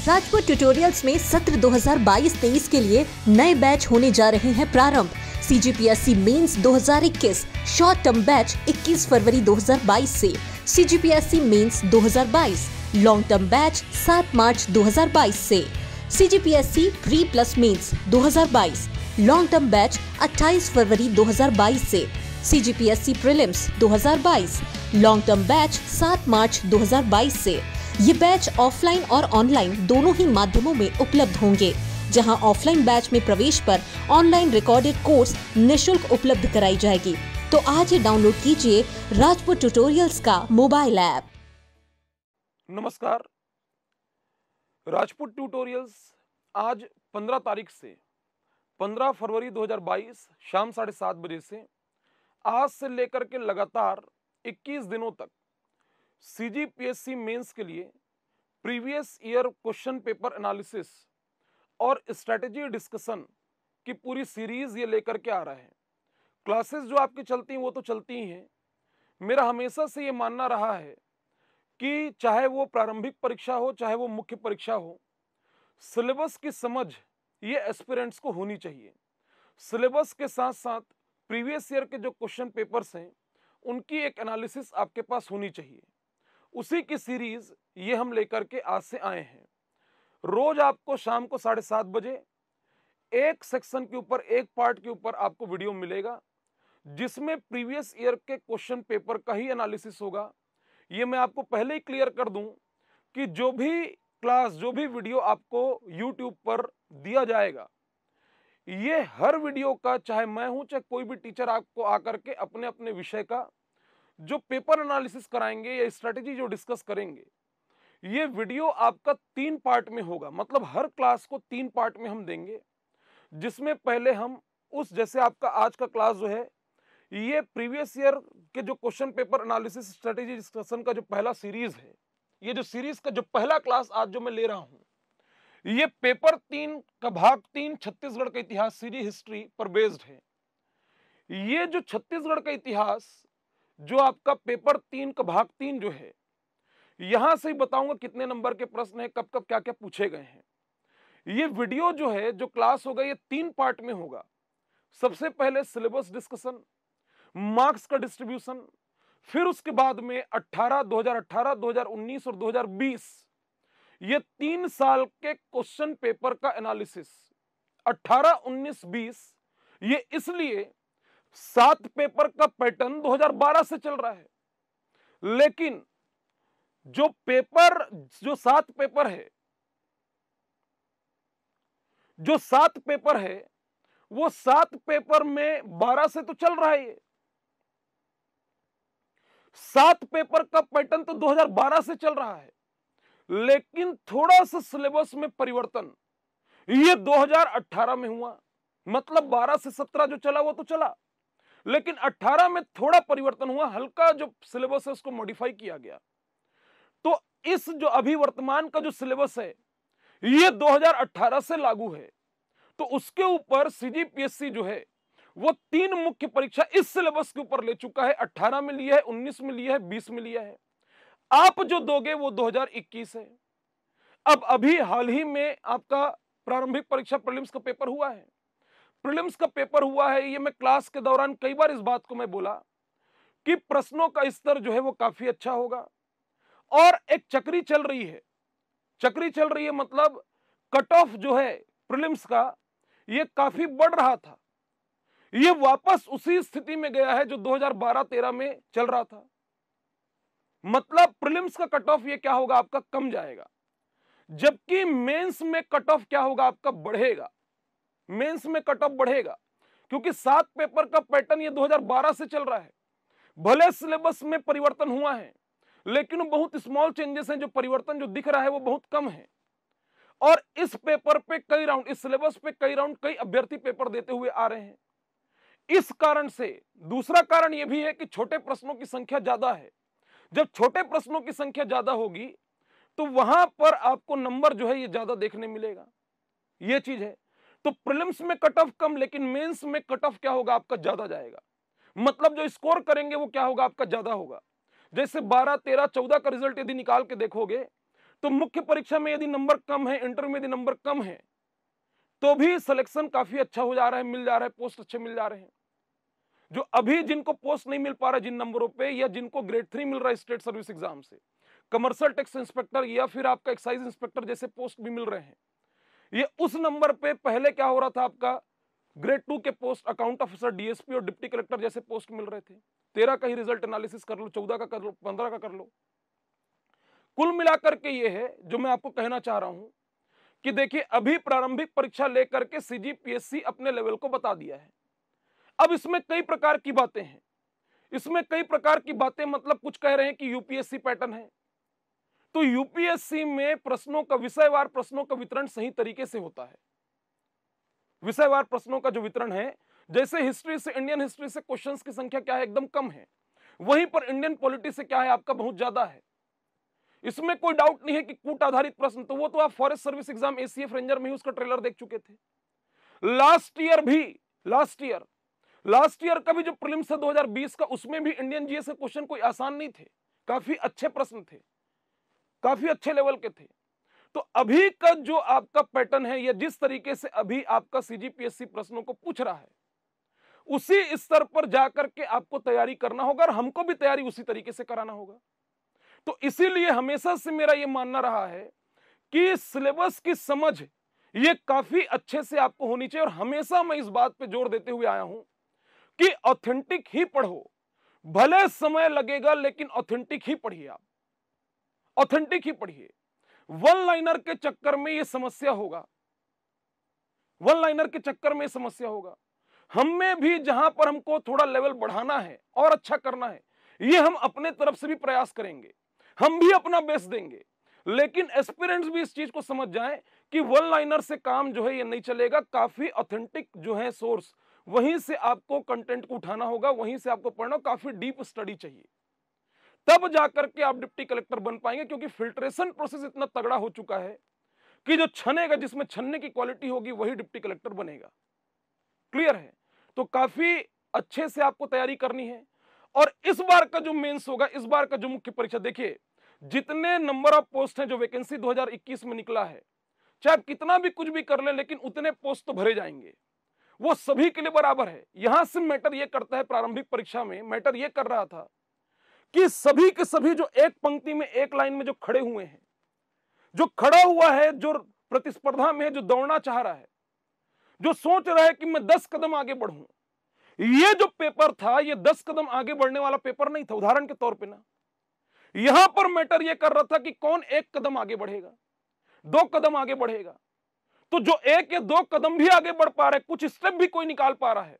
Rajput tutorials में सत्र 2022-23 के लिए नए बैच होने जा रहे हैं प्रारंभ। CGPSC mains 2021 short term batch 21 फरवरी 2022 से, CGPSC mains 2022 long term batch 7 मार्च 2022 से, CGPSC pre plus mains 2022 long term batch 28 फरवरी 2022 से, CGPSC prelims 2022 long term batch 7 मार्च 2022 से। ये बैच ऑफलाइन और ऑनलाइन दोनों ही माध्यमों में उपलब्ध होंगे, जहां ऑफलाइन बैच में प्रवेश पर ऑनलाइन रिकॉर्डेड कोर्स निःशुल्क उपलब्ध कराई जाएगी। तो आज ही डाउनलोड कीजिए राजपूत ट्यूटोरियल्स का मोबाइल ऐप। नमस्कार, राजपूत ट्यूटोरियल्स आज 15 तारीख से 15 फरवरी 2022 शाम 7:30 बजे से आज से लेकर के लगातार 21 दिनों तक CGPSC मेंस के लिए previous year question paper analysis और स्ट्रेटेजी डिस्कशन की पूरी सीरीज ये लेकर के आ रहा है। क्लासेस जो आपकी चलती हैं वो तो चलती ही हैं। मेरा हमेशा से ये मानना रहा है कि चाहे वो प्रारंभिक परीक्षा हो चाहे वो मुख्य परीक्षा हो, सिलेबस की समझ ये एस्पिरेंट्स को होनी चाहिए। सिलेबस के साथ साथ प्रीवियस ईयर के जो क्वेश्चन पेपर्स हैं उनकी एक एनालिसिस आपके पास होनी चाहिए। उसी की सीरीज ये हम लेकर के आज से आए हैं। रोज आपको शाम को 7:30 बजे एक सेक्शन के ऊपर, एक पार्ट के ऊपर आपको वीडियो मिलेगा, जिसमें प्रीवियस ईयर के क्वेश्चन पेपर का ही एनालिसिस होगा। ये मैं आपको पहले ही क्लियर कर दूं कि जो भी क्लास, जो भी वीडियो आपको YouTube पर दिया जाएगा, ये हर वीडियो का, चाहे मैं हूं चाहे कोई भी टीचर आपको आकर के अपने अपने विषय का जो पेपर एनालिसिस कराएंगे या स्ट्रेटेजी जो डिस्कस करेंगे, ये वीडियो आपका 3 पार्ट में होगा। मतलब हर क्लास को 3 पार्ट में हम देंगे, जिसमें पहले हम उस, जैसे आपका आज का क्लास जो है, ये प्रीवियस ईयर के जो question paper analysis strategy discussion का जो पहला सीरीज है, ये जो सीरीज का जो पहला क्लास आज जो मैं ले रहा हूं, ये पेपर 3 का भाग 3 छत्तीसगढ़ का इतिहास सीरीज हिस्ट्री पर बेस्ड है। ये जो छत्तीसगढ़ का इतिहास जो आपका पेपर 3 का भाग 3 जो है, यहां से ही बताऊंगा कितने नंबर के प्रश्न है, कब कब क्या क्या पूछे गए हैं। ये वीडियो जो है, जो क्लास होगा, ये 3 पार्ट में होगा। सबसे पहले सिलेबस डिस्कशन, मार्क्स का डिस्ट्रीब्यूशन, फिर उसके बाद में 2018, 2019 और 2020 ये 3 साल के क्वेश्चन पेपर का एनालिसिस। 18, 19, 20 ये इसलिए 7 पेपर का पैटर्न 2012 से चल रहा है, लेकिन जो 7 पेपर है, जो 7 पेपर है, वो 7 पेपर में 12 से तो चल रहा है। ये 7 पेपर का पैटर्न तो 2012 से चल रहा है, लेकिन थोड़ा सा सिलेबस में परिवर्तन ये 2018 में हुआ। मतलब 12 से 17 जो चला वो तो चला, लेकिन 18 में थोड़ा परिवर्तन हुआ, हल्का जो सिलेबस है उसको मॉडिफाई किया गया। तो इस जो अभी वर्तमान का जो सिलेबस है, ये 2018 से लागू है। तो उसके ऊपर CGPSC जो है वो 3 मुख्य परीक्षा इस सिलेबस के ऊपर ले चुका है। 18 में लिया है, 19 में लिया है, 20 में लिया है। आप जो दोगे वो 2021 है। अब अभी हाल ही में आपका प्रारंभिक परीक्षा प्रीलिम्स का पेपर हुआ है। प्रीलिम्स का पेपर हुआ है, ये मैं क्लास के दौरान कई बार इस बात को मैं बोला कि प्रश्नों का स्तर जो है वो काफी अच्छा होगा। और एक चक्री चल रही है, चक्री चल रही है, मतलब कट ऑफ जो है प्रीलिम्स का ये काफी बढ़ रहा था, ये वापस उसी स्थिति में गया है जो 2012-13 में चल रहा था। मतलब प्रीलिम्स का कट ऑफ ये क्या होगा, आपका कम जाएगा, जबकि मेंस में कट ऑफ क्या होगा, आपका बढ़ेगा। मेंस में कट ऑफ बढ़ेगा, क्योंकि 7 पेपर का पैटर्न ये 2012 से चल रहा है। भले सिलेबस में परिवर्तन हुआ है, लेकिन बहुत स्मॉल चेंजेस हैं। जो परिवर्तन जो दिख रहा है वो बहुत कम है। और इस पेपर पे कई राउंड, इस सिलेबस पे कई राउंड कई अभ्यर्थी पेपर देते हुए आ रहे हैं। इस कारण से दूसरा कारण यह भी है कि छोटे प्रश्नों की संख्या ज्यादा है। जब छोटे प्रश्नों की संख्या ज्यादा होगी तो वहां पर आपको नंबर जो है ये ज्यादा देखने मिलेगा, ये चीज है। तो प्रीलिम्स में कट ऑफ कम, लेकिन मेंस में कट ऑफ क्या होगा, आपका ज्यादा जाएगा। मतलब जो स्कोर करेंगे वो क्या होगा, आपका ज्यादा होगा। जैसे 12, 13, 14 का रिजल्ट यदि निकाल के देखोगे तो मुख्य परीक्षा में यदि नंबर कम है, इंटर में यदि नंबर कम है, तो भी सिलेक्शन काफी अच्छा हो जा रहा है, मिल जा रहा है, पोस्ट अच्छे मिल जा रहे हैं। जो अभी जिनको पोस्ट नहीं मिल पा रहा जिन नंबरों पे, या जिनको ग्रेड 3 मिल रहा है स्टेट सर्विस एग्जाम से, कमर्शियल टैक्स इंस्पेक्टर या फिर आपका एक्साइज इंस्पेक्टर जैसे पोस्ट भी मिल रहे हैं, ये उस नंबर पे पहले क्या हो रहा था, आपका ग्रेड 2 के पोस्ट अकाउंट ऑफिसर, डीएसपी और डिप्टी कलेक्टर जैसे पोस्ट मिल रहे थे। 13 का ही रिजल्ट एनालिसिस कर लो, 14 का कर लो, 15 का कर लो। कुल मिलाकर के ये है जो मैं आपको कहना चाह रहा हूं कि देखिए, अभी प्रारंभिक परीक्षा लेकर के सीजीपीएससी अपने लेवल को बता दिया है। अब इसमें कई प्रकार की बातें हैं, इसमें कई प्रकार की बातें, मतलब कुछ कह रहे हैं कि यूपीएससी पैटर्न है। तो यूपीएससी में प्रश्नों का, विषयवार प्रश्नों का वितरण सही तरीके से होता है। विषयवार प्रश्नों का जो वितरण है, जैसे हिस्ट्री से, इंडियन हिस्ट्री से क्वेश्चंस की संख्या क्या है, एकदम कम है, वहीं पर इंडियन पॉलिटी से क्या है, आपका बहुत ज्यादा है। इसमें कोई डाउट नहीं है कि कूट आधारित प्रश्न, तो वो तो आप forest service exam ACF ranger में ही उसका ट्रेलर देख चुके थे। लास्ट ईयर का भी जो प्रीलिम्स था 2020 का, उसमें भी इंडियन जीएस के क्वेश्चन कोई आसान नहीं थे, काफी अच्छे प्रश्न थे, काफी अच्छे लेवल के थे। तो अभी का जो आपका पैटर्न है, या जिस तरीके से अभी आपका सीजीपीएससी प्रश्नों को पूछ रहा है, उसी स्तर पर जाकर के आपको तैयारी करना होगा, और हमको भी तैयारी उसी तरीके से कराना होगा। तो इसीलिए हमेशा से मेरा यह मानना रहा है कि सिलेबस की समझ ये काफी अच्छे से आपको होनी चाहिए। और हमेशा मैं इस बात पे जोर देते हुए आया हूं कि ऑथेंटिक ही पढ़ो, भले समय लगेगा लेकिन ऑथेंटिक ही पढ़िए, आप ऑथेंटिक ही पढ़िए। वन लाइनर के चक्कर में यह समस्या होगा, वन लाइनर के चक्कर में समस्या होगा। हमें भी जहां पर हमको थोड़ा लेवल बढ़ाना है और अच्छा करना है, ये हम अपने तरफ से भी प्रयास करेंगे, हम भी अपना बेस्ट देंगे। लेकिन एस्पिरेंट्स भी इस चीज को समझ जाएं कि वन लाइनर से काम जो है ये नहीं चलेगा। काफी ऑथेंटिक जो है सोर्स, वहीं से आपको कंटेंट को उठाना होगा, वहीं से आपको पढ़ना, काफी डीप स्टडी चाहिए, तब जाकर के आप डिप्टी कलेक्टर बन पाएंगे। क्योंकि फिल्ट्रेशन प्रोसेस इतना तगड़ा हो चुका है कि जो छनेगा, जिसमें छनने की क्वालिटी होगी, वही डिप्टी कलेक्टर बनेगा। क्लियर है? तो काफी अच्छे से आपको तैयारी करनी है। और इस बार का जो मेंस होगा, इस बार का जो मुख्य परीक्षा, देखिए जितने नंबर ऑफ पोस्ट हैं, जो वैकेंसी 2021 में निकला है, चाहे आप कितना भी कुछ भी कर ले, लेकिन उतने पोस्ट तो भरे जाएंगे, वो सभी के लिए बराबर है। यहां से मैटर ये करता है, प्रारंभिक परीक्षा में मैटर ये कर रहा था कि सभी के सभी जो एक पंक्ति में, एक लाइन में जो खड़े हुए हैं, जो खड़ा हुआ है, जो प्रतिस्पर्धा में है, जो दौड़ना चाह रहा है, जो सोच रहा है कि मैं 10 कदम आगे बढ़ूं, ये जो पेपर था, ये 10 कदम आगे बढ़ने वाला पेपर नहीं था। उदाहरण के तौर पे ना, यहां पर मैटर ये कर रहा था कि कौन 1 कदम आगे बढ़ेगा, 2 कदम आगे बढ़ेगा। तो जो 1 या 2 कदम भी आगे बढ़ पा रहा है, कुछ स्टेप भी कोई निकाल पा रहा है,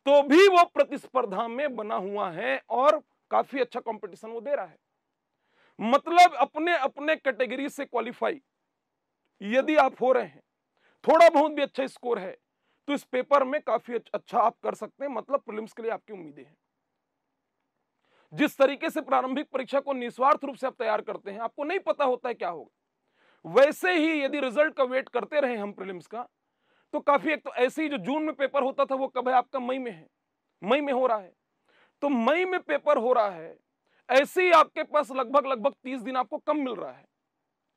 तो भी वो प्रतिस्पर्धा में बना हुआ है और काफी अच्छा कंपटीशन वो दे रहा है। मतलब अपने अपने कैटेगरी से क्वालिफाई यदि आप हो रहे हैं, थोड़ा बहुत भी अच्छा स्कोर है, तो इस पेपर में काफी अच्छा आप कर सकते हैं। मतलब प्रीलिम्स के लिए आपकी उम्मीदें हैं। जिस तरीके से प्रारंभिक परीक्षा को निस्वार्थ रूप से आप तैयार करते हैं, आपको नहीं पता होता है क्या होगा, वैसे ही यदि रिजल्ट का वेट करते रहे हम प्रीलिम्स का, तो काफी, एक तो ऐसे ही जो जून में पेपर होता था, वो कब है आपका, मई में है, मई में हो रहा है। तो मई में पेपर हो रहा है, ऐसे ही आपके पास लगभग 30 दिन आपको कम मिल रहा है,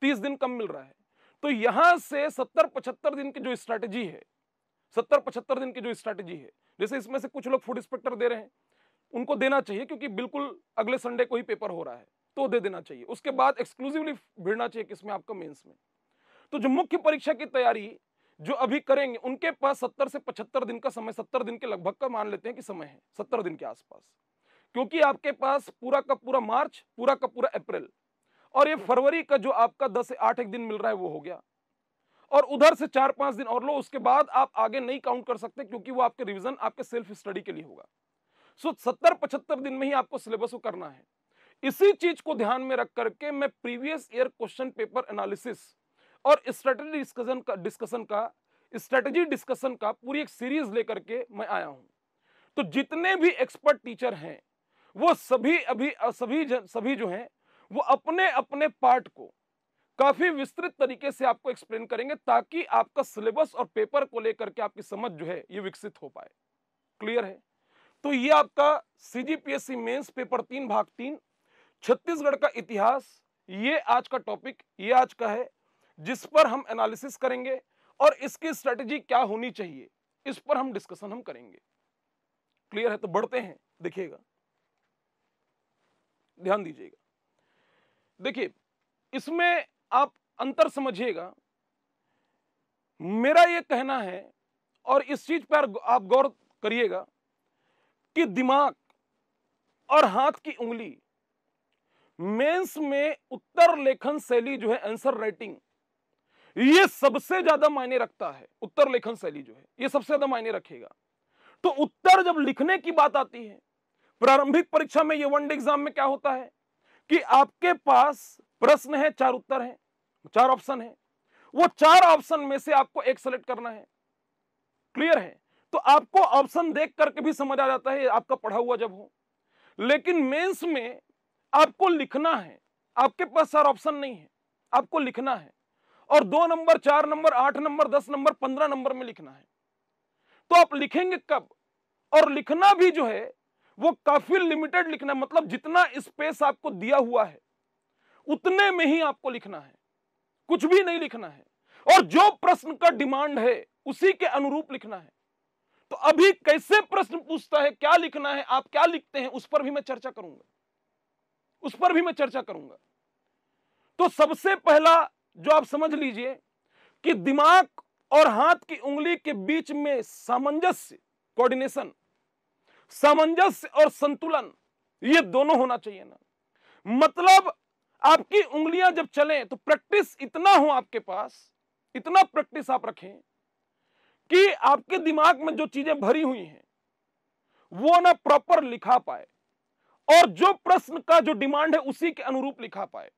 30 दिन कम मिल रहा है। तो यहां से 70-75 दिन की जो स्ट्रैटेजी है, 70-75 दिन की जो स्ट्रैटेजी है, जैसे इसमें से कुछ लोग फूड इंस्पेक्टर दे रहे हैं, उनको देना चाहिए, क्योंकि बिल्कुल अगले संडे को ही पेपर हो रहा है, तो दे देना चाहिए। उसके बाद एक्सक्लूसिवली भिड़ना चाहिए किसमें, आपका मेंस में। तो जो मुख्य परीक्षा की तैयारी जो अभी करेंगे, उनके पास 70 से 75 दिन का समय, 70 दिन के लगभग का मान लेते हैं कि समय है, 70 दिन के आसपास। क्योंकि आपके पास पूरा का पूरा मार्च, पूरा का पूरा अप्रैल, और ये फरवरी का जो आपका 10 से 8 एक दिन मिल रहा है, वो हो गया। और उधर से 4-5 दिन और लो, उसके बाद आप आगे नहीं काउंट कर सकते, क्योंकि वो आपके रिवीजन, आपके सेल्फ स्टडी के लिए होगा। सो 70-75 दिन में ही आपको सिलेबस को करना है। इसी चीज को ध्यान में रख करके मैं previous year question paper analysis और स्ट्रेटेजी डिस्कशन का पूरी एक सीरीज लेकर के मैं आया हूं। तो जितने भी एक्सपर्ट टीचर हैं, वो सभी जो हैं, वो अपने अपने पार्ट को काफी विस्तृत तरीके से आपको एक्सप्लेन करेंगे, ताकि आपका सिलेबस और पेपर को लेकर के आपकी समझ जो है ये विकसित हो पाए। क्लियर है? तो ये आपका सीजीपीएससी मेंस पेपर 3 भाग 3, छत्तीसगढ़ का इतिहास, ये आज का टॉपिक, ये आज का है, जिस पर हम एनालिसिस करेंगे और इसकी स्ट्रेटजी क्या होनी चाहिए, इस पर हम डिस्कशन हम करेंगे। क्लियर है? तो बढ़ते हैं, देखिएगा, ध्यान दीजिएगा। देखिए, इसमें आप अंतर समझिएगा। मेरा ये कहना है, और इस चीज पर आप गौर करिएगा कि दिमाग और हाथ की उंगली, मेंस में उत्तर लेखन शैली जो है, आंसर राइटिंग, ये सबसे ज्यादा मायने रखता है। उत्तर लेखन शैली जो है ये सबसे ज्यादा मायने रखेगा। तो उत्तर जब लिखने की बात आती है, प्रारंभिक परीक्षा में, ये वन डे एग्जाम में क्या होता है कि आपके पास प्रश्न है, 4 उत्तर है, 4 ऑप्शन है, वो 4 ऑप्शन में से आपको एक सेलेक्ट करना है। क्लियर है? तो आपको ऑप्शन देख करके भी समझ आ जाता है आपका पढ़ा हुआ जब हो। लेकिन मेंस में आपको लिखना है, आपके पास 4 ऑप्शन नहीं है, आपको लिखना है, और 2 number, 4 number, 8 number, 10 number, 15 number में लिखना है। तो आप लिखेंगे कब? और लिखना भी जो है वो काफी लिमिटेड लिखना है, मतलब जितना स्पेस आपको दिया हुआ है उतने में ही आपको लिखना है, कुछ भी नहीं लिखना है, और जो प्रश्न का डिमांड है उसी के अनुरूप लिखना है। तो अभी कैसे प्रश्न पूछता है, क्या लिखना है, आप क्या लिखते हैं, उस पर भी मैं चर्चा करूंगा, तो सबसे पहला जो आप समझ लीजिए कि दिमाग और हाथ की उंगली के बीच में सामंजस्य, कोऑर्डिनेशन, सामंजस्य और संतुलन, ये दोनों होना चाहिए ना। मतलब आपकी उंगलियां जब चलें तो प्रैक्टिस इतना हो आपके पास, इतना प्रैक्टिस आप रखें कि आपके दिमाग में जो चीजें भरी हुई हैं वो ना प्रॉपर लिखा पाए, और जो प्रश्न का जो डिमांड है उसी के अनुरूप लिखा पाए।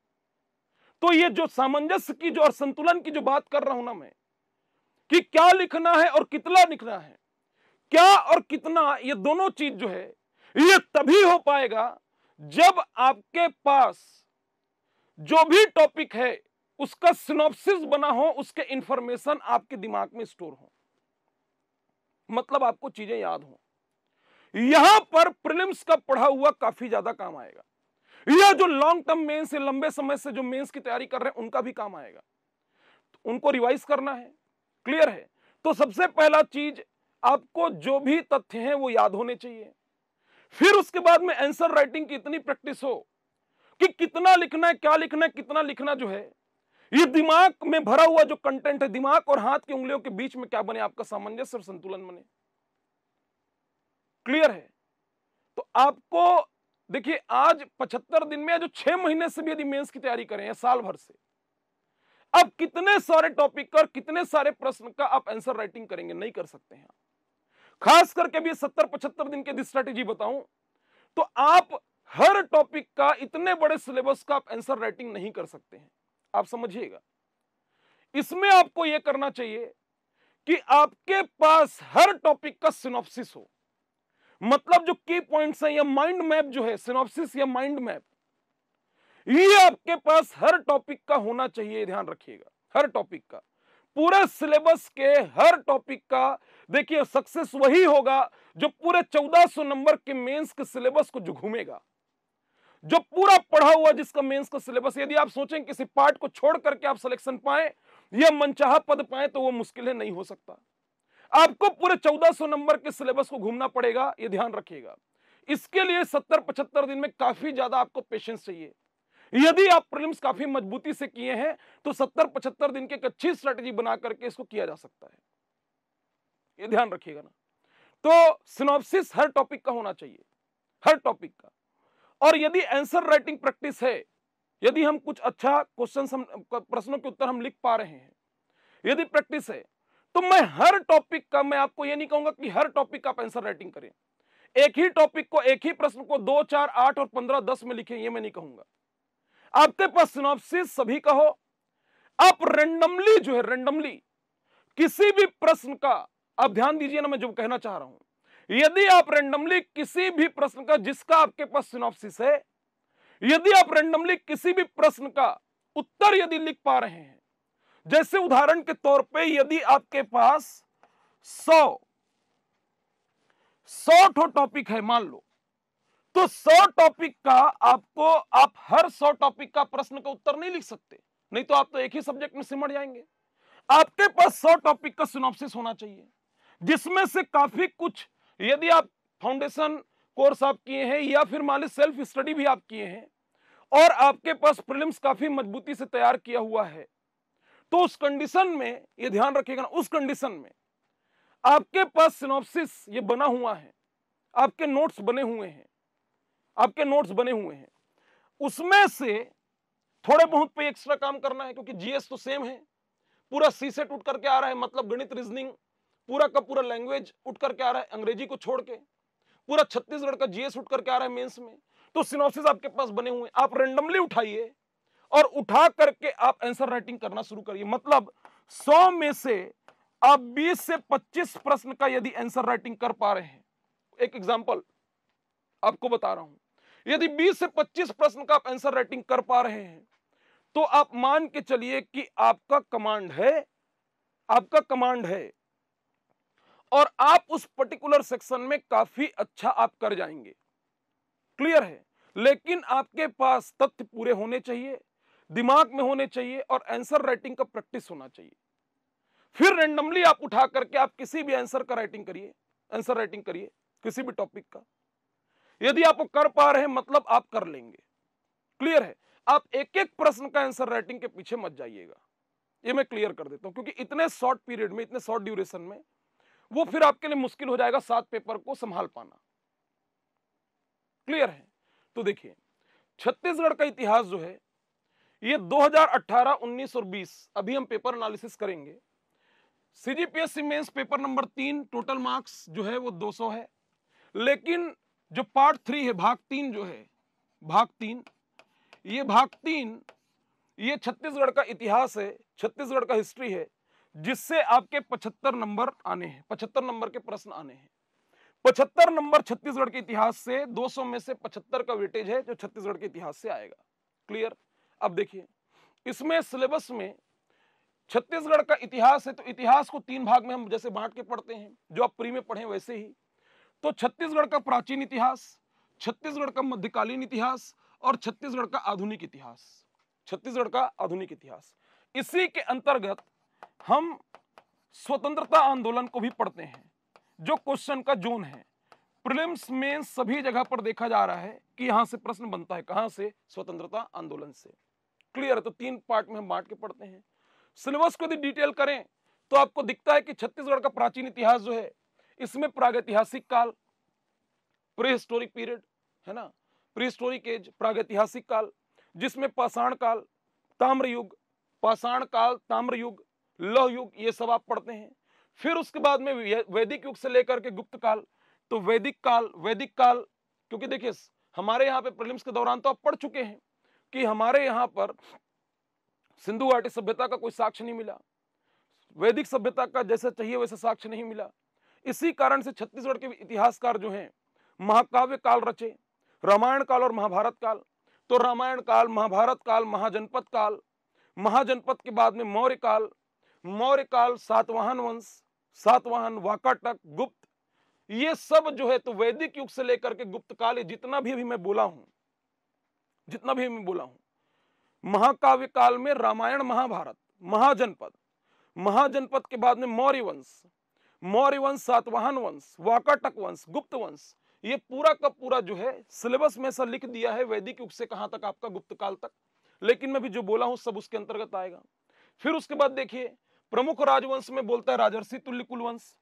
तो ये जो सामंजस्य की जो और संतुलन की जो बात कर रहा हूं ना मैं, कि क्या लिखना है और कितना लिखना है, क्या और कितना, ये दोनों चीज जो है ये तभी हो पाएगा जब आपके पास जो भी टॉपिक है उसका सिनॉप्सिस बना हो, उसके इंफॉर्मेशन आपके दिमाग में स्टोर हो, मतलब आपको चीजें याद हो। यहां पर प्रीलिम्स का पढ़ा हुआ काफी ज्यादा काम आएगा, या जो लॉन्ग टर्म मेंस से, लंबे समय से जो मेंस की तैयारी कर रहे हैं उनका भी काम आएगा। तो उनको रिवाइज करना है। क्लियर है? तो सबसे पहला चीज, आपको जो भी तथ्य हैं वो याद होने चाहिए। फिर उसके बाद में आंसर राइटिंग की इतनी प्रैक्टिस हो कि कितना लिखना है, क्या लिखना है, कितना लिखना जो है, ये दिमाग में भरा हुआ जो कंटेंट है, दिमाग और हाथ की उंगलियों के बीच में क्या बने, आपका सामंजस्य और संतुलन बने। क्लियर है? तो आपको देखिए, आज 75 दिन में, जो 6 महीने से भी यदि मेंस की तैयारी करें या साल भर से, अब कितने सारे टॉपिक और कितने सारे प्रश्न का आप आंसर राइटिंग करेंगे? नहीं कर सकते हैं। खास करके भी 70-75 दिन की स्ट्रेटेजी बताऊं तो आप हर टॉपिक का, इतने बड़े सिलेबस का आप आंसर राइटिंग नहीं कर सकते हैं। आप समझिएगा, इसमें आपको यह करना चाहिए कि आपके पास हर टॉपिक का सिनॉप्सिस हो, मतलब जो की पॉइंट्स हैं या माइंड मैप जो है, सिनॉप्सिस या माइंड मैप, ये आपके पास हर टॉपिक का होना चाहिए। ध्यान रखिएगा, हर टॉपिक का, पूरे सिलेबस के हर टॉपिक का। देखिए, सक्सेस वही होगा जो पूरे 1400 नंबर के मेंस के सिलेबस को जो घूमेगा, जो पूरा पढ़ा हुआ जिसका मेंस का सिलेबस। यदि आप सोचें किसी पार्ट को छोड़ करके आप सिलेक्शन पाए या मनचाहा पद पाए तो वो मुश्किल है, नहीं हो सकता। आपको पूरे 1400 नंबर के सिलेबस को घूमना पड़ेगा, ये ध्यान रखिएगा। इसके लिए 70-75 दिन में काफी ज्यादा आपको पेशेंस चाहिए। यदि आप प्रीलिम्स काफी मजबूती से किए हैं तो 70-75 दिन की एक अच्छी स्ट्रेटेजी बना करके इसको किया जा सकता है, ये ध्यान रखिएगा ना। तो सिनॉप्सिस हर टॉपिक का होना चाहिए, हर टॉपिक का। और यदि आंसर राइटिंग प्रैक्टिस है, यदि हम कुछ अच्छा क्वेश्चन, प्रश्नों के उत्तर हम लिख पा रहे हैं, यदि प्रैक्टिस है, तो मैं हर टॉपिक का, मैं आपको यह नहीं कहूंगा कि हर टॉपिक का आप आंसर राइटिंग करें। एक ही टॉपिक को, एक ही प्रश्न को 2, 4, 8 और 15, 10 में लिखें, यह मैं नहीं कहूंगा। आपके पास सिनॉप्सिस सभी का हो। आप रेंडमली जो है, रेंडमली किसी भी प्रश्न का, आप ध्यान दीजिए ना मैं जो कहना चाह रहा हूं, यदि आप रेंडमली किसी भी प्रश्न का जिसका आपके पास सिनॉप्सिस है, यदि आप रेंडमली किसी भी प्रश्न का उत्तर यदि लिख पा रहे हैं, जैसे उदाहरण के तौर पे यदि आपके पास 100 टॉपिक है मान लो, तो 100 टॉपिक का आप हर 100 टॉपिक का प्रश्न का उत्तर नहीं लिख सकते, नहीं तो आप तो एक ही सब्जेक्ट में सिमट जाएंगे। आपके पास 100 टॉपिक का सिनॉप्सिस होना चाहिए, जिसमें से काफी कुछ, यदि आप फाउंडेशन कोर्स आप किए हैं या फिर मान लीजिए सेल्फ स्टडी भी आप किए हैं और आपके पास प्रीलिम्स काफी मजबूती से तैयार किया हुआ है, तो उस कंडीशन में ये ध्यान रखिएगा ना, उस कंडीशन में आपके पास सिनॉप्सिस ये बना हुआ है, आपके नोट्स बने हुए हैं, आपके नोट्स बने हुए हैं, उसमें से थोड़े बहुत पे एक्स्ट्रा काम करना है, क्योंकि जीएस तो सेम है, पूरा सी सेट उठ करके आ रहा है, मतलब गणित रीजनिंग पूरा का पूरा लैंग्वेज उठ करके आ रहा है, अंग्रेजी को छोड़ के पूरा छत्तीसगढ़ का जीएस उठ करके आ रहा है मेंस में। तो सिनॉप्सिस आपके पास बने हुए हैं, आप रेंडमली उठाइए और उठा करके आप आंसर राइटिंग करना शुरू करिए। मतलब 100 में से आप 20 से 25 प्रश्न का यदि आंसर राइटिंग कर पा रहे हैं, एक एग्जांपल आपको बता रहा हूं, यदि 20 से 25 प्रश्न का आप आंसर राइटिंग कर पा रहे हैं, तो आप मान के चलिए कि आपका कमांड है, आपका कमांड है और आप उस पर्टिकुलर सेक्शन में काफी अच्छा आप कर जाएंगे। क्लियर है? लेकिन आपके पास तथ्य पूरे होने चाहिए, दिमाग में होने चाहिए और आंसर राइटिंग का प्रैक्टिस होना चाहिए। फिर रैंडमली आप उठा करके आप किसी भी आंसर का राइटिंग करिए, आंसर राइटिंग करिए किसी भी टॉपिक का। यदि आप कर पा रहे हैं मतलब आप कर लेंगे। क्लियर है? आप एक एक प्रश्न का आंसर राइटिंग के पीछे मत जाइएगा, ये मैं क्लियर कर देता हूं, क्योंकि इतने शॉर्ट पीरियड में, इतने शॉर्ट ड्यूरेशन में वो फिर आपके लिए मुश्किल हो जाएगा 7 पेपर को संभाल पाना। क्लियर है? तो देखिए, छत्तीसगढ़ का इतिहास जो है ये 2018, 19 और 20 अभी हम पेपर एनालिसिस करेंगे। CGPSC mains paper number 3 total marks जो है वो 200 है, लेकिन जो पार्ट 3 है, भाग 3 जो है, भाग 3, ये भाग 3 ये छत्तीसगढ़ का इतिहास है, छत्तीसगढ़ का हिस्ट्री है, जिससे आपके 75 नंबर आने हैं, 75 नंबर के प्रश्न आने हैं। 75 नंबर छत्तीसगढ़ के इतिहास से 200 में से 75 का वेटेज है जो छत्तीसगढ़ के इतिहास से आएगा। क्लियर? अब देखिए, इसमें सिलेबस में छत्तीसगढ़ का इतिहास है, तो इतिहास को 3 भाग में हम जैसे बांट के पढ़ते हैं, जो आप प्री में पढ़े वैसे ही। तो छत्तीसगढ़ का प्राचीन इतिहास, छत्तीसगढ़ का मध्यकालीन इतिहास और छत्तीसगढ़ का आधुनिक इतिहास, छत्तीसगढ़ का आधुनिक इतिहास। इसी के अंतर्गत हम स्वतंत्रता आंदोलन को भी पढ़ते हैं, जो क्वेश्चन का जोन है। प्रीलिम्स में सभी जगह पर देखा जा रहा है कि यहां से प्रश्न बनता है, कहां से? स्वतंत्रता आंदोलन से। क्लियर है? तो 3 पार्ट में हम बांट के पढ़ते हैं। सिलेबस को यदि डिटेल करें तो आपको दिखता है कि छत्तीसगढ़ का प्राचीन इतिहास जो है, इसमें प्रागैतिहासिक काल, प्री हिस्टोरिक पीरियड है ना, प्री हिस्टोरिक एज, प्रागैतिहासिक काल, जिसमें पाषाण काल, ताम्र युग, पाषाण काल, ताम्र युग, लौह युग, ये सब आप पढ़ते हैं। फिर उसके बाद में वैदिक युग से लेकर के गुप्त काल, तो वैदिक काल, क्योंकि देखिए हमारे यहाँ पे प्रीलिम्स के दौरान तो आप पढ़ चुके हैं कि हमारे यहाँ पर सिंधु घाटी सभ्यता का कोई साक्ष्य नहीं मिला, वैदिक सभ्यता का जैसा चाहिए वैसा साक्ष्य नहीं मिला। इसी कारण से छत्तीसगढ़ के इतिहासकार जो हैं महाकाव्य काल रचे, रामायण काल और महाभारत काल। तो रामायण काल, महाभारत काल, महाजनपद काल, महाजनपद के बाद में मौर्य काल, सातवाहन वंश, सातवाहन, वाकाटक, गुप्त, ये सब जो है तो वैदिक युग से लेकर के गुप्त काल, जितना भी मैं बोला हूं, महाकाव्य काल में रामायण, महाभारत, महाजनपद के बाद में मौर्य वंश, सातवाहन वंश, वाकाटक वंश, गुप्त वंश, ये पूरा का पूरा जो है सिलेबस में ऐसा लिख दिया है वैदिक युग से कहां तक, आपका गुप्त काल तक। लेकिन मैं भी जो बोला हूं सब उसके अंतर्गत आएगा। फिर उसके बाद देखिए, प्रमुख राजवंश में बोलता है राजर्षि तुल्य कुलवंश,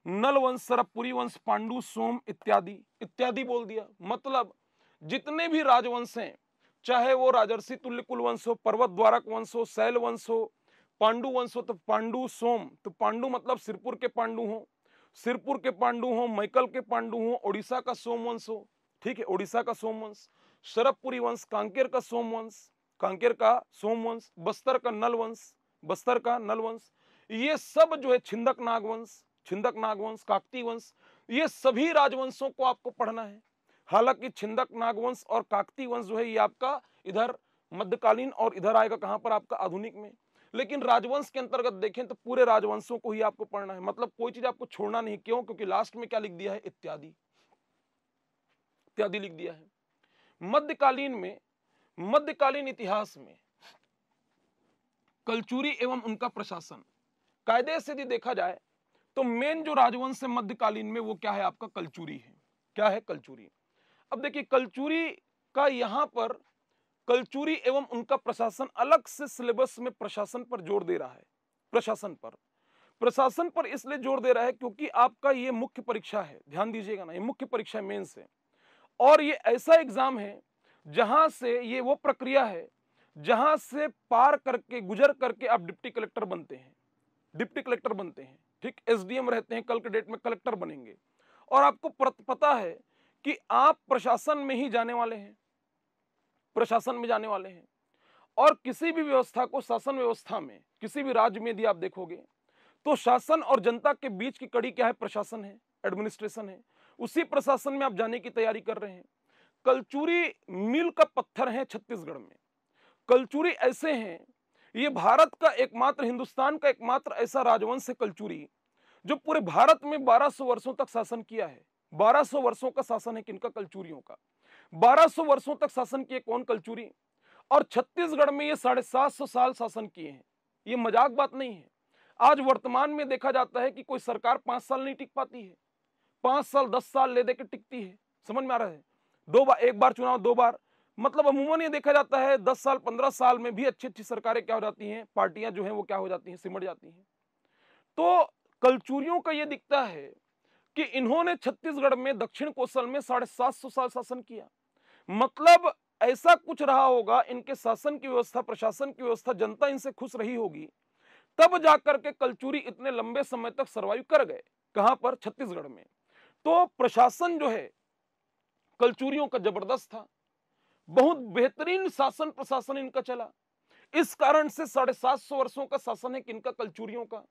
नल वंश, सरबपुरी वंश, पांडु, सोम इत्यादि बोल दिया। मतलब जितने भी राजवंश हैं, चाहे वो राजर्षि तुल्य कुलवंश हो, पर्वत द्वारक वंश हो, शैल वंश हो, पांडु वंश हो, तो पांडु, सोम, तो पांडु मतलब सिरपुर के पांडु हो, मैकल के पांडु हो, ओडिशा का सोम वंश हो, ठीक है, ओडिशा का सोम वंश, शरबपुरी वंश, कांकेर का सोम वंश, बस्तर का नल वंश, ये सब जो है छिंदक नाग वंश, काकती वंश, ये सभी राजवंशों को आपको पढ़ना है। हालांकि छिंदक नागवंश और काकती वंश जो है ये आपका इधर मध्यकालीन और इधर आएगा कहां पर, आपका आधुनिक में। लेकिन राजवंश के अंतर्गत देखें तो पूरे राजवंशों को ही आपको पढ़ना है, मतलब कोई चीज आपको छोड़ना नहीं। क्यों? क्योंकि लास्ट में क्या लिख दिया है? इत्यादि लिख दिया है। मध्यकालीन इतिहास में कलचुरी एवं उनका प्रशासन, कायदे से यदि देखा जाए तो मेन जो राजवंश है मध्यकालीन में वो क्या है, आपका कलचुरी है। क्या है, कलचुरी। अब देखिए कलचुरी का यहां पर कलचुरी एवं उनका प्रशासन अलग से सिलेबस में प्रशासन पर जोर दे रहा है। प्रशासन पर इसलिए जोर दे रहा है क्योंकि आपका ये मुख्य परीक्षा है, ध्यान दीजिएगा ना, ये मुख्य परीक्षा मेंस है और ये ऐसा एग्जाम है जहां से, ये वो प्रक्रिया है जहां से पार करके, गुजर करके आप डिप्टी कलेक्टर बनते हैं, ठीक, एसडीएम रहते हैं, कल के डेट में कलेक्टर बनेंगे और आपको पता है कि आप प्रशासन में ही जाने वाले हैं, और किसी भी व्यवस्था को, शासन व्यवस्था में किसी भी राज्य में यदि आप देखोगे तो शासन और जनता के बीच की कड़ी क्या है, प्रशासन है, एडमिनिस्ट्रेशन है। उसी प्रशासन में आप जाने की तैयारी कर रहे हैं। कलचुरी मील का पत्थर है छत्तीसगढ़ में। कलचुरी ऐसे हैं, ये भारत का एकमात्र, हिंदुस्तान का एकमात्र ऐसा राजवंश है कलचुरी जो पूरे भारत में 1200 वर्षों तक शासन किया है। 1200 वर्षों का शासन है किनका, कलचुरियों का। 1200 वर्षों तक शासन किए कौन, कलचुरी। और छत्तीसगढ़ में ये 750 साल शासन किए हैं। ये मजाक बात नहीं है। आज वर्तमान में देखा जाता है कि कोई सरकार 5 साल नहीं टिक पाती है, 5 साल 10 साल ले दे के टिकती है। समझ में आ रहा है, 2 बार, 1 बार चुनाव, 2 बार, मतलब अमूमन ये देखा जाता है 10 साल 15 साल में भी अच्छी सरकारें क्या हो जाती हैं, पार्टियां जो हैं वो क्या हो जाती हैं, सिमट जाती हैं। तो कलचुरियों का ये दिखता है कि इन्होंने छत्तीसगढ़ में, दक्षिण कोसल में 750 साल शासन किया। मतलब ऐसा कुछ रहा होगा, इनके शासन की व्यवस्था, प्रशासन की व्यवस्था, जनता इनसे खुश रही होगी, तब जाकर के कलचुरी इतने लंबे समय तक सरवाइव कर गए। कहां पर, छत्तीसगढ़ में। तो प्रशासन जो है कलचुरियों का जबरदस्त था, बहुत बेहतरीन शासन प्रशासन इनका चला। इस कारण से 750 वर्षों का शासन है किनका, कलचुरियों का।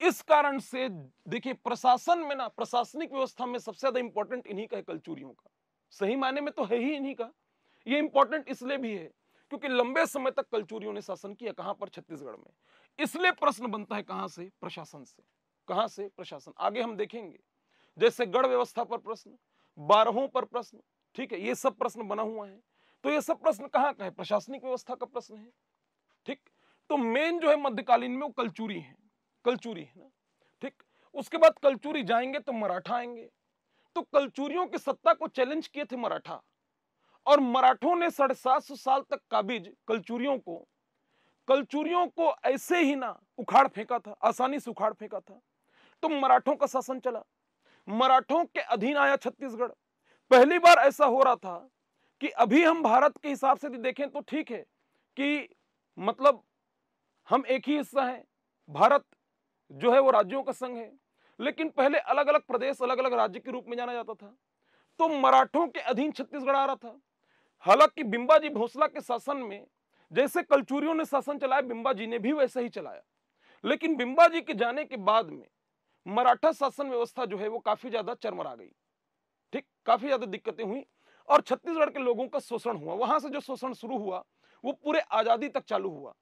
इस कारण से देखिए प्रशासन में ना, प्रशासनिक व्यवस्था में सबसे ज्यादा इंपॉर्टेंट इन्हीं का है, कलचुरियों का। सही मायने में तो है ही इन्हीं का। ये इंपॉर्टेंट इसलिए भी है क्योंकि लंबे समय तक कलचुरियों ने शासन किया। कहां पर, छत्तीसगढ़ में। इसलिए प्रश्न बनता है कहां से, प्रशासन से। कहां से, प्रशासन। आगे हम देखेंगे जैसे गढ़ व्यवस्था पर प्रश्न, 12हों पर प्रश्न, ठीक है, ये सब प्रश्न बना हुआ है। तो ये सब प्रश्न कहां का है, प्रशासनिक व्यवस्था का प्रश्न है, ठीक। तो मेन जो है मध्यकालीन में वो कलचुरी है ना, ठीक। उसके बाद कलचुरी जाएंगे तो मराठा आएंगे। तो कलचुरियों की सत्ता को चैलेंज किए थे मराठा, और मराठों ने 750 साल तक काबिज कलचुरियों को ऐसे ही ना उखाड़ फेंका था, आसानी से उखाड़ फेंका था। तो मराठों का शासन चला, मराठों के अधीन आया छत्तीसगढ़। पहली बार ऐसा हो रहा था कि अभी हम भारत के हिसाब से देखें तो ठीक है कि मतलब हम एक ही हिस्सा हैं, भारत जो है वो राज्यों का संघ है, लेकिन पहले अलग अलग प्रदेश, अलग अलग राज्य के रूप में जाना जाता था। तो मराठों के अधीन छत्तीसगढ़ आ रहा था। हालांकि बिंबाजी भोसला के शासन में जैसे कलचुरियों ने शासन चलाया, बिंबाजी ने भी वैसे ही चलाया। लेकिन बिंबाजी के जाने के बाद में मराठा शासन व्यवस्था जो है वो काफी ज्यादा चरमरा गई, ठीक, काफी ज्यादा दिक्कतें हुई और छत्तीसगढ़ के लोगों का शोषण हुआ। वहां से जो शोषण शुरू हुआ वो पूरे आजादी तक चालू हुआ।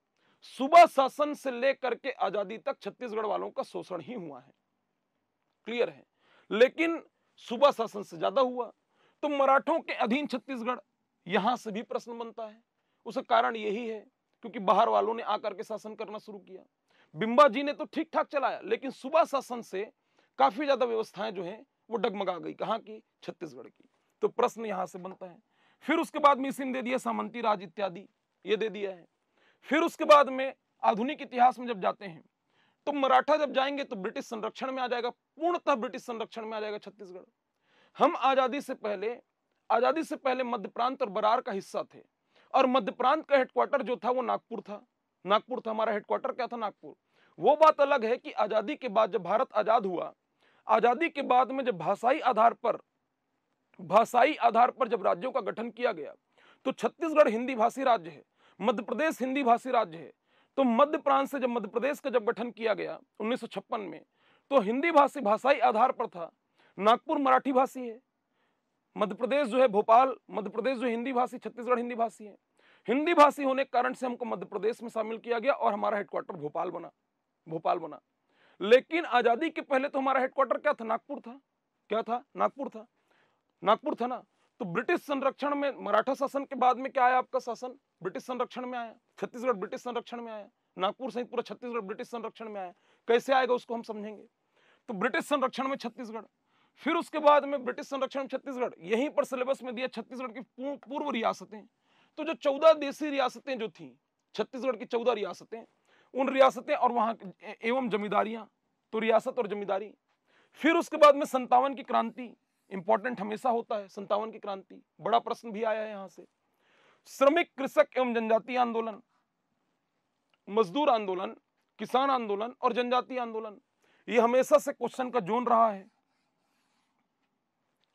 सूबा शासन से लेकर के आजादी तक छत्तीसगढ़ वालों का शोषण ही हुआ है, क्लियर है। लेकिन सूबा शासन से ज्यादा हुआ। तो मराठों के अधीन छत्तीसगढ़, यहां से भी प्रश्न बनता है। उसका कारण यही है क्योंकि बाहर वालों ने आकर के शासन करना शुरू किया। बिंबाजी ने तो ठीक ठाक चलाया, लेकिन सूबा शासन से काफी ज्यादा व्यवस्थाएं जो हैं वो डगमगा गई। कहां की, छत्तीसगढ़ की। तो प्रश्न यहां से बनता है। फिर उसके बाद मिसिन दे दिया, सामंती राज इत्यादि ये दे दिया है। फिर उसके बाद में आधुनिक इतिहास में जब जाते हैं तो मराठा जब जाएंगे तो ब्रिटिश संरक्षण में आ जाएगा, पूर्णतः ब्रिटिश संरक्षण में आ जाएगा छत्तीसगढ़। हम आजादी से पहले मध्य प्रांत और बरार का हिस्सा थे, और मध्य प्रांत का हेडक्वार्टर जो था वो नागपुर था। हमारा हेडक्वार्टर क्या था, नागपुर। वो बात अलग है कि आजादी के बाद जब भारत आजाद हुआ, आजादी के बाद में जब भाषाई आधार पर जब राज्यों का गठन किया गया तो छत्तीसगढ़ हिंदी भाषी राज्य है, मध्य प्रदेश हिंदी भाषी राज्य है। तो मध्य प्रांत से जब मध्य प्रदेश का जब गठन किया गया 1956 में, तो हिंदी भाषाई आधार पर था। नागपुर मराठी भाषी है, मध्य प्रदेश जो है भोपाल, मध्य प्रदेश जो हिंदी भाषी, छत्तीसगढ़ हिंदी भाषी है। हिंदी भाषी होने के कारण से हमको मध्य प्रदेश में शामिल किया गया और हमारा हेडक्वार्टर भोपाल बना। लेकिन आजादी के पहले तो हमारा हेडक्वार्टर क्या था, नागपुर था। क्या था, नागपुर था ना। तो ब्रिटिश संरक्षण में मराठा शासन के बाद में क्या आया आपका शासन, ब्रिटिश संरक्षण में आया। छत्तीसगढ़ ब्रिटिश संरक्षण में आया, नागपुर सहित पूरा छत्तीसगढ़ ब्रिटिश संरक्षण में आया। कैसे आएगा उसको हम समझेंगे। तो ब्रिटिश संरक्षण में छत्तीसगढ़, फिर उसके बाद में ब्रिटिश संरक्षण में छत्तीसगढ़, यहीं पर सिलेबस में दिया छत्तीसगढ़ की पूर्व रियासतें। तो जो 14 देशी रियासतें जो थी, छत्तीसगढ़ की 14 रियासतें, उन रियासतें और वहां एवं जमींदारियां, तो रियासत और जमींदारी। फिर उसके बाद में 57 की क्रांति, इंपॉर्टेंट हमेशा होता है 57 की क्रांति, बड़ा प्रश्न भी आया है यहां से। श्रमिक कृषक एवं जनजातीय आंदोलन, मजदूर आंदोलन, किसान आंदोलन और जनजातीय आंदोलन, ये हमेशा से क्वेश्चन का जोन रहा है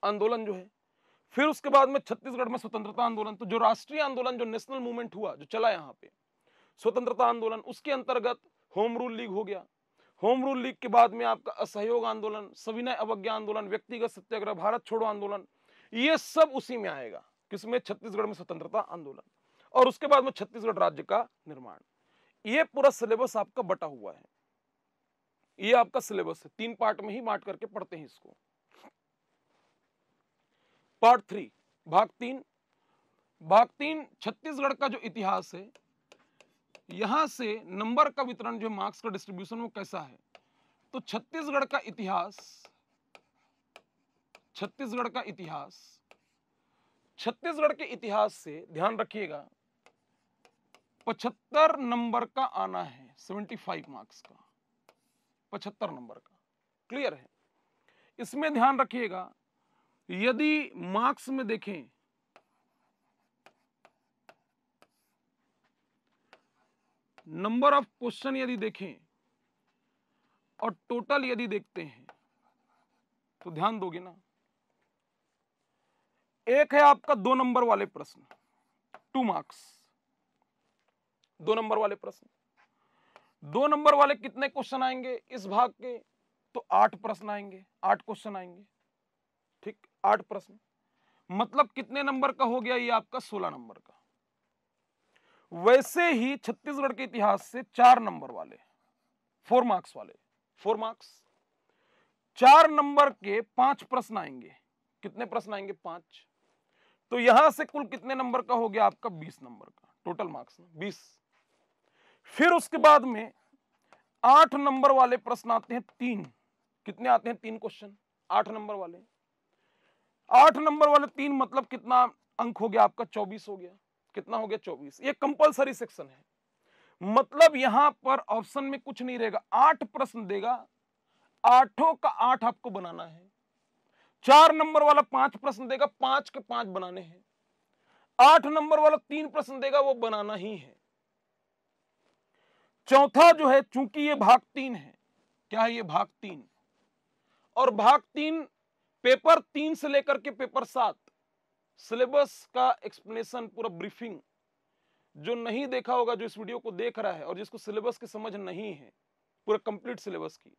आंदोलन जो है। फिर उसके बाद में छत्तीसगढ़ में स्वतंत्रता आंदोलन, तो जो राष्ट्रीय आंदोलन, जो नेशनल मूवमेंट हुआ, जो चला यहाँ पे स्वतंत्रता आंदोलन, उसके अंतर्गत होम रूल लीग हो गया। होम रूल लीग के बाद में आपका असहयोग आंदोलन, सविनय अवज्ञा आंदोलन, व्यक्तिगत सत्याग्रह, भारत छोड़ो आंदोलन, ये सब उसी में आएगा। किसमें, छत्तीसगढ़ में स्वतंत्रता आंदोलन। और उसके बाद में छत्तीसगढ़ राज्य का निर्माण। ये पूरा सिलेबस आपका बटा हुआ है, ये आपका सिलेबस है, 3 पार्ट में ही बांट करके पढ़ते हैं इसको। पार्ट 3, भाग 3। भाग 3 छत्तीसगढ़ का जो इतिहास है, यहां से नंबर का वितरण, जो मार्क्स का डिस्ट्रीब्यूशन वो कैसा है। तो छत्तीसगढ़ का इतिहास, छत्तीसगढ़ का इतिहास, छत्तीसगढ़ के इतिहास से ध्यान रखिएगा 75 नंबर का आना है, 75 मार्क्स का, 75 नंबर का। क्लियर है। इसमें ध्यान रखिएगा, यदि मार्क्स में देखें नंबर ऑफ क्वेश्चन यदि देखें और टोटल यदि देखते हैं तो ध्यान दोगे ना। एक है आपका 2 नंबर वाले प्रश्न, 2 मार्क्स, 2 नंबर वाले प्रश्न। 2 नंबर वाले कितने क्वेश्चन आएंगे इस भाग के, तो 8 प्रश्न आएंगे, 8 क्वेश्चन आएंगे। ठीक, 8 प्रश्न, मतलब कितने नंबर का हो गया ये आपका, 16 नंबर का। वैसे ही छत्तीसगढ़ के इतिहास से 4 नंबर वाले, 4 मार्क्स वाले, 4 मार्क्स, 4 नंबर के 5 प्रश्न आएंगे। कितने प्रश्न आएंगे, 5। तो यहां से कुल कितने नंबर का हो गया आपका, 20 नंबर का टोटल मार्क्स, 20। फिर उसके बाद में 8 नंबर वाले प्रश्न आते हैं 3। कितने आते हैं, 3 क्वेश्चन, 8 नंबर वाले। 8 नंबर वाले 3 मतलब कितना अंक हो गया आपका, 24 हो गया। कितना हो गया, 24। ये कंपलसरी सेक्शन है, मतलब यहां पर ऑप्शन में कुछ नहीं रहेगा, 8 प्रश्न देगा, 8 का 8 आपको बनाना है। 4 नंबर वाला 5 प्रश्न देगा, 5 के 5 बनाने हैं। 8 नंबर वाला 3 प्रश्न देगा, वो बनाना ही है। चौथा जो है, चूंकि ये भाग 3 है, क्या है ये, भाग 3, और भाग 3 पेपर 3 से लेकर के पेपर 7 सिलेबस का एक्सप्लेनेशन, पूरा ब्रीफिंग, जो नहीं देखा होगा, जो इस वीडियो को देख रहा है और जिसको सिलेबस की समझ नहीं है पूरा कंप्लीट सिलेबस की,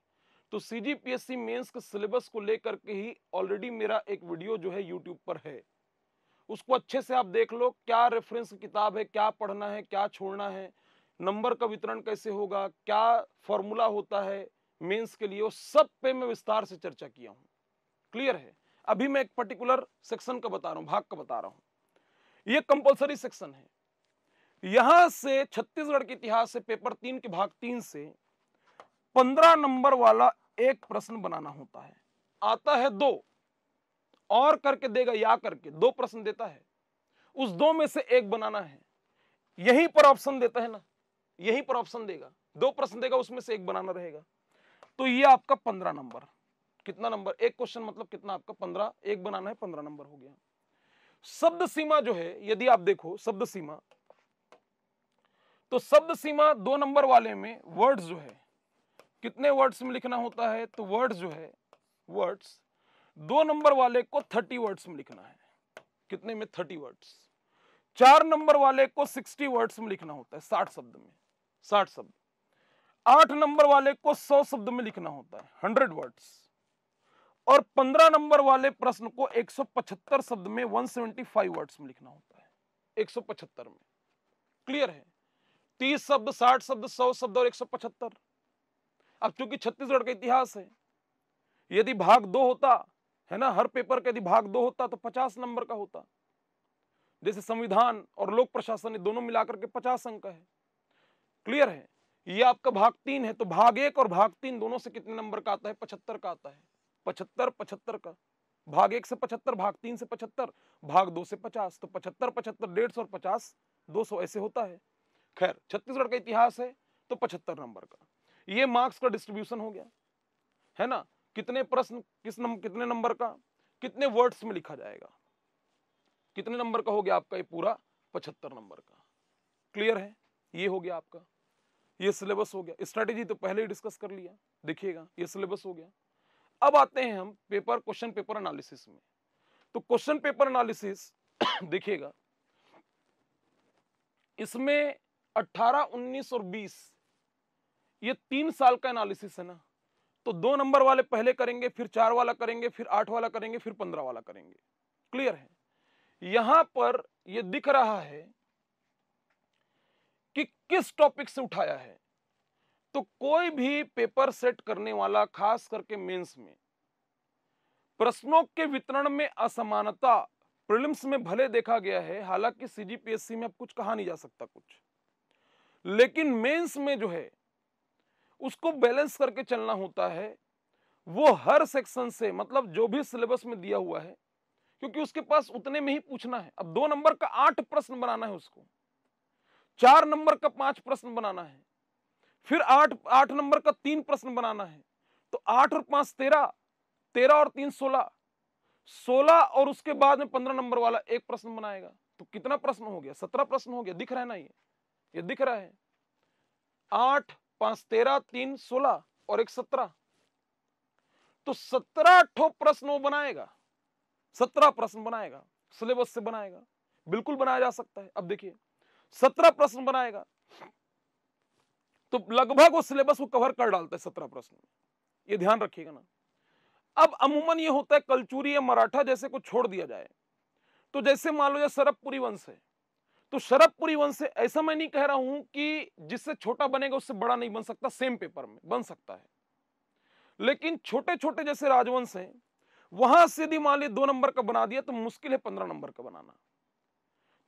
तो सीजीपीएससी मेंस के सिलेबस को लेकर के ही ऑलरेडी मेरा एक वीडियो जो है यूट्यूब पर है, उसको अच्छे से आप देख लो। क्या रेफरेंस किताब है, क्या पढ़ना है, क्या छोड़ना है, नंबर का वितरण कैसे होगा, क्या फॉर्मूला होता है मेंस के लिए, वो सब पे मैं विस्तार से चर्चा किया हूं। क्लियर है। अभी मैं एक पर्टिकुलर सेक्शन का बता रहा हूं, भाग का बता रहा हूं। ये कंपलसरी सेक्शन है। यहां से छत्तीसगढ़ के इतिहास से पेपर 3 के भाग 3 से 15 नंबर वाला एक प्रश्न बनाना होता है। आता है 2 और करके देगा, या करके 2 प्रश्न देता है, उस 2 में से एक बनाना है। यहीं पर ऑप्शन देता है ना, यहीं पर ऑप्शन देगा, 2 प्रश्न देगा, उसमें से एक बनाना रहेगा। तो ये आपका 15 नंबर, कितना नंबर, एक क्वेश्चन मतलब कितना आपका 15, एक बनाना है, 15 नंबर हो गया। शब्द सीमा जो है, यदि आप देखो शब्द सीमा, तो शब्द सीमा 2 नंबर वाले में वर्ड्स जो है, कितने वर्ड्स में लिखना होता है, तो वर्ड्स जो है, वर्ड्स 2 नंबर वाले को 30 वर्ड्स में लिखना है। कितने में, 30 वर्ड्स। 4 नंबर वाले को 60 वर्ड्स में लिखना होता है, 60 शब्द में, 60 शब्द। 8 नंबर वाले को 100 शब्द में लिखना होता है, 100 वर्ड्स। और 15 नंबर वाले प्रश्न को 175 शब्द में, 175 वर्ड्स में लिखना होता है, 175 में। क्लियर है। 30 शब्द, 60 शब्द, 100 शब्द और 175। अब चूंकि छत्तीसगढ़ का इतिहास है, यदि भाग 2 होता है ना। हर पेपर का यदि भाग 2 होता तो 50 नंबर का होता। जैसे संविधान और लोक प्रशासन, ये दोनों मिलाकर के 50 अंक है। क्लियर है। ये आपका भाग 3 है, तो भाग 1 और भाग 3 दोनों से कितने नंबर का आता है? 75 का आता है। 75 का, भाग 1 से 75, भाग 3 से 75, भाग 2 से 50, तो 75 75 150 और 50 200 ऐसे होता है। खैर, छत्तीसगढ़ का इतिहास है तो 75 नंबर का। ये मार्क्स का डिस्ट्रीब्यूशन हो गया, है ना। कितने प्रश्न कितने नंबर का, कितने वर्ड्स में लिखा जाएगा, कितने नंबर का हो गया आपका ये पूरा? 75 नंबर का। क्लियर है। ये हो गया आपका, ये सिलेबस हो गया। स्ट्रेटेजी तो पहले ही डिस्कस कर लिया, देखिएगा ये सिलेबस हो गया। अब आते हैं हम क्वेश्चन पेपर एनालिसिस में। तो क्वेश्चन पेपर एनालिसिस देखिएगा, इसमें 18, 19 और 20 ये 3 साल का एनालिसिस है ना। तो 2 नंबर वाले पहले करेंगे, फिर 4 वाला करेंगे, फिर 8 वाला करेंगे, फिर 15 वाला करेंगे। क्लियर है। यहां पर ये दिख रहा है कि किस टॉपिक से उठाया है। तो कोई भी पेपर सेट करने वाला, खास करके मेंस में, प्रश्नों के वितरण में असमानता प्रीलिम्स में भले देखा गया है, हालांकि सीजीपीएससी में अब कुछ कहा नहीं जा सकता कुछ, लेकिन मेंस में जो है उसको बैलेंस करके चलना होता है। वो हर सेक्शन से, मतलब जो भी सिलेबस में दिया हुआ है, क्योंकि उसके पास उतने में ही पूछना है। अब 2 नंबर का 8 प्रश्न बनाना है उसको, 4 नंबर का 5 प्रश्न बनाना है, फिर 8 नंबर का 3 प्रश्न बनाना है। तो 8 और 5 13, 13 और 3 16, 16 और उसके बाद में 15 नंबर वाला एक प्रश्न बनाएगा। तो कितना प्रश्न हो गया? 17 प्रश्न हो गया। दिख रहा है ना, ये दिख रहा है। 8 5 13 3 16 और एक 17, तो 17 ठो प्रश्न वो बनाएगा। 17 प्रश्न बनाएगा, सिलेबस से बनाएगा, बिल्कुल बनाया जा सकता है। अब देखिए 17 प्रश्न बनाएगा तो लगभग वो सिलेबस को कवर कर डालता है 17 प्रश्न में। ये ध्यान रखिएगा ना। अब अमूमन ये होता है कलचुरी या मराठा जैसे को छोड़ दिया जाए, तो जैसे मान लो शरभपुरी वंश है, तो शरभपुरी वंश से ऐसा मैं नहीं कह रहा हूं कि जिससे छोटा बनेगा उससे बड़ा नहीं बन सकता, सेम पेपर में बन सकता है। लेकिन छोटे छोटे जैसे राजवंश हैं, वहां से यदि मान ली 2 नंबर का बना दिया तो मुश्किल है 15 नंबर का बनाना।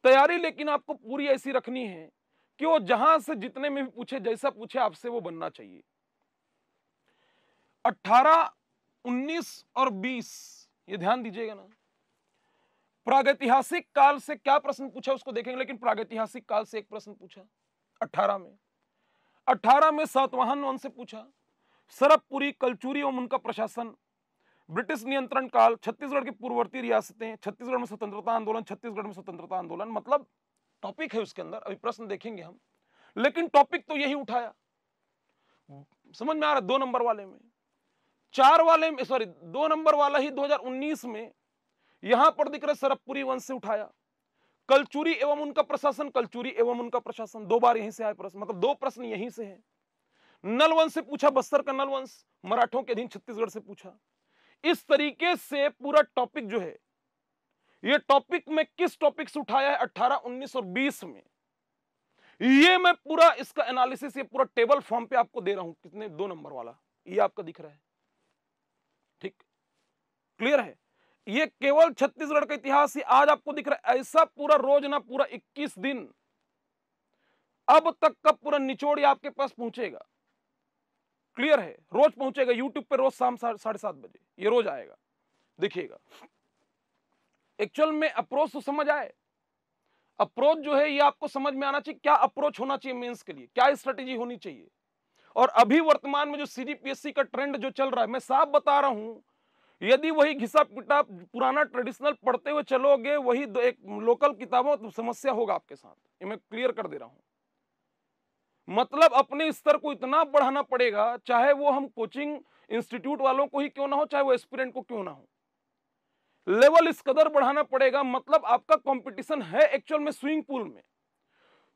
तैयारी लेकिन आपको पूरी ऐसी रखनी है कि वो जहां से जितने में भी पूछे, जैसा पूछे आपसे वो बनना चाहिए। 18, 19 और 20 ये ध्यान दीजिएगा ना। प्रागैतिहासिक काल से क्या प्रश्न पूछा उसको देखेंगे, लेकिन प्रागैतिहासिक काल से एक प्रश्न पूछा 18 में सातवाहन वंश से पूछा, शरभपुरी, कलचुरी एवं उनका प्रशासन, ब्रिटिश नियंत्रण काल, छत्तीसगढ़ की पूर्ववर्ती रियासतें, छत्तीसगढ़ में स्वतंत्रता आंदोलन, छत्तीसगढ़ में स्वतंत्रता आंदोलन। मतलब टॉपिक है उसके अंदर, अभी प्रश्न देखेंगे हम, लेकिन टॉपिक तो यही उठाया। समझ में आ रहा है? 2 नंबर वाले में, 4 वाले में, सॉरी 2 नंबर वाला ही 2019 में यहां पर दिख रहा शरभपुरी वंश से उठाया। कलचुरी एवं उनका प्रशासन, कलचुरी एवं उनका प्रशासन 2 बार यहीं से आए प्रश्न, मतलब 2 प्रश्न यहीं से है। नल वंश से पूछा, बस्तर का नल वंश मराठों के अधीन छत्तीसगढ़ से पूछा। इस तरीके से पूरा टॉपिक जो है, ये टॉपिक में किस टॉपिक से उठाया है 18, 19 और 20 में, ये मैं पूरा इसका एनालिसिस ये पूरा टेबल फॉर्म पे आपको दे रहा हूं। कितने? 2 नंबर वाला ये आपका दिख रहा है। ठीक, क्लियर है। ये केवल छत्तीसगढ़ का इतिहास ही आज आपको दिख रहा है। ऐसा पूरा रोज ना, पूरा 21 दिन अब तक का पूरा निचोड़ आपके पास पहुंचेगा। क्लियर है। रोज पहुंचेगा यूट्यूब पे, रोज शाम 7:30 बजे ये रोज आएगा, देखिएगा। एक्चुअल में अप्रोच तो समझ आए। अप्रोच जो है ये आपको समझ में आना चाहिए, क्या अप्रोच होना चाहिए मेंस के लिए, क्या स्ट्रेटेजी होनी चाहिए। और अभी वर्तमान में जो सीजीपीएससी का ट्रेंड जो चल रहा है, मैं साफ बता रहा हूं, यदि वही घिसा पिटा पुराना ट्रेडिशनल पढ़ते हुए चलोगे, वही एक लोकल किताबों, तो समस्या होगा आपके साथ। ये मैं क्लियर कर दे रहा हूं। मतलब अपने स्तर को इतना बढ़ाना पड़ेगा, चाहे वो हम कोचिंग इंस्टीट्यूट वालों को ही क्यों ना हो, चाहे वो एस्पिरेंट को क्यों ना हो, लेवल इस कदर बढ़ाना पड़ेगा। मतलब आपका कंपटीशन है एक्चुअल में स्विमिंग पूल में,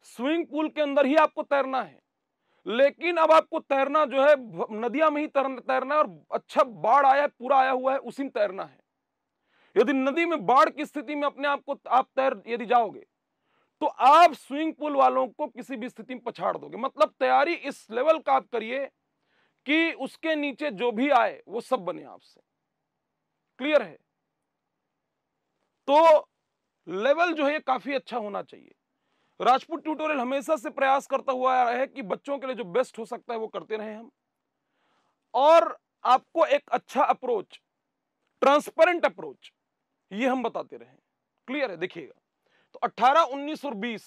स्विमिंग पूल के अंदर ही आपको तैरना है। लेकिन अब आपको तैरना जो है नदियां में ही तैरना है, और अच्छा बाढ़ आया है, पूरा आया हुआ है, उसी में तैरना है। यदि नदी में बाढ़ की स्थिति में अपने आप को आप तैर यदि जाओगे, तो आप स्विमिंग पूल वालों को किसी भी स्थिति में पछाड़ दोगे। मतलब तैयारी इस लेवल का आप करिए कि उसके नीचे जो भी आए वो सब बने आपसे। क्लियर है? तो लेवल जो है काफी अच्छा होना चाहिए। राजपूत ट्यूटोरियल हमेशा से प्रयास करता हुआ आ रहा है कि बच्चों के लिए जो बेस्ट हो सकता है वो करते रहे हम, और आपको एक अच्छा अप्रोच, ट्रांसपेरेंट अप्रोच, ये हम बताते रहे। क्लियर है? देखिएगा, तो 18, 19 और 20,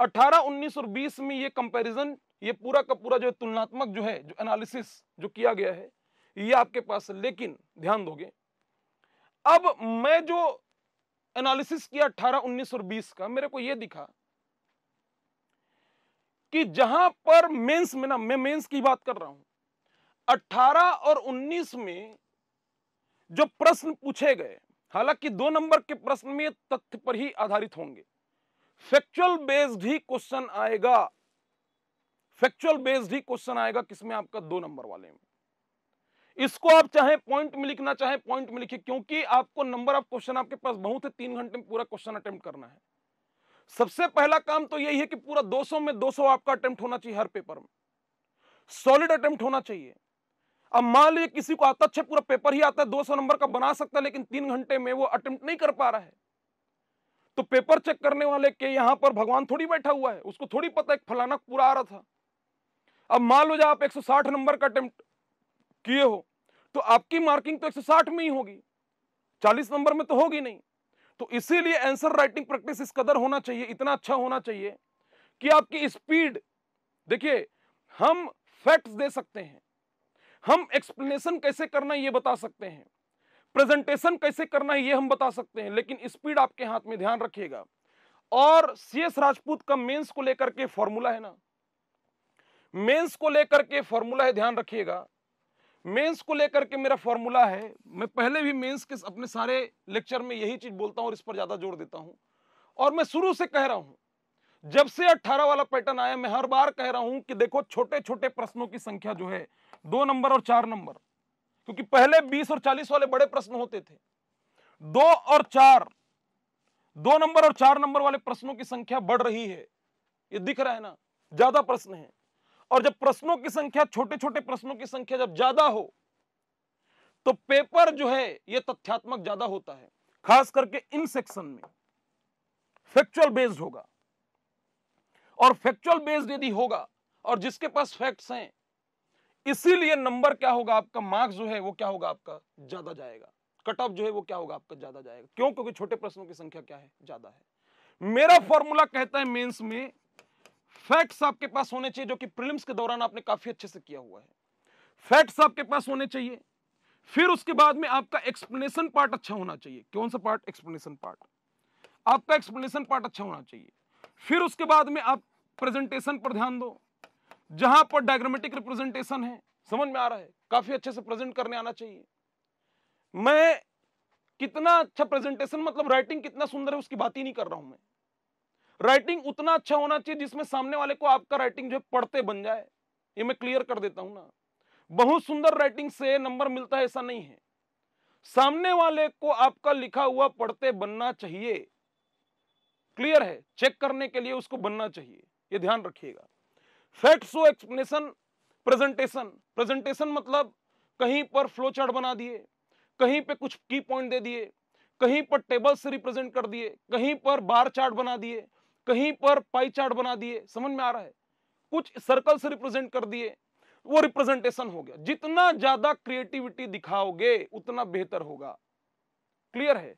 18, 19 और 20 में ये कंपैरिजन, ये पूरा का पूरा जो तुलनात्मक जो है, जो एनालिसिस जो किया गया है, ये आपके पास है। लेकिन ध्यान दोगे, अब मैं जो एनालिसिस किया 18, 19 और 20 का, मेरे को ये दिखा कि जहां पर मेंस में ना, मैं मेंस की बात कर रहा हूं, 18 और 19 में जो प्रश्न पूछे गए, हालांकि 2 नंबर के प्रश्न में तथ्य पर ही आधारित होंगे, फैक्चुअल बेस्ड ही क्वेश्चन आएगा, फैक्चुअल बेस्ड ही क्वेश्चन आएगा। किसमें? आपका 2 नंबर वाले में। इसको आप चाहे पॉइंट में लिखना, चाहे पॉइंट में लिखिए, क्योंकि आपको नंबर ऑफ क्वेश्चन आपके पास बहुत है, 3 घंटे में पूरा क्वेश्चन अटेम्प्ट करना है। सबसे पहला काम तो यही है कि पूरा 200 में 200 आपका अटेम्प्ट होना चाहिए, हर पेपर में सॉलिड अटेम्प्ट होना चाहिए। अब मान लीजिए किसी को आता, अच्छा पूरा पेपर ही आता है, 200 नंबर का बना सकता है, लेकिन 3 घंटे में वो अटेम्प्ट नहीं कर पा रहा है, तो पेपर चेक करने वाले के यहां पर भगवान थोड़ी बैठा हुआ है, उसको थोड़ी पता है फलाना पूरा आ रहा था। अब मान लो जब आप 160 नंबर का अटेम्प्ट किए हो, तो आपकी मार्किंग तो 160 में ही होगी, 40 नंबर में तो होगी नहीं। तो इसीलिए आंसर राइटिंग प्रैक्टिस इस कदर होना चाहिए, इतना अच्छा होना चाहिए कि आपकी स्पीड, देखिए हम फैक्ट्स दे सकते हैं, हम एक्सप्लेनेशन कैसे करना है ये बता सकते हैं, प्रेजेंटेशन कैसे करना है ये हम बता सकते हैं, लेकिन स्पीड आपके हाथ में, ध्यान रखिएगा। और सीएस राजपूत का मेंस को लेकर के फॉर्मूला है ना, मेंस को लेकर के फॉर्मूला है, ध्यान रखिएगा। मेंस को लेकर के मेरा फॉर्मूला है, मैं पहले भी मेंस के अपने सारे लेक्चर में यही चीज बोलता हूं और इस पर ज्यादा जोर देता हूं, और मैं शुरू से कह रहा हूं, जब से 18 वाला पैटर्न आया, मैं हर बार कह रहा हूं कि देखो छोटे छोटे प्रश्नों की संख्या जो है 2 नंबर और 4 नंबर, क्योंकि पहले 20 और 40 वाले बड़े प्रश्न होते थे, 2 और 4, 2 नंबर और 4 नंबर वाले प्रश्नों की संख्या बढ़ रही है, ये दिख रहा है ना, ज्यादा प्रश्न है। और जब प्रश्नों की संख्या, छोटे छोटे प्रश्नों की संख्या जब ज्यादा हो, तो पेपर जो है ये तथ्यात्मक ज्यादा होता है, खास करके इन सेक्शन में फैक्चुअल बेस्ड होगा, और फैक्चुअल बेस्ड यदि होगा और जिसके पास फैक्ट्स हैं, इसीलिए नंबर क्या होगा आपका, मार्क्स जो है वो क्या होगा आपका, ज्यादा जाएगा, कट ऑफ जो है वो क्या होगा आपका, ज्यादा जाएगा। क्यों? क्योंकि छोटे प्रश्नों की संख्या क्या है, ज्यादा है। मेरा फॉर्मूला कहता है मेंस में फैक्ट्स आपके पास होने चाहिए, जो कि प्रीलिम्स के दौरान आपने काफी अच्छे से किया हुआ है, फैक्ट्स आपके पास होने चाहिए। फिर उसके बाद में आपका एक्सप्लेनेशन पार्ट अच्छा होना चाहिए। कौन सा पार्ट? एक्सप्लेनेशन पार्ट, आपका एक्सप्लेनेशन पार्ट अच्छा होना चाहिए। फिर उसके बाद में आप प्रेजेंटेशन पर ध्यान दो, जहां पर डायग्रामेटिक रिप्रेजेंटेशन है, समझ में आ रहा है, काफी अच्छे से प्रेजेंट करने आना चाहिए। मैं कितना अच्छा प्रेजेंटेशन, मतलब राइटिंग कितना सुंदर है उसकी बात ही नहीं कर रहा हूं मैं, राइटिंग उतना अच्छा होना चाहिए जिसमें सामने वाले को आपका राइटिंग जो है पढ़ते बन जाए, ये मैं क्लियर कर देता हूं ना। बहुत सुंदर राइटिंग से नंबर मिलता है ऐसा नहीं है, सामने वाले को आपका लिखा हुआ पढ़ते बनना चाहिए, क्लियर है, चेक करने के लिए उसको बनना चाहिए, ये ध्यान रखिएगा। फैक्ट्स और एक्सप्लेनेशन, प्रेजेंटेशन, प्रेजेंटेशन मतलब कहीं पर फ्लो चार्ट बना दिए, कहीं पे कुछ की पॉइंट दे दिए, कहीं पर टेबल से रिप्रेजेंट कर दिए, कहीं पर बार चार्ट बना दिए, कहीं पर पाई चार्ट बना दिए, समझ में आ रहा है, कुछ सर्कल से रिप्रेजेंट कर दिए, वो रिप्रेजेंटेशन हो गया। जितना ज्यादा क्रिएटिविटी दिखाओगे उतना बेहतर होगा, क्लियर है।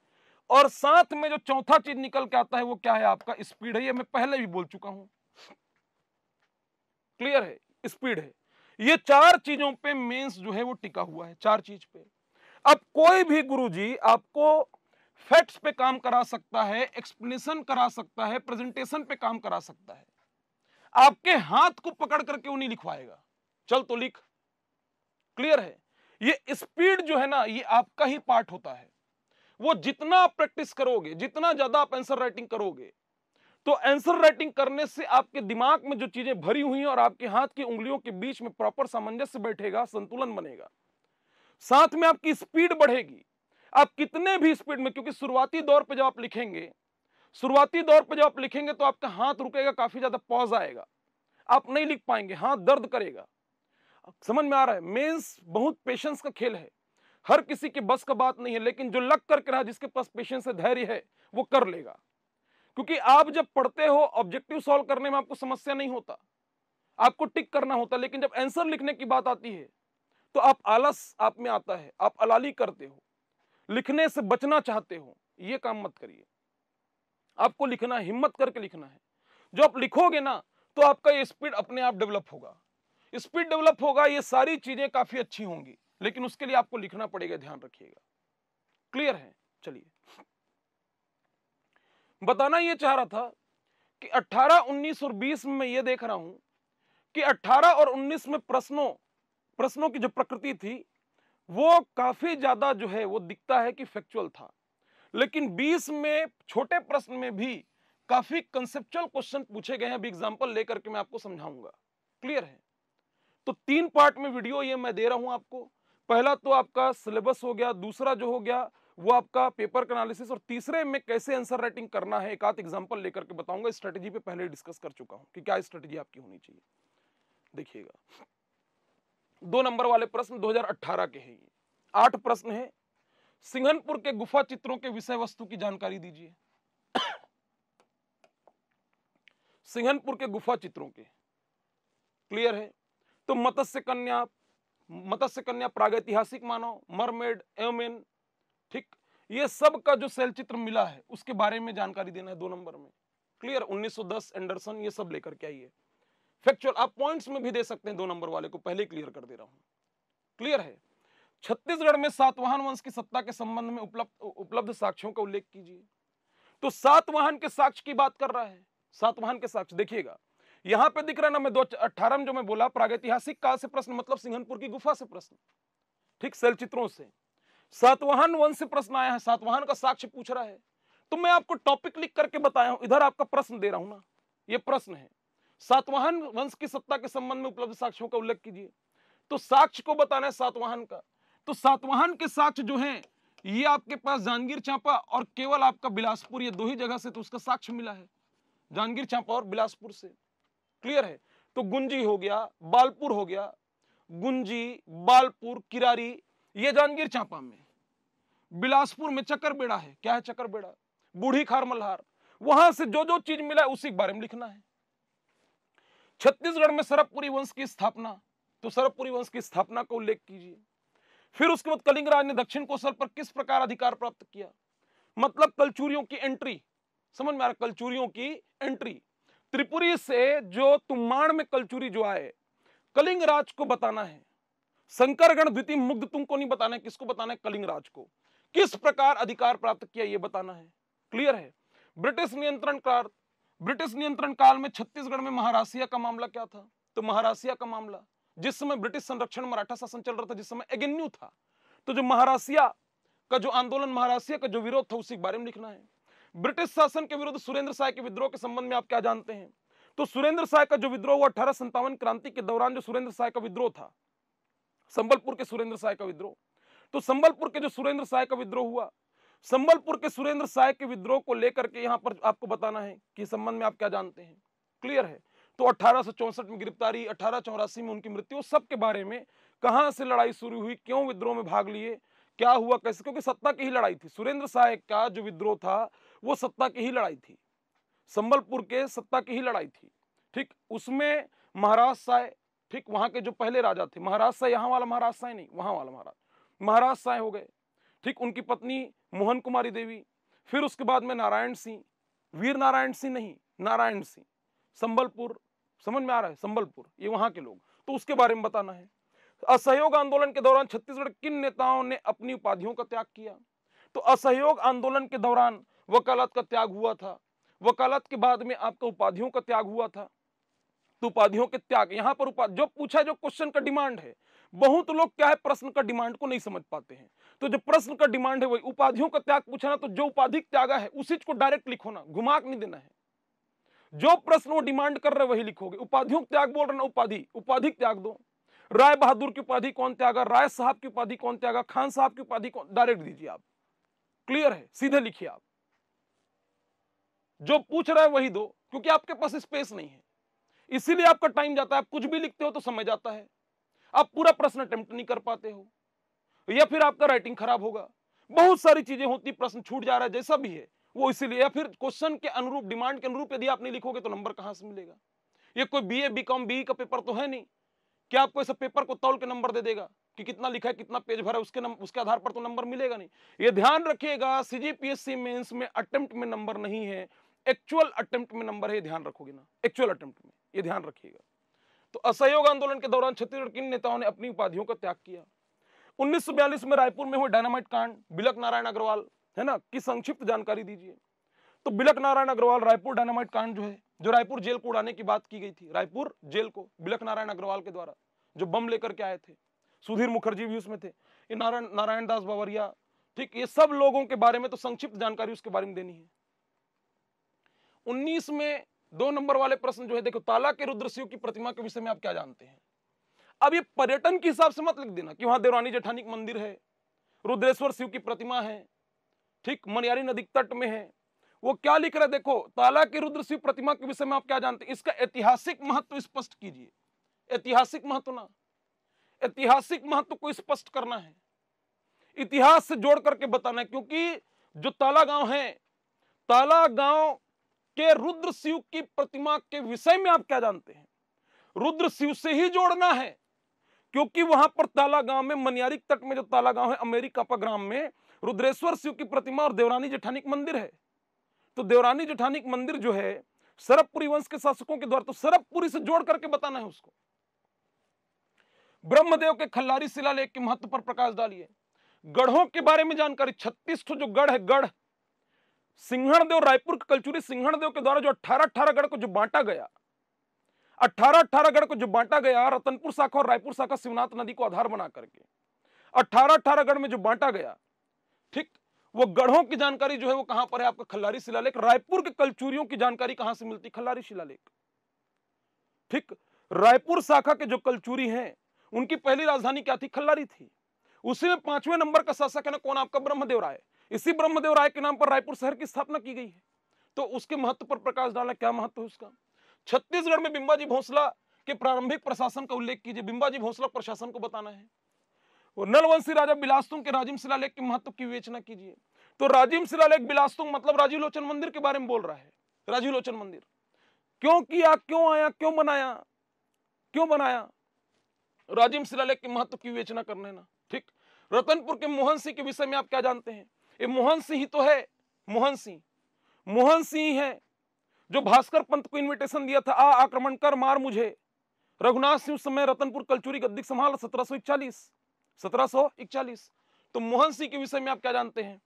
और साथ में जो चौथा चीज निकल के आता है वो क्या है, आपका स्पीड है, ये मैं पहले भी बोल चुका हूं, क्लियर है, स्पीड है। ये 4 चीजों पे मेंस जो है वो टिका हुआ है, 4 चीज पे। अब कोई भी गुरुजी आपको फैक्ट्स पे काम करा सकता है, एक्सप्लेनेशन करा सकता है, प्रेजेंटेशन पे काम करा सकता है, आपके हाथ को पकड़ करके वो नहीं लिखवाएगा, चल तो लिख, क्लियर है। ये स्पीड जो है ना, ये आपका ही पार्ट होता है। वो जितना आप प्रैक्टिस करोगे, जितना ज्यादा आप आंसर राइटिंग करोगे, तो आंसर राइटिंग करने से आपके दिमाग में जो चीजें भरी हुई हैं और आपके हाथ की उंगलियों के बीच में प्रॉपर सामंजस्य बैठेगा, संतुलन बनेगा, साथ में आपकी स्पीड बढ़ेगी। आप कितने भी स्पीड में, क्योंकि शुरुआती दौर पे जब आप लिखेंगे, शुरुआती दौर पे जब आप लिखेंगे तो आपका हाथ रुकेगा, काफी ज्यादा पॉज आएगा, आप नहीं लिख पाएंगे, हाथ दर्द करेगा, समझ में आ रहा है। मेंस बहुत पेशेंस का खेल है, हर किसी के बस का बात नहीं है, लेकिन जो लग करके रहा, जिसके पास पेशेंस है, धैर्य है, वो कर लेगा। क्योंकि आप जब पढ़ते हो ऑब्जेक्टिव सॉल्व करने में आपको समस्या नहीं होता, आपको टिक करना होता, लेकिन जब आंसर लिखने की बात आती है तो आप आलस आप में आता है, आप अलाली करते हो, लिखने से बचना चाहते हो। ये काम मत करिए, आपको लिखना, हिम्मत करके लिखना है। जो आप लिखोगे ना तो आपका ये स्पीड अपने आप डेवलप होगा, स्पीड डेवलप होगा, ये सारी चीजें काफी अच्छी होंगी, लेकिन उसके लिए आपको लिखना पड़ेगा, ध्यान रखिएगा। क्लियर है? चलिए, बताना ये चाह रहा था कि 18, 19 और 20 में मैं ये देख रहा हूं कि 18 और 19 में प्रश्नों की जो प्रकृति थी वो काफी ज्यादा जो है वो दिखता है कि फैक्चुअल था, लेकिन 20 में छोटे प्रश्न में भी काफी कंसेप्चुअल क्वेश्चन पूछे गए हैं। अभी एग्जांपल लेकर के मैं आपको समझाऊंगा। क्लियर है? तो 3 पार्ट में वीडियो ये मैं दे रहा हूं आपको। पहला तो आपका सिलेबस हो गया, दूसरा जो हो गया वो आपका पेपर का एनालिसिस, और तीसरे में कैसे आंसर राइटिंग करना है एक आध एग्जांपल लेकर के बताऊंगा। स्ट्रेटेजी पे पहले डिस्कस कर चुका हूं कि क्या स्ट्रेटेजी आपकी होनी चाहिए। देखिएगा, 2 नंबर वाले प्रश्न 2018 के हैं। ये 8 प्रश्न है। सिंघनपुर के गुफा चित्रों के विषय वस्तु की जानकारी दीजिए। सिंघनपुर के गुफा चित्रों के, क्लियर है? तो मत्स्य कन्या, प्रागैतिहासिक मानव, मरमेड, एवमेन, ठीक, ये सब का जो शैल चित्र मिला है उसके बारे में जानकारी देना है 2 नंबर में। क्लियर? 1910 एंडरसन, ये सब लेकर के आइए। फैक्चुअल आप पॉइंट्स में भी दे सकते हैं, 2 नंबर वाले को पहले क्लियर कर दे रहा हूं। क्लियर है? छत्तीसगढ़ में सातवाहन वंश की सत्ता के संबंध में उपलब्ध साक्ष्यों का उल्लेख कीजिए। तो सातवाहन के साक्ष्य की बात कर रहा है। सातवाहन के साक्ष्य देखिएगा, यहां पे दिख रहा है ना, मैं 2018 में जो मैं बोला, प्रागैतिहासिक काल से प्रश्न मतलब सिंघनपुर की गुफा से प्रश्न, ठीक, शैल चित्रों से। सातवाहन वंश से प्रश्न आया है, सातवाहन का साक्ष्य पूछ रहा है, तो मैं आपको टॉपिक लिख करके बताया हूं, इधर आपका प्रश्न दे रहा हूं ना। ये प्रश्न है, सातवाहन वंश की सत्ता के संबंध में उपलब्ध साक्ष्यों का उल्लेख कीजिए। तो साक्ष्य को बताना है सातवाहन का। तो सातवाहन के साक्ष्य जो हैं ये आपके पास जांजगीर चांपा और केवल आपका बिलासपुर, ये 2 ही जगह से तो उसका साक्ष्य मिला है, जांजगीर चांपा और बिलासपुर से। क्लियर है? तो गुंजी हो गया, बालपुर हो गया, गुंजी, बालपुर, किरारी, ये जांजगीर चांपा में। बिलासपुर में चकरबेड़ा है। क्या है चकरबेड़ा? बूढ़ी खार मल्हार। वहां से जो जो चीज मिला है उसी के बारे में लिखना है। छत्तीसगढ़ में सरबपुरी वंश की स्थापना, तो सरबपुरी वंश की स्थापना का उल्लेख कीजिए। फिर उसके बाद कलिंग राज ने दक्षिण कोसल पर किस प्रकार अधिकार प्राप्त किया, मतलब कलचुरियों की एंट्री, समझ में आ रहा? कलचुरियों की एंट्री, त्रिपुरी से जो तुम्बाड़ में कलचुरी जो आए, कलिंग राज को बताना है। शंकरगढ़ द्वितीय मुग्ध तुमको नहीं बताना है, किसको बताना है? कलिंग राज को। किस प्रकार अधिकार प्राप्त किया ये बताना है। क्लियर है? ब्रिटिश नियंत्रण काल में छत्तीसगढ़ में महारासिया का मामला क्या था? तो महारासिया का मामला, जिस समय ब्रिटिश संरक्षण मराठा शासन चल रहा था, जिस समय एगेन्यू था, तो जो महारासिया का जो आंदोलन, महारासिया का जो विरोध था, उसी के बारे में लिखना है। ब्रिटिश शासन के विरुद्ध सुरेंद्र साय के विद्रोह के संबंध में आप क्या जानते हैं? तो सुरेंद्र साय का जो विद्रोह हुआ 1857 क्रांति के दौरान, जो सुरेंद्र साय का विद्रोह था, संबलपुर के सुरेंद्र साय का विद्रोह, तो संबलपुर के जो सुरेंद्र साय का विद्रोह हुआ, संबलपुर के सुरेंद्र साय के विद्रोह को लेकर के यहां पर आपको बताना है कि संबंध में आप क्या जानते हैं। क्लियर है? तो 1864 में गिरफ्तारी, 1884 में उनकी मृत्यु, सब के बारे में, कहां से लड़ाई शुरू हुई, क्यों विद्रोह में भाग लिए, क्या हुआ, कैसे, क्योंकि सत्ता की ही लड़ाई थी। सुरेंद्र साय का जो विद्रोह था वो सत्ता की ही लड़ाई थी, संबलपुर के सत्ता की ही लड़ाई थी। ठीक, उसमें महाराज साय, ठीक, वहां के जो पहले राजा थे, महाराज साय, यहाँ वाला महाराज साय नहीं, वहां वाला महाराज साय हो गए। ठीक, उनकी पत्नी मोहन कुमारी देवी, फिर उसके बाद में नारायण सिंह, वीर नारायण सिंह नहीं, नारायण सिंह, संबलपुर, समझ में आ रहा है? संबलपुर, ये वहां के लोग, तो उसके बारे में बताना है। असहयोग आंदोलन के दौरान छत्तीसगढ़ किन नेताओं ने अपनी उपाधियों का त्याग किया? तो असहयोग आंदोलन के दौरान वकालत का त्याग हुआ था, वकालत के बाद में आपका उपाधियों का त्याग हुआ था। तो उपाधियों के त्याग, यहां पर जो पूछा, जो क्वेश्चन का डिमांड है, बहुत लोग क्या है, प्रश्न का डिमांड को नहीं समझ पाते हैं। तो जो प्रश्न का डिमांड है वही उपाधियों का त्याग पूछा ना, तो जो उपाधि त्यागा है उसी को डायरेक्ट लिखो ना, घुमा के नहीं देना है। जो प्रश्न वो डिमांड कर रहे वही लिखोगे। उपाधियों का त्याग बोल रहे ना, उपाधि त्याग दो। राय बहादुर की उपाधि कौन त्यागा, राय साहब की उपाधि कौन त्यागा, खान साहब की उपाधि कौन, डायरेक्ट दीजिए आप। क्लियर है? सीधे लिखिए आप, जो पूछ रहा है वही दो, क्योंकि आपके पास स्पेस नहीं है, इसीलिए आपका टाइम जाता है। आप कुछ भी लिखते हो तो समय जाता है, आप पूरा प्रश्न अटेम्प्ट नहीं कर पाते हो। या फिर आपका राइटिंग खराब होगा, बहुत सारी चीजें होती, प्रश्न छूट जा रहा है, जैसा भी है वो इसीलिए, या फिर क्वेश्चन के अनुरूप, डिमांड के अनुरूप यदि आप नहीं लिखोगे तो नंबर कहां से मिलेगा। ये कोई बीए बीकॉम बीई का पेपर तो है नहीं कि आपको इस पेपर को तौल के नंबर दे देगा कि कितना लिखा है, कितना पेज भरा है, उसके आधार पर तो नंबर मिलेगा नहीं। ये ध्यान रखिएगा, सीजीपीएससी मेंस में अटेम्प्ट में नंबर नहीं है, एक्चुअल अटेम्प्ट में नंबर है, ध्यान रखोगे ना, एक्चुअल अटेम्प्ट में, ये ध्यान रखिएगा। तो असहयोग आंदोलन के दौरान छत्तीसगढ़ किन नेताओं ने अपनी उपाधियों का त्याग किया। 1942 में रायपुर में हुए डायनामाइट कांड, बिलक नारायण अग्रवाल है ना, की संक्षिप्त जानकारी दीजिए। तो बिलक नारायण अग्रवाल, रायपुर डायनामाइट कांड जो है, जो रायपुर जेल को उड़ाने की बात की गई थी, रायपुर जेल को बिलक नारायण अग्रवाल के द्वारा जो बम लेकर के आए थे, सुधीर मुखर्जी भी उसमें थे, ये नारायण दास बावरिया, ठीक, ये सब लोगों के बारे में तो संक्षिप्त जानकारी उसके बारे में देनी है। 19 में 2 नंबर वाले प्रश्न जो है, देखो, ताला के रुद्रशिव की प्रतिमा के विषय में आप क्या जानते हैं। अब ये पर्यटन के हिसाब से मत लिख देना कि वहां देवरानी जेठानी मंदिर है, रुद्रेश्वर शिव की प्रतिमा है, ठीक, मनियारी नदी तट में है, वो क्या लिख रहा है, देखो, ताला के रुद्र शिव प्रतिमा के विषय में आप क्या जानते हैं, इसका ऐतिहासिक महत्व स्पष्ट कीजिए। ऐतिहासिक महत्व ना, ऐतिहासिक महत्व को स्पष्ट करना है, इतिहास से जोड़ करके बताना है, क्योंकि जो ताला गांव है, ताला गांव के रुद्र शिव की प्रतिमा के विषय में आप क्या जानते हैं, रुद्र शिव से ही जोड़ना है, क्योंकि वहां पर ताला गांव में, मनियारी तट में जो ताला गांव है, अमेरिका ग्राम में रुद्रेश्वर शिव की प्रतिमा और देवरानी जेठानी मंदिर है। तो देवरानी जेठानी मंदिर जो है सरबपुरी वंश के शासकों के द्वारा, तो सरबपुरी से जोड़ करके बताना है उसको। ब्रह्मदेव के खल्लारी शिलालेख के महत्व पर प्रकाश डालिए। गढ़ों के बारे में जानकारी, 36 जो गढ़ है, गढ़ सिंहणदेव, रायपुर के कलचुरी सिंहणदेव के द्वारा जो 18 गढ़ को जो बांटा गया, 18 गढ़ को जो बांटा गया, रतनपुर शाखा और रायपुर शाखा शिवनाथ नदी को आधार बना करके 18 गढ़ में जो बांटा गया, ठीक, वो गढ़ों की जानकारी जो है वो कहां पर है, आपका खल्लारी शिलालेख। रायपुर के कलचुरियों की जानकारी कहां से मिलती, खल्लारी शिलालेख, ठीक। रायपुर शाखा के जो कलचुरी हैं, उनकी पहली राजधानी क्या थी, खल्लारी थी। उसी में 5वें नंबर का शासक है ना, कौन, आपका ब्रह्मदेव राय। इसी ब्रह्मदेव राय के नाम पर रायपुर शहर की स्थापना की गई है। तो उसके महत्व पर प्रकाश डाला, क्या महत्व है उसका। छत्तीसगढ़ में बिंबाजी भोसला के प्रारंभिक प्रशासन का उल्लेख कीजिए, बिंबाजी भोसला प्रशासन को बताना है। और नलवंशी राजा बिलासतुंग के राजिम शिलालेख के महत्व की विवेचना कीजिए। तो राजिम शिलालेख बिलासतुंग मतलब राजीव लोचन मंदिर के बारे में बोल रहा है। राजीव लोचन मंदिर क्यों किया, क्यों आया, क्यों बनाया, क्यों बनाया, राजिम शिलालेख के महत्व की विवेचना करना है ना, ठीक। रतनपुर के मोहन सिंह के विषय में आप क्या जानते हैं, ये मोहन सिंह ही तो है, मोहन सिंह है जो भास्कर पंत को इन्विटेशन दिया था, आक्रमण कर मार मुझे। रघुनाथ सिंह समय रतनपुर कलचुरी गद्दी संभाल 1741। तो मोहन सिंह के विषय में आप क्या जानते हैं,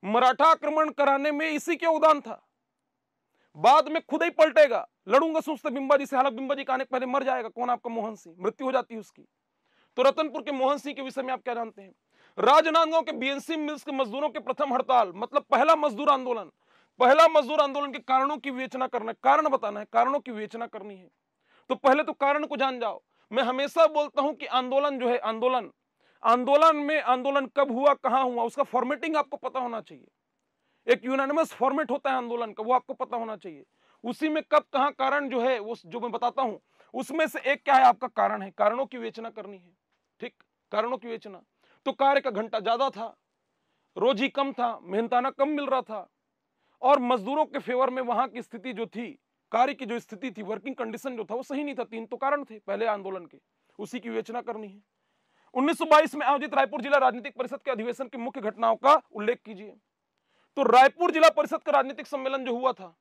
मराठा आक्रमण कराने में इसी के योगदान था, बाद में खुद ही पलटेगा, लड़ूंगा सोचते बिंबाजी से, हालांकि बिंबाजी का आने पहले मर जाएगा, कौन, आपका मोहन सिंह, मृत्यु हो जाती है उसकी। तो रतनपुर के मोहन सिंह के विषय में आप क्या जानते हैं। राजनांदगांव के बीएनसी मिल्स के मजदूरों के प्रथम हड़ताल मतलब पहला मजदूर आंदोलन के कारणों की विवेचना करना, कारण बताना है, कारणों की विवेचना करनी है। तो पहले तो कारण को जान जाओ। मैं हमेशा बोलता हूं कि आंदोलन जो है, आंदोलन कब हुआ, कहां हुआ, उसका फॉर्मेटिंग आपको पता होना चाहिए। एक यूनानिमस फॉर्मेट होता है आंदोलन का, वो आपको पता होना चाहिए। उसी में कब कहां कारण जो है वो जो मैं बताता हूं, उसमें से एक क्या है, आपका कारण है, कारणों की विवेचना करनी है, ठीक, कारणों की विवेचना। तो कार्य का घंटा ज्यादा था, रोजी कम था, मेहनताना कम मिल रहा था, और मजदूरों के फेवर में वहां की स्थिति जो थी, कार्य की जो स्थिति थी, वर्किंग कंडीशन जो था वो सही नहीं था। 3 तो कारण थे पहले आंदोलन के, उसी की विवेचना करनी है। 1922 में आयोजित रायपुर जिला राजनीतिक परिषद के अधिवेशन की मुख्य घटनाओं का उल्लेख कीजिए। तो रायपुर जिला परिषद का राजनीतिक सम्मेलन जो हुआ था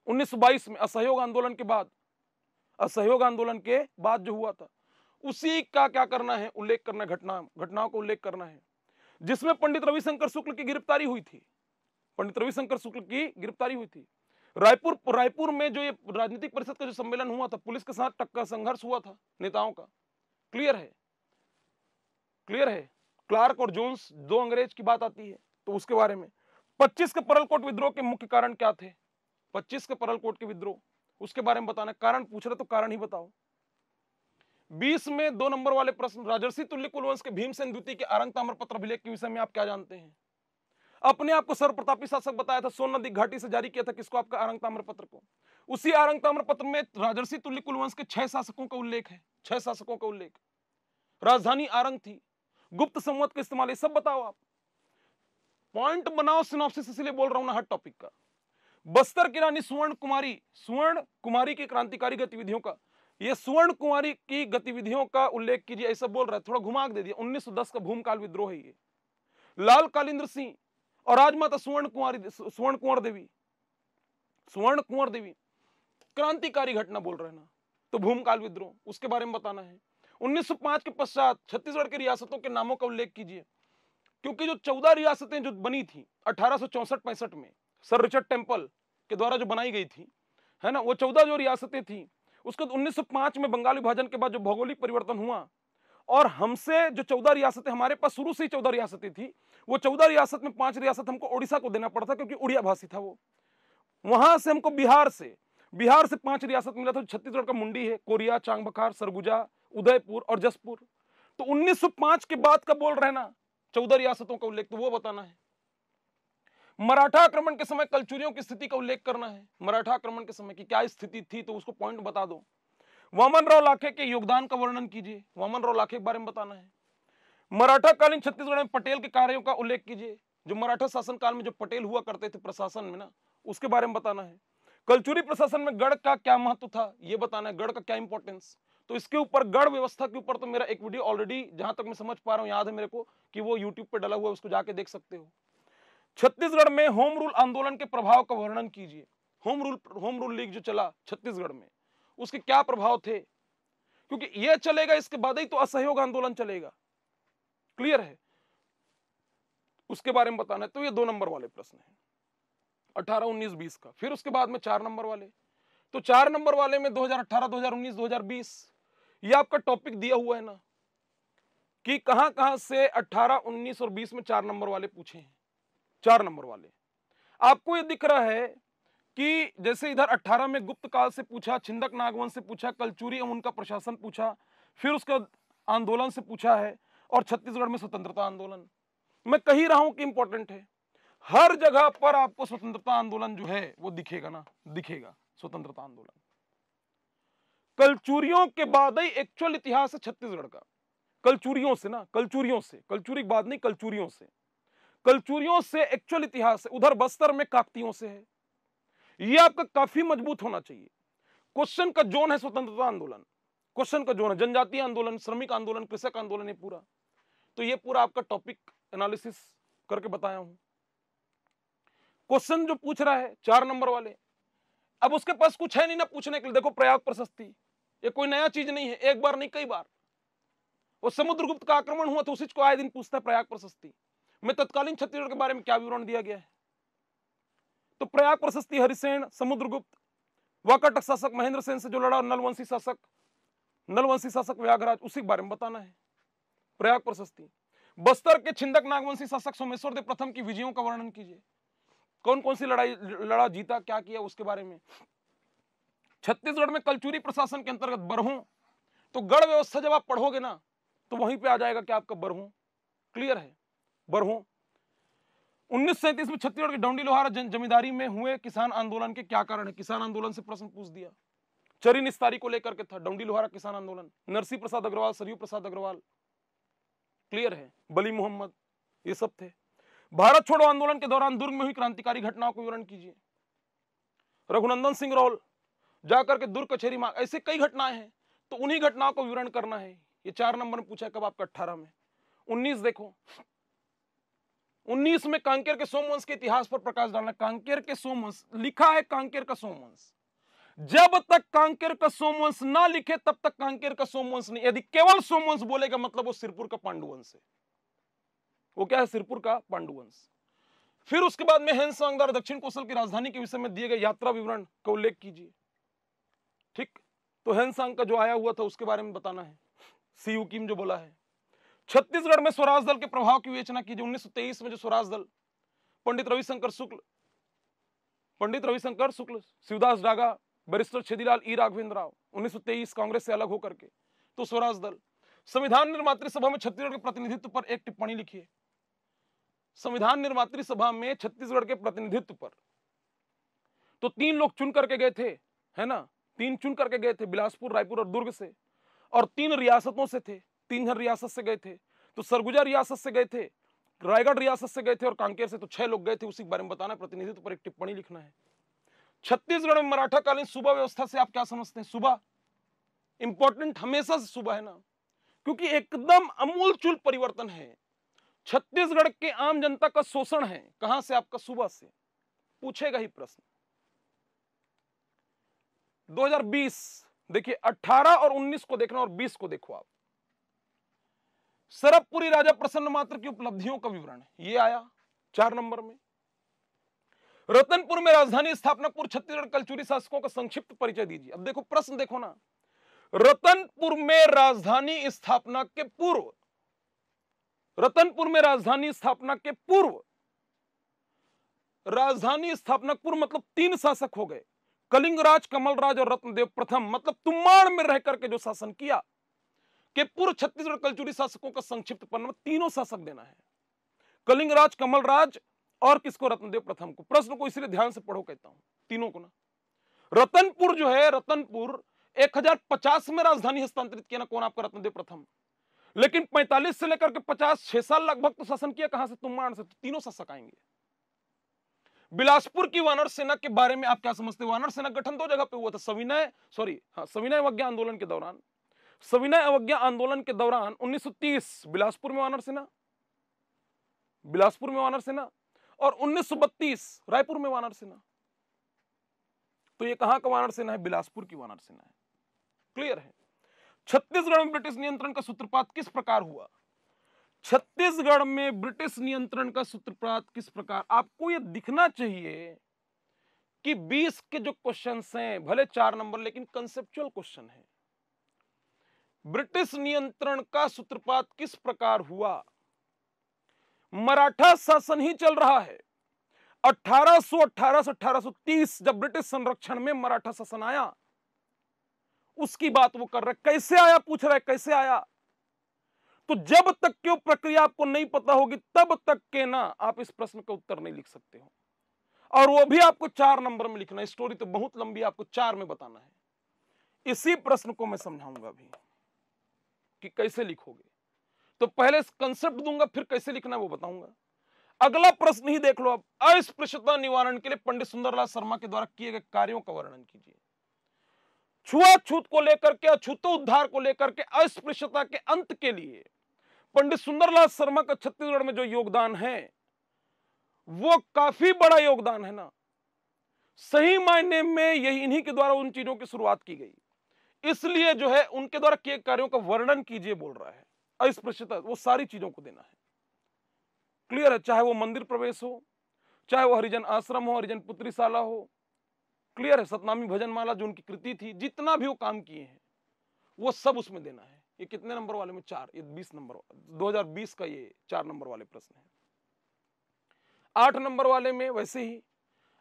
1922 में, असहयोग आंदोलन के बाद जो हुआ था, उसी का क्या करना है, उल्लेख करना, घटनाओं का उल्लेख करना है, जिसमें पंडित रविशंकर शुक्ल की गिरफ्तारी हुई थी। रायपुर में जो ये राजनीतिक परिषद का जो सम्मेलन हुआ था, पुलिस के साथ टक्कर संघर्ष हुआ था नेताओं का, क्लियर है। क्लार्क और जोन्स 2 अंग्रेज की बात आती है, तो उसके बारे में। 25 के परलकोट विद्रोह के मुख्य कारण क्या थे, 25 के परलकोट के विद्रोह, उसके बारे में बताना। कारण पूछ रहे तो कारण ही बताओ। 20 में 2 नंबर वाले प्रश्न, राजर्षि तुल्य कुलवंश के भीमसेन द्वितीय के आरंग ताम्रपत्र अभिलेख के विषय में आप क्या जानते हैं। अपने आप को सर्वप्रतापी शासक बताया था, सोन नदी घाटी से जारी किया था, किसको, आपका आरंग ताम्रपत्र को। उसी आरंग ताम्रपत्र में राजर्षि तुल्य कुलवंश के 6 शासकों का उल्लेख है, 6 शासकों का उल्लेख। राजधानी आरंग थी, गुप्त संवत का इस्तेमाल, ये सब बताओ आप, पॉइंट बनाओ, सिनॉप्सिस इसलिए बोल रहा हूं ना हर टॉपिक का। बस्तर की रानी स्वर्ण कुमारी की क्रांतिकारी गतिविधियों का, ये स्वर्ण कुमारी की गतिविधियों का उल्लेख कीजिए, ऐसा बोल रहा है, थोड़ा घुमा के दे दिया। 1910 का भूमकाल विद्रोह है ये। लाल कालिंद्र सिंह और राजमाता स्वर्ण कुंवर देवी क्रांतिकारी घटना बोल रहे हैं ना, तो भूमकाल विद्रोह उसके बारे में बताना है। 1905 के पश्चात छत्तीसगढ़ की रियासतों के नामों का उल्लेख कीजिए, क्योंकि जो 14 रियासतें जो बनी थी 1864-65 में सर रिचर्ड टेम्पल के द्वारा जो बनाई गई थी, है ना, वो 14 जो रियासतें थी, उसके 1905 में बंगाल विभाजन के बाद जो भौगोलिक परिवर्तन हुआ और हमसे जो 14 रियासतें, हमारे पास शुरू से ही 14 रियासतें थी, वो 14 रियासत में 5 रियासत हमको ओडिशा को देना पड़ता, क्योंकि उड़िया भाषी था वो। वहां से हमको बिहार से 5 रियासत मिला था। छत्तीसगढ़ का मुंडी है, कोरिया, चांगबखार, सरगुजा, उदयपुर और जसपुर। तो 1905 के बाद का बोल रहे हैं ना 14 रियासतों का उल्लेख, तो वो बताना है। मराठा आक्रमण के समय कलचुरियों की स्थिति का उल्लेख करना है। मराठा आक्रमण के समय की क्या स्थिति थी, तो उसको पॉइंट बता दो। वामनराव लाखे के योगदान का वर्णन कीजिए, वामनराव लाखे के बारे में बताना है। मराठा कालीन छत्तीसगढ़ में पटेल के कार्यों का उल्लेख कीजिए, जो मराठा शासन काल में जो पटेल हुआ करते थे प्रशासन में ना, उसके बारे में बताना है। कलचुरी प्रशासन में गढ़ का क्या महत्व था, यह बताना है, गढ़ का क्या इंपॉर्टेंस। तो इसके ऊपर, गढ़ व्यवस्था के ऊपर तो मेरा एक वीडियो ऑलरेडी, जहां तक मैं समझ पा रहा हूं, याद है मेरे को कि वो यूट्यूब पे डला हुआ है, उसको जाके देख सकते हो। छत्तीसगढ़ में होम रूल आंदोलन के प्रभाव का वर्णन कीजिए। होम रूल लीग जो चला छत्तीसगढ़ में, उसके क्या प्रभाव थे, क्योंकि यह चलेगा, इसके बाद ही तो असहयोग आंदोलन चलेगा। क्लियर है, उसके बारे में बताना है। तो ये 2 नंबर वाले प्रश्न है 18, 19, 20 का। फिर उसके बाद में 4 नंबर वाले, तो 4 नंबर वाले में 2018, 2019, 2020 ये आपका टॉपिक दिया हुआ है ना, कि कहां से 18, 19 और 20 में 4 नंबर वाले पूछे हैं। 4 नंबर वाले आपको ये दिख रहा है कि जैसे इधर 18 में गुप्त काल से पूछा, छिंदक नागवंश से पूछा, कलचुरी एवं उनका प्रशासन पूछा, फिर उसका आंदोलन से पूछा है, और छत्तीसगढ़ में स्वतंत्रता आंदोलन। मैं कही रहा हूं कि इंपॉर्टेंट है, हर जगह पर आपको स्वतंत्रता आंदोलन जो है वो दिखेगा ना, दिखेगा स्वतंत्रता आंदोलन। कलचुरियों के बाद ही एक्चुअल इतिहास है छत्तीसगढ़ का, कलचुरियों से ना, कलचुरी के बाद नहीं, कलचुरियों से एक्चुअल इतिहास है। उधर बस्तर में काकतियों से है। ये आपका काफी मजबूत होना चाहिए। क्वेश्चन का जोन है स्वतंत्रता आंदोलन, क्वेश्चन का जोन है जनजातीय आंदोलन, श्रमिक आंदोलन, कृषक आंदोलन, ये पूरा। तो ये पूरा आपका टॉपिक एनालिसिस करके बताया हूं। क्वेश्चन जो पूछ रहा है 4 नंबर वाले, अब उसके पास कुछ है नहीं ना पूछने के लिए। देखो, प्रयाग प्रशस्ति, ये कोई नया चीज नहीं है, एक बार नहीं कई बार। वो समुद्रगुप्त का आक्रमण हुआ तो उसी को आए दिन पूछता है प्रयाग प्रशस्ति में तत्कालीन छत्तीसगढ़ के बारे में क्या विवरण दिया गया है। तो प्रयाग प्रशस्ति, हरिसेन, समुद्रगुप्त, वाकाटक शासक महेंद्र सेन से जो लड़ा, नलवंशी शासक व्याघराज, उसी के बारे में बताना है। प्रयाग प्रशस्ति। बस्तर के छिंदक नागवंशी शासक सोमेश्वर देव प्रथम की विजयों का वर्णन कीजिए, कौन कौन सी लड़ाई लड़ा, जीता, क्या किया, उसके बारे में। छत्तीसगढ़ में कलचुरी प्रशासन के अंतर्गत बरहूं, तो गढ़ व्यवस्था जब आप पढ़ोगे ना तो वहीं पे आ जाएगा कि आपका बरहूं। क्लियर है, बरहूं। 1937 में छत्तीसगढ़ की डौंडी लोहारा जमींदारी में हुए किसान आंदोलन के क्या कारण है, किसान आंदोलन से प्रश्न पूछ दिया। चरी निस्तारी को लेकर के था डौंडी लोहारा किसान आंदोलन। नरसी प्रसाद अग्रवाल, सरयू प्रसाद अग्रवाल, क्लियर है, बली मोहम्मद, ये सब थे। भारत छोड़ो आंदोलन के दौरान दुर्ग में हुई क्रांतिकारी घटनाओं को विवरण कीजिए। रघुनंदन सिंह रॉल जाकर के दुर्ग कचहरी मांग, ऐसे कई घटनाएं हैं, तो उन्हीं घटनाओं को विवरण करना है। ये 4 नंबर में पूछा है कब आपका 18 में। 19 देखो, 19 में कांकेर के सोमवंश के इतिहास पर प्रकाश डालना। कांकेर के सोमवंश लिखा है, कांकेर का सोमवंश, जब तक कांकेर का सोमवंश ना लिखे तब तक कांकेर का सोमवंश नहीं। यदि केवल सोमवंश बोलेगा मतलब वो सिरपुर का पांडुवंश है। वो क्या है, सिरपुर का पांडुवंश। फिर उसके बाद में हेनसांग द्वारा दक्षिण कोसल की राजधानी के विषय में दिए गए यात्रा विवरण का उल्लेख कीजिए। ठीक, तो हेनसांग का जो आया हुआ था उसके बारे में बताना है, सीयू किम जो बोला है। छत्तीसगढ़ में स्वराज दल के प्रभाव की विवेचना कीजिए। 1923 में जो स्वराज दल, पंडित रविशंकर शुक्ल, शिवदास डागा, बैरिस्टर छेदीलाल, ई राघवेंद्र राव, 1923 कांग्रेस से अलग होकर के, तो स्वराज दल। संविधान निर्मात्री सभा में छत्तीसगढ़ के प्रतिनिधित्व पर एक टिप्पणी लिखिए। संविधान निर्मात्री सभा में छत्तीसगढ़ के प्रतिनिधित्व पर तो 3 लोग चुन करके गए थे, है ना, 3 चुन करके गए थे, बिलासपुर, रायपुर और दुर्ग से, और 3 रियासतों से थे, 3 रियासत से गए थे। तो सरगुजा रियासत से गए थे, रायगढ़ रियासत से गए थे और कांकेर से, तो 6 लोग गए थे। उसी के बारे में बताना है, प्रतिनिधित्व पर एक टिप्पणी लिखना है। छत्तीसगढ़ में मराठा कालीन सूबा व्यवस्था से आप क्या समझते हैं? सूबा इंपॉर्टेंट हमेशा से सूबा है ना, क्योंकि एकदम अमूलचूल परिवर्तन है। छत्तीसगढ़ के आम जनता का शोषण है, कहां से? आपका सूबा से। पूछेगा ही प्रश्न। 2020 देखिए, 18 और 19 को देखना और 20 को देखो आप। सरबपुरी राजा प्रसन्न मात्र की उपलब्धियों का विवरण ये आया 4 नंबर में। रतनपुर में राजधानी स्थापना पूर्व छत्तीसगढ़ कलचुरी शासकों का संक्षिप्त परिचय दीजिए। अब देखो प्रश्न देखो ना, रतनपुर में राजधानी स्थापना के पूर्व, रतनपुर में राजधानी स्थापना के पूर्व, राजधानी स्थापना पूर्व मतलब 3 शासक हो गए, कलिंगराज, कमलराज और रत्नदेव प्रथम, मतलब तुम्बाड़ में रह करके जो शासन किया के पूर्व छत्तीसगढ़ कलचुरी शासकों का संक्षिप्त परिचय। तीनों शासक देना है, कलिंगराज, कमलराज और किसको? रत्नदेव प्रथम को। प्रश्न को इसलिए ध्यान से पढ़ो कहता हूं, तीनों को ना। रतनपुर जो है, रतनपुर 1050 में राजधानी हस्तांतरित किया ना, कौन? आपका रत्नदेव प्रथम। लेकिन 45 से लेकर के 50 6 साल लगभग तो शासन किया कहां से? तुम्बाड़ से। तो तीनों शासक आएंगे। बिलासपुर की वानर सेना के बारे में आप क्या समझते हैं? वानर सेना गठन 2 जगह पे हुआ था, सविनय अवज्ञा आंदोलन के दौरान। सविनय अवज्ञा आंदोलन के दौरान 1930 बिलासपुर में वानर सेना, बिलासपुर में वानर सेना, और 1932 रायपुर में वानर सेना। तो ये कहां का वानर सेना है? बिलासपुर की वानर सेना है। क्लियर है? छत्तीसगढ़ में ब्रिटिश नियंत्रण का सूत्रपात किस प्रकार हुआ? छत्तीसगढ़ में ब्रिटिश नियंत्रण का सूत्रपात किस प्रकार? आपको ये दिखना चाहिए कि 20 के जो क्वेश्चंस हैं, भले 4 नंबर, लेकिन कंसेप्चुअल क्वेश्चन है। ब्रिटिश नियंत्रण का सूत्रपात किस प्रकार हुआ? मराठा शासन ही चल रहा है। 1818 से 1830 जब ब्रिटिश संरक्षण में मराठा शासन आया, उसकी बात वो कर रहे। कैसे आया पूछ रहे, कैसे आया? तो जब तक की प्रक्रिया आपको नहीं पता होगी, तब तक के ना आप इस प्रश्न का उत्तर नहीं लिख सकते हो, और वो भी आपको 4 नंबर में लिखना है। स्टोरी तो बहुत लंबी, आपको 4 में बताना है। इसी प्रश्न को मैं समझाऊंगा अभी कि कैसे लिखोगे। तो पहले कंसेप्ट दूंगा, फिर कैसे लिखना है वो बताऊंगा। अगला प्रश्न ही देख लो अब। अस्पृश्यता निवारण के लिए पंडित सुंदरलाल शर्मा के द्वारा किए गए कार्यों का वर्णन कीजिए। छुआछूत को लेकर के, अछूतोद्धार को लेकर के, अस्पृश्यता के अंत के लिए पंडित सुंदरलाल शर्मा का छत्तीसगढ़ में जो योगदान है वो काफी बड़ा योगदान है ना। सही मायने में यही इन्हीं के द्वारा उन चीजों की शुरुआत की गई, इसलिए जो है उनके द्वारा किए कार्यों का वर्णन कीजिए बोल रहा है। अस्पृश्यता, वो सारी चीजों को देना है। क्लियर है? चाहे वो मंदिर प्रवेश हो, चाहे वो हरिजन आश्रम हो, हरिजन पुत्रीशाला हो, क्लियर है? सतनामी भजन माला जो उनकी कृति थी, जितना भी वो काम किए हैं वो सब उसमें देना है। ये कितने नंबर वाले में? 4। ये 20 नंबर 2020 का ये 4 नंबर वाले प्रश्न है। 8 नंबर वाले में वैसे ही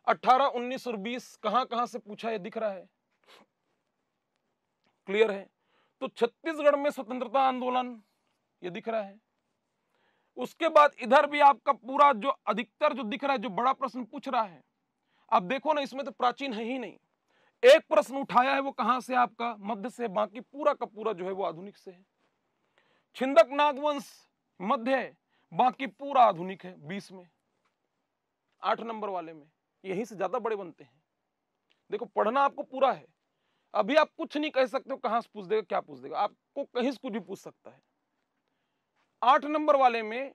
18, 19 और 20 कहां से पूछा है दिख रहा है। क्लियर है? तो छत्तीसगढ़ में स्वतंत्रता आंदोलन ये दिख रहा है। उसके बाद इधर भी आपका पूरा जो अधिकतर जो दिख रहा है, जो बड़ा प्रश्न पूछ रहा है, आप देखो ना, इसमें तो प्राचीन है ही नहीं। एक प्रश्न उठाया है, वो कहां से? आपका मध्य से। बाकी पूरा का पूरा जो है वो आधुनिक से है। छिंदक नागवंश मध्य है, बाकी पूरा आधुनिक है 20 में। 8 नंबर वाले में यहीं से ज्यादा बड़े बनते हैं। देखो पढ़ना आपको पूरा है, अभी आप कुछ नहीं कह सकते हो कहां से पूछ देगा, क्या पूछ देगा, आपको कहीं से कुछ भी पूछ सकता है। 8 नंबर वाले में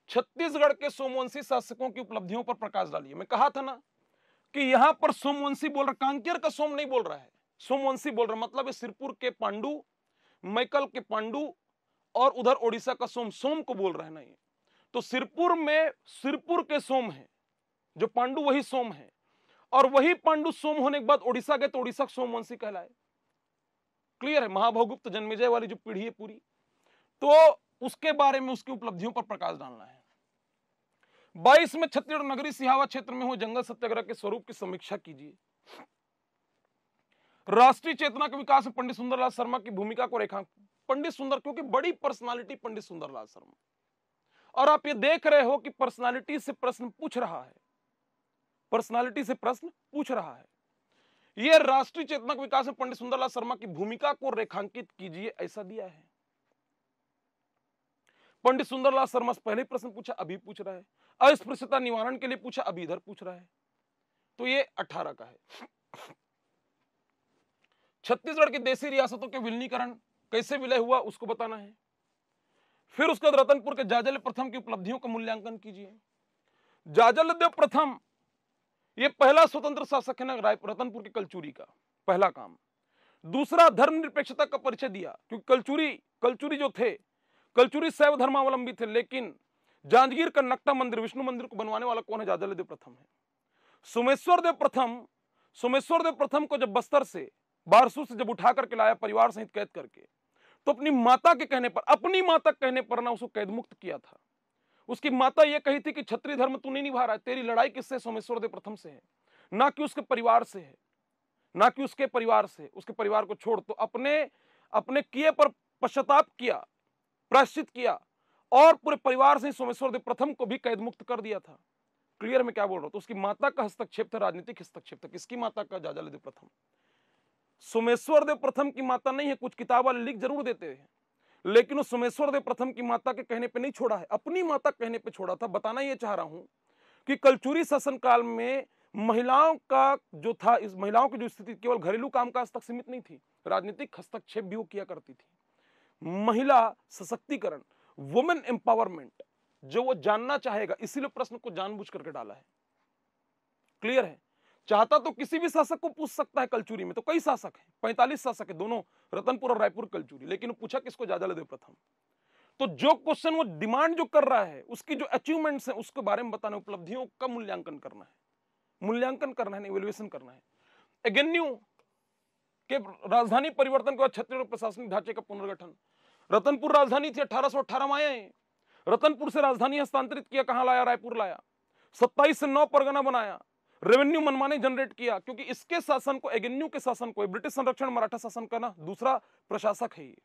छत्तीसगढ़ के सोमवंशी शासकों की उपलब्धियों पर प्रकाश डालिए। मैं कहा था ना कि यहां पर सोमवंशी बोल रहा, कांकेर का सोम नहीं बोल रहा है, सोमवंशी बोल रहा। मतलब है सिरपुर के पांडु, मैकल के पांडु और उधर ओडिशा का सोम को बोल रहा है ना ये। तो सिरपुर में सिरपुर के सोम है, जो पांडु वही सोम है, और वही पांडु सोम होने के बाद ओडिशा गए तो ओडिशा सोमवंशी कहलाए। क्लियर है? महाभवगुप्त जन्मेजय वाली जो पीढ़ी है पूरी, तो उसके बारे में, उसकी उपलब्धियों पर प्रकाश डालना है। 22 में छत्तीसगढ़ नगरी सिहावा क्षेत्र में हुए जंगल सत्याग्रह के स्वरूप की समीक्षा कीजिए। राष्ट्रीय चेतना के विकास में पंडित सुंदरलाल शर्मा की भूमिका को रेखांकित। पंडित सुंदर, क्योंकि बड़ी पर्सनालिटी पंडित सुंदरलाल शर्मा, और आप ये देख रहे हो कि पर्सनालिटी से प्रश्न पूछ रहा है, पर्सनालिटी से प्रश्न पूछ रहा है। यह राष्ट्रीय चेतना के विकास में पंडित सुंदरलाल शर्मा की भूमिका को रेखांकित कीजिए, ऐसा दिया है। पंडित सुंदरलाल शर्मा से पहले प्रश्न पूछा, अभी पूछ रहा है। अस्पृश्यता निवारण के लिए पूछा, अभी इधर पूछ रहा है। तो ये 18 का है। छत्तीसगढ़ की देशी रियासतों के विलीनीकरण कैसे विलय हुआ उसको बताना है। फिर उसके बाद रतनपुर के जाजल प्रथम की उपलब्धियों का मूल्यांकन कीजिए। जाजलदेव प्रथम ये पहला स्वतंत्र शासक है ना रतनपुर के कलचुरी का, पहला काम। दूसरा, धर्मनिरपेक्षता का परिचय दिया, क्योंकि कलचुरी जो थे, कलचुरी शैव धर्मावलंबी थे, लेकिन जांजगीर का नक्टा मंदिर, विष्णु मंदिर को बनवाने वाला कौन है? जाजलदेव प्रथम है। सोमेश्वर देव प्रथम को जब बस्तर से, बारसूर से जब उठा करके लाया परिवार सहित कैद करके, तो अपनी माता के कहने पर ना उसको कैद मुक्त किया था। उसकी माता यह कही थी कि क्षत्रिय धर्म तू नहीं निभा रहा है, तेरी लड़ाई किससे? सोमेश्वर देव प्रथम से है, ना कि उसके परिवार से है, ना कि उसके परिवार से। उसके परिवार को छोड़, तो अपने किए पर पश्चाताप किया, प्रायश्चित किया, और पूरे परिवार से सोमेश्वर देव प्रथम को भी कैद मुक्त कर दिया था। क्लियर में क्या बोल रहा हूं? तो उसकी माता का हस्तक्षेप था, राजनीतिक हस्तक्षेप था। किसकी माता का? जाजलदेव प्रथम। सोमेश्वर देव प्रथम की माता नहीं है, कुछ किताब वाले लिख जरूर देते हैं, लेकिन उस सोमेश्वर देव प्रथम की माता के कहने पे नहीं छोड़ा है, अपनी माता कहने पे छोड़ा था। बताना ये चाह रहा हूं कि कलचुरी शासन काल में महिलाओं का जो था, इस महिलाओं की जो स्थिति केवल घरेलू कामकाज तक सीमित नहीं थी, राजनीतिक हस्तक्षेप भी वो किया करती थी। महिला सशक्तिकरण, वुमेन एम्पावरमेंट, जो वो जानना चाहेगा, इसीलिए प्रश्न को जानबूझ करके डाला है। क्लियर है? चाहता तो किसी भी शासक को पूछ सकता है। कलचुरी में तो कई शासक हैं, 45 शासक है, दोनों रतनपुर और रायपुर कलचुरी, लेकिन पूछा किसको? जाजलदेव प्रथम। तो जो क्वेश्चन वो डिमांड जो कर रहा है, उसकी जो अचीवमेंट्स हैं उसके बारे में बताना, उपलब्धियों का मूल्यांकन करना है, इवैल्यूएशन करना है। एगेन्यू के राजधानी परिवर्तन के बाद छत्तीसगढ़ प्रशासनिक ढांचे का पुनर्गठन। रतनपुर राजधानी थी, 1818 में आए। रतनपुर से राजधानी हस्तांतरित किया, कहां लाया? रायपुर लाया। 27 से 9 परगना बनाया। रेवेन्यू मनमाने जनरेट किया, क्योंकि इसके शासन को, एगेन्यू के शासन को, ब्रिटिश संरक्षण मराठा शासन का ना दूसरा प्रशासक है ये।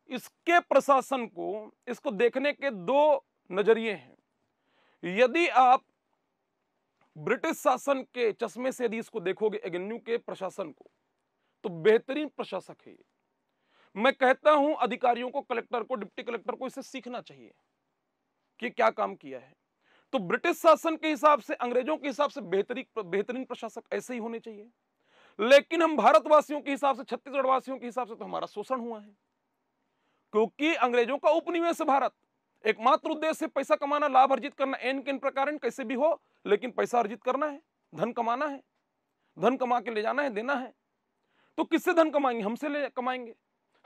इसके प्रशासन को, इसको देखने के दो नजरिए हैं। यदि आप ब्रिटिश शासन के चश्मे से यदि इसको देखोगे, एगेन्यू के प्रशासन को, तो बेहतरीन प्रशासक है ये। मैं कहता हूं अधिकारियों को, कलेक्टर को, डिप्टी कलेक्टर को इससे सीखना चाहिए कि क्या काम किया है। तो ब्रिटिश शासन के हिसाब से, अंग्रेजों के हिसाब से बेहतरीन प्रशासक ऐसे ही होने चाहिए। लेकिन हम भारतवासियों के हिसाब से, छत्तीसगढ़ वासियों के हिसाब से तो हमारा शोषण हुआ है, क्योंकि अंग्रेजों का उपनिवेश भारत, एकमात्र उद्देश्य पैसा कमाना, लाभ अर्जित करना, एन किन प्रकार कैसे भी हो, लेकिन पैसा अर्जित करना है, धन कमाना है, धन कमा के ले जाना है, देना है। तो किससे धन कमाएंगे? हमसे ले कमाएंगे,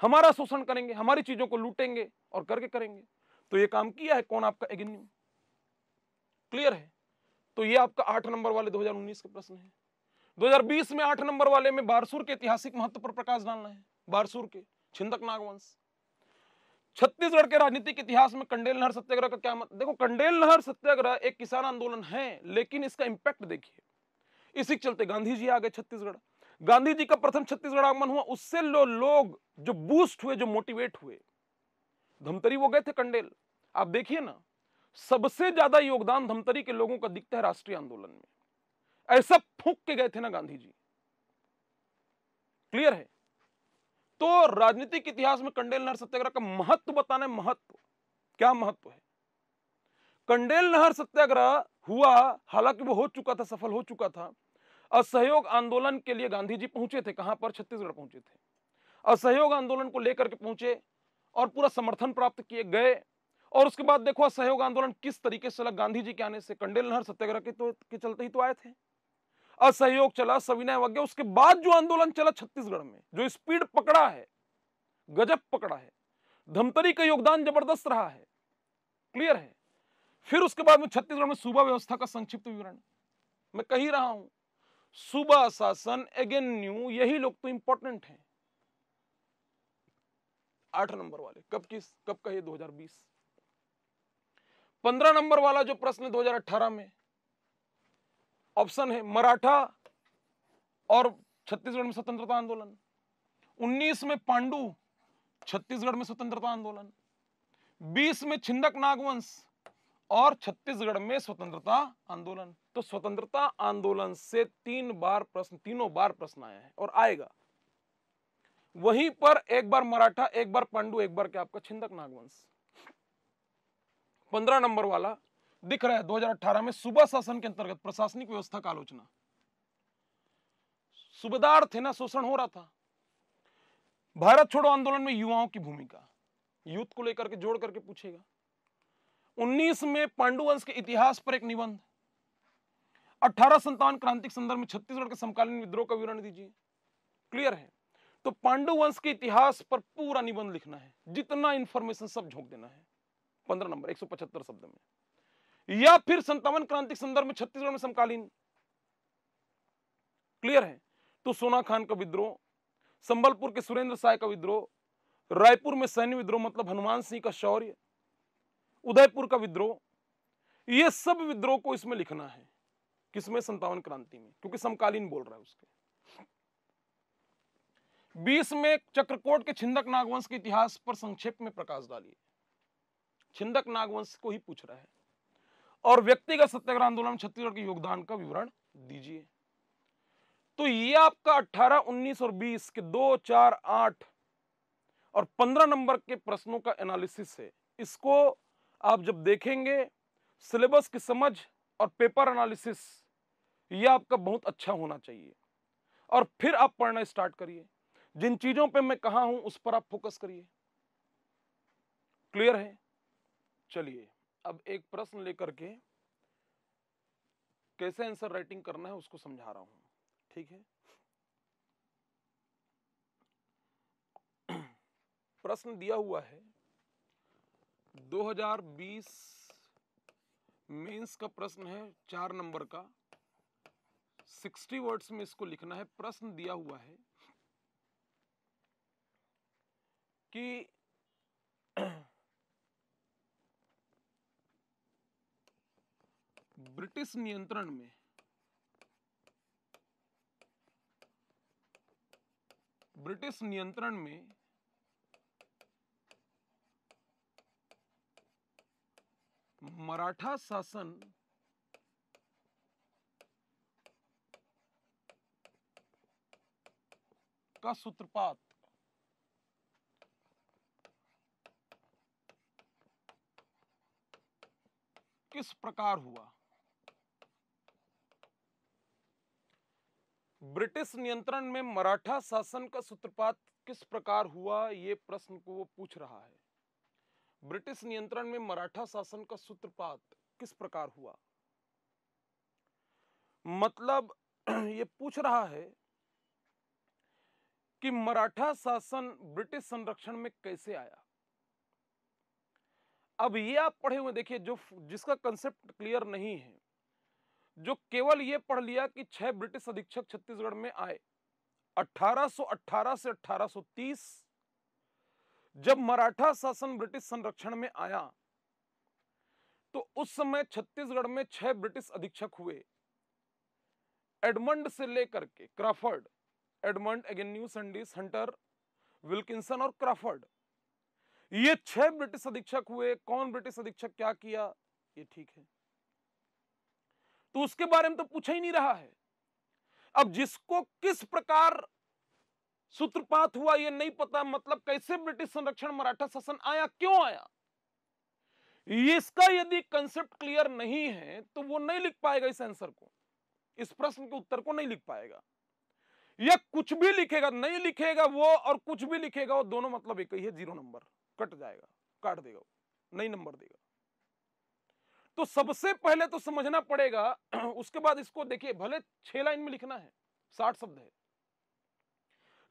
हमारा शोषण करेंगे, हमारी चीजों को लूटेंगे और करके करेंगे। तो ये काम किया है कौन? आपका एगेन्यू। क्लियर है? तो ये आपका 8 नंबर वाले 2019 के प्रश्न है। 2020 में 8 नंबर वाले में बारसूर के ऐतिहासिक महत्व पर प्रकाश डालना है। बारसूर के छिंदक नागवंश। छत्तीसगढ़ के राजनीतिक इतिहास में कंडेल नहर सत्याग्रह का क्या मतलब? देखो, कंडेल नहर सत्याग्रह एक किसान आंदोलन है, लेकिन इसका इंपैक्ट देखिए। इसी के चलते गांधी जी आ गए छत्तीसगढ़। गांधी जी का प्रथम छत्तीसगढ़ आगमन हुआ, उससे लोग जो बूस्ट हुए, जो मोटिवेट हुए, धमतरी वो गए थे कंडेल। आप देखिए ना, सबसे ज्यादा योगदान धमतरी के लोगों का दिखता है राष्ट्रीय आंदोलन में। ऐसा फूंक के गए थे ना गांधी जी। क्लियर है? तो राजनीतिक इतिहास में कंडेल नहर सत्याग्रह का महत्व बताना है। महत्व क्या महत्व है? कंडेल नहर सत्याग्रह हुआ, हालांकि वो हो चुका था, सफल हो चुका था। असहयोग आंदोलन के लिए गांधी जी पहुंचे थे। कहां पर? छत्तीसगढ़ पहुंचे थे। असहयोग आंदोलन को लेकर के पहुंचे और पूरा समर्थन प्राप्त किए गए। और उसके बाद देखो असहयोग आंदोलन किस तरीके से लगा। गांधी जी के आने से, कंडेल नहर सत्याग्रह के चलते ही तो आए थे। असहयोग चला, सविनय अवज्ञा, उसके बाद जो आंदोलन चला छत्तीसगढ़ में, जो स्पीड पकड़ा है, गजब पकड़ा है। धमतरी का योगदान जबरदस्त रहा है। क्लियर है? फिर उसके बाद में छत्तीसगढ़ में सूबा व्यवस्था का संक्षिप्त विवरण। मैं कह ही रहा हूं, सूबा शासन, एगेन्यू, यही लोग तो इंपॉर्टेंट हैं। 8 नंबर वाले कब का? ये 2020। 15 नंबर वाला जो प्रश्न 2018 में ऑप्शन है मराठा और छत्तीसगढ़ में स्वतंत्रता आंदोलन। 19 में पांडु, छत्तीसगढ़ में स्वतंत्रता आंदोलन। 20 में छिंदक नागवंश और छत्तीसगढ़ में स्वतंत्रता आंदोलन। तो स्वतंत्रता आंदोलन से 3 बार प्रश्न, तीनों बार प्रश्न आया है और आएगा। वहीं पर एक बार मराठा, एक बार पांडु, एक बार क्या आपका छिंदक नागवंश। 15 नंबर वाला दिख रहा है 2018 में सूबा शासन के अंतर्गत प्रशासनिक व्यवस्था का आलोचना। सूबेदार थे ना, शोषण हो रहा था। भारत छोड़ो आंदोलन में युवाओं की भूमिका, यूथ को लेकर के जोड़ करके पूछेगा। 19 में पांडुवंश के इतिहास पर एक निबंध। 1857 क्रांति के संदर्भ में छत्तीसगढ़ के समकालीन विद्रोह का विवरण दीजिए। क्लियर है? तो पांडुवंश के इतिहास पर पूरा निबंध लिखना है, जितना इंफॉर्मेशन सब झोंक देना है। 15 नंबर 175 शब्द में। या फिर 57 क्रांति के संदर्भ में छत्तीसगढ़ में समकालीन। क्लियर है? तो सोना खान का विद्रोह, संबलपुर के सुरेंद्र साय का विद्रोह, रायपुर में सैन्य विद्रोह मतलब हनुमान सिंह का शौर्य, उदयपुर का विद्रोह, ये सब विद्रोह को इसमें लिखना है। किसमें? 57 क्रांति में, क्योंकि समकालीन बोल रहा है उसके। 20 में चक्रकोट के छिंदक नागवंश के इतिहास पर संक्षेप में प्रकाश डालिए। छिंदक नागवंश को ही पूछ रहा है। और व्यक्तिगत सत्याग्रह आंदोलन में छत्तीसगढ़ के योगदान का विवरण दीजिए। तो ये आपका 18, 19 और 20 के 2, 4, 8 और 15 नंबर के प्रश्नों का एनालिसिस है। इसको आप जब देखेंगे, सिलेबस की समझ और पेपर एनालिसिस, ये आपका बहुत अच्छा होना चाहिए। और फिर आप पढ़ना स्टार्ट करिए। जिन चीजों पे मैं कहा हूं उस पर आप फोकस करिए। क्लियर है? चलिए अब एक प्रश्न लेकर के कैसे आंसर राइटिंग करना है उसको समझा रहा हूं। ठीक है? प्रश्न दिया हुआ है 2020 मेंस का प्रश्न है, 4 नंबर का, 60 वर्ड्स में इसको लिखना है। प्रश्न दिया हुआ है कि ब्रिटिश नियंत्रण में मराठा शासन का सूत्रपात किस प्रकार हुआ? ब्रिटिश नियंत्रण में मराठा शासन का सूत्रपात किस प्रकार हुआ, ये प्रश्न को वो पूछ रहा है। ब्रिटिश नियंत्रण में मराठा शासन का सूत्रपात किस प्रकार हुआ, मतलब ये पूछ रहा है कि मराठा शासन ब्रिटिश संरक्षण में कैसे आया। अब ये आप पढ़े हुए देखिए, जो जिसका कंसेप्ट क्लियर नहीं है, जो केवल ये पढ़ लिया कि 6 ब्रिटिश अधीक्षक छत्तीसगढ़ में आए 1818 से 1830, जब मराठा शासन ब्रिटिश संरक्षण में आया तो उस समय छत्तीसगढ़ में 6 ब्रिटिश अधीक्षक हुए। एडमंड से लेकर के Crafoord, Edmund, Agnew, संडिस, Hunter, Wilkinson और क्राफर्ड, ये 6 ब्रिटिश अधीक्षक हुए। कौन ब्रिटिश अधीक्षक क्या किया, ये ठीक है, तो उसके बारे में तो पूछा ही नहीं रहा है। अब जिसको किस प्रकार सूत्रपात हुआ ये नहीं पता, मतलब कैसे ब्रिटिश संरक्षण मराठा शासन आया, क्यों आया, इसका यदि कंसेप्ट क्लियर नहीं है तो वो नहीं लिख पाएगा इस आंसर को, इस प्रश्न के उत्तर को नहीं लिख पाएगा। या कुछ भी लिखेगा, नहीं लिखेगा वो, और कुछ भी लिखेगा वो, दोनों मतलब एक ही है, 0 नंबर कट जाएगा, काट देगा, नहीं नंबर देगा। तो सबसे पहले तो समझना पड़ेगा, उसके बाद इसको देखिए, भले 6 लाइन में लिखना है, 60 शब्द है,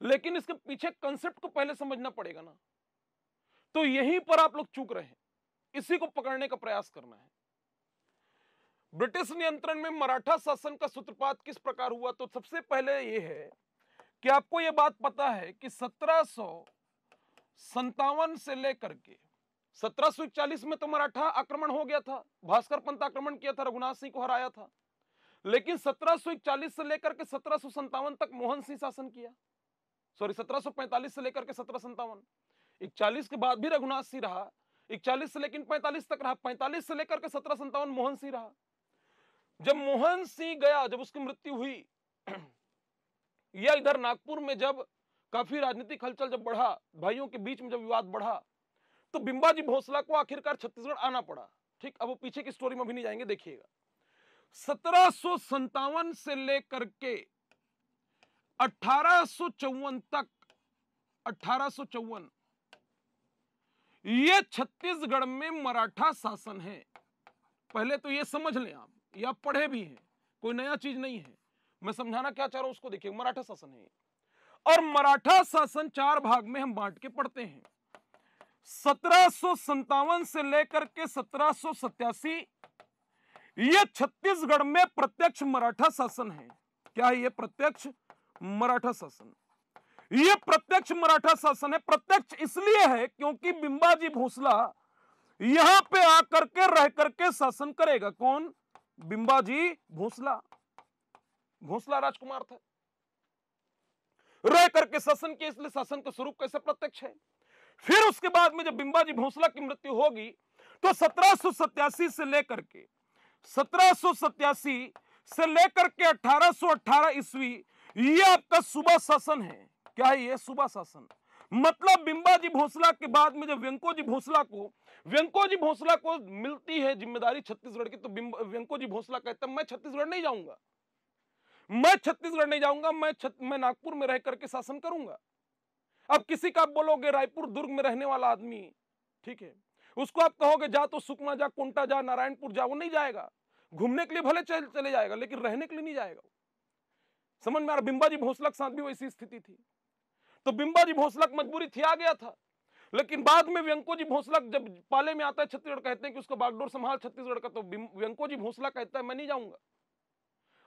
लेकिन इसके पीछे कंसेप्ट को पहले समझना पड़ेगा ना। तो यहीं पर आप लोग चूक रहे हैं, इसी को पकड़ने का प्रयास करना है। ब्रिटिश नियंत्रण में मराठा शासन का सूत्रपात किस प्रकार हुआ, तो सबसे पहले यह है कि आपको यह बात पता है कि 1757 से लेकर के 1741 में तो मराठा आक्रमण हो गया था, भास्कर पंत आक्रमण किया था, रघुनाथ सिंह को हराया था। लेकिन 1741 से लेकर के 1757 तक मोहन सिंह शासन किया, 1745 से लेकर के 1757, 41 के बाद भी रघुनाथ सिंह रहा, 41 से लेकिन 45 तक रहा, 45 से लेकर के 1757 मोहन सिंह रहा। जब मोहन सिंह गया, जब उसकी मृत्यु हुई, या इधर नागपुर में जब काफी राजनीतिक हलचल जब बढ़ा, भाइयों के बीच में जब विवाद बढ़ा, तो बिंबाजी भोसला को आखिरकार छत्तीसगढ़ आना पड़ा। ठीक, अब वो पीछे की स्टोरी में भी नहीं जाएंगे, देखिएगा। 1757 से लेकर के 1854 तक, 1854 ये छत्तीसगढ़ में मराठा शासन है। पहले तो ये समझ लें आप, ये आप पढ़े भी हैं, कोई नया चीज नहीं है, मैं समझाना क्या चाह रहा हूं उसको देखिए। मराठा शासन है, और मराठा शासन 4 भाग में हम बांट के पढ़ते हैं। 1757 से लेकर के 1787 ये छत्तीसगढ़ में प्रत्यक्ष मराठा शासन है। क्या है ये? प्रत्यक्ष मराठा शासन। ये प्रत्यक्ष मराठा शासन है। प्रत्यक्ष इसलिए है क्योंकि बिंबाजी भोसला यहां पे आकर के रह करके शासन करेगा। कौन? बिंबाजी भोसला। भोसला राजकुमार था, रह करके शासन किया, इसलिए शासन का स्वरूप कैसे प्रत्यक्ष है। फिर उसके बाद में जब बिंबाजी भोसला की मृत्यु होगी तो 1787 से लेकर के 1787 से लेकर के 1818 ईस्वी ये आपका सूबा शासन है। क्या है ये? सूबा शासन। मतलब बिंबाजी भोसला के बाद में जब वेंकोजी भोसला को मिलती है जिम्मेदारी छत्तीसगढ़ की, तो वेंकोजी भोसला कहता है मैं छत्तीसगढ़ नहीं जाऊंगा, मैं नागपुर में रह करके शासन करूंगा। अब किसी का आप बोलोगे रायपुर दुर्ग में रहने वाला आदमी, ठीक है, उसको आप कहोगे जा तो सुकमा जा, कोंटा जा, नारायणपुर जा, वो नहीं जाएगा। घूमने के लिए भले चले जाएगा, लेकिन रहने के लिए नहीं जाएगा। समझ में आ रहा? बिंबाजी भोसला के साथ भी वैसी स्थिति थी। तो बिंबाजी भोसला की मजबूरी थी, आ गया था। लेकिन बाद में वेंकोजी भोसला जब पाले में आता है छत्तीसगढ़, कहते हैं कि उसको बागडोर संभाल छत्तीसगढ़ का, तो वेंकोजी भोसला कहता है मैं नहीं जाऊंगा,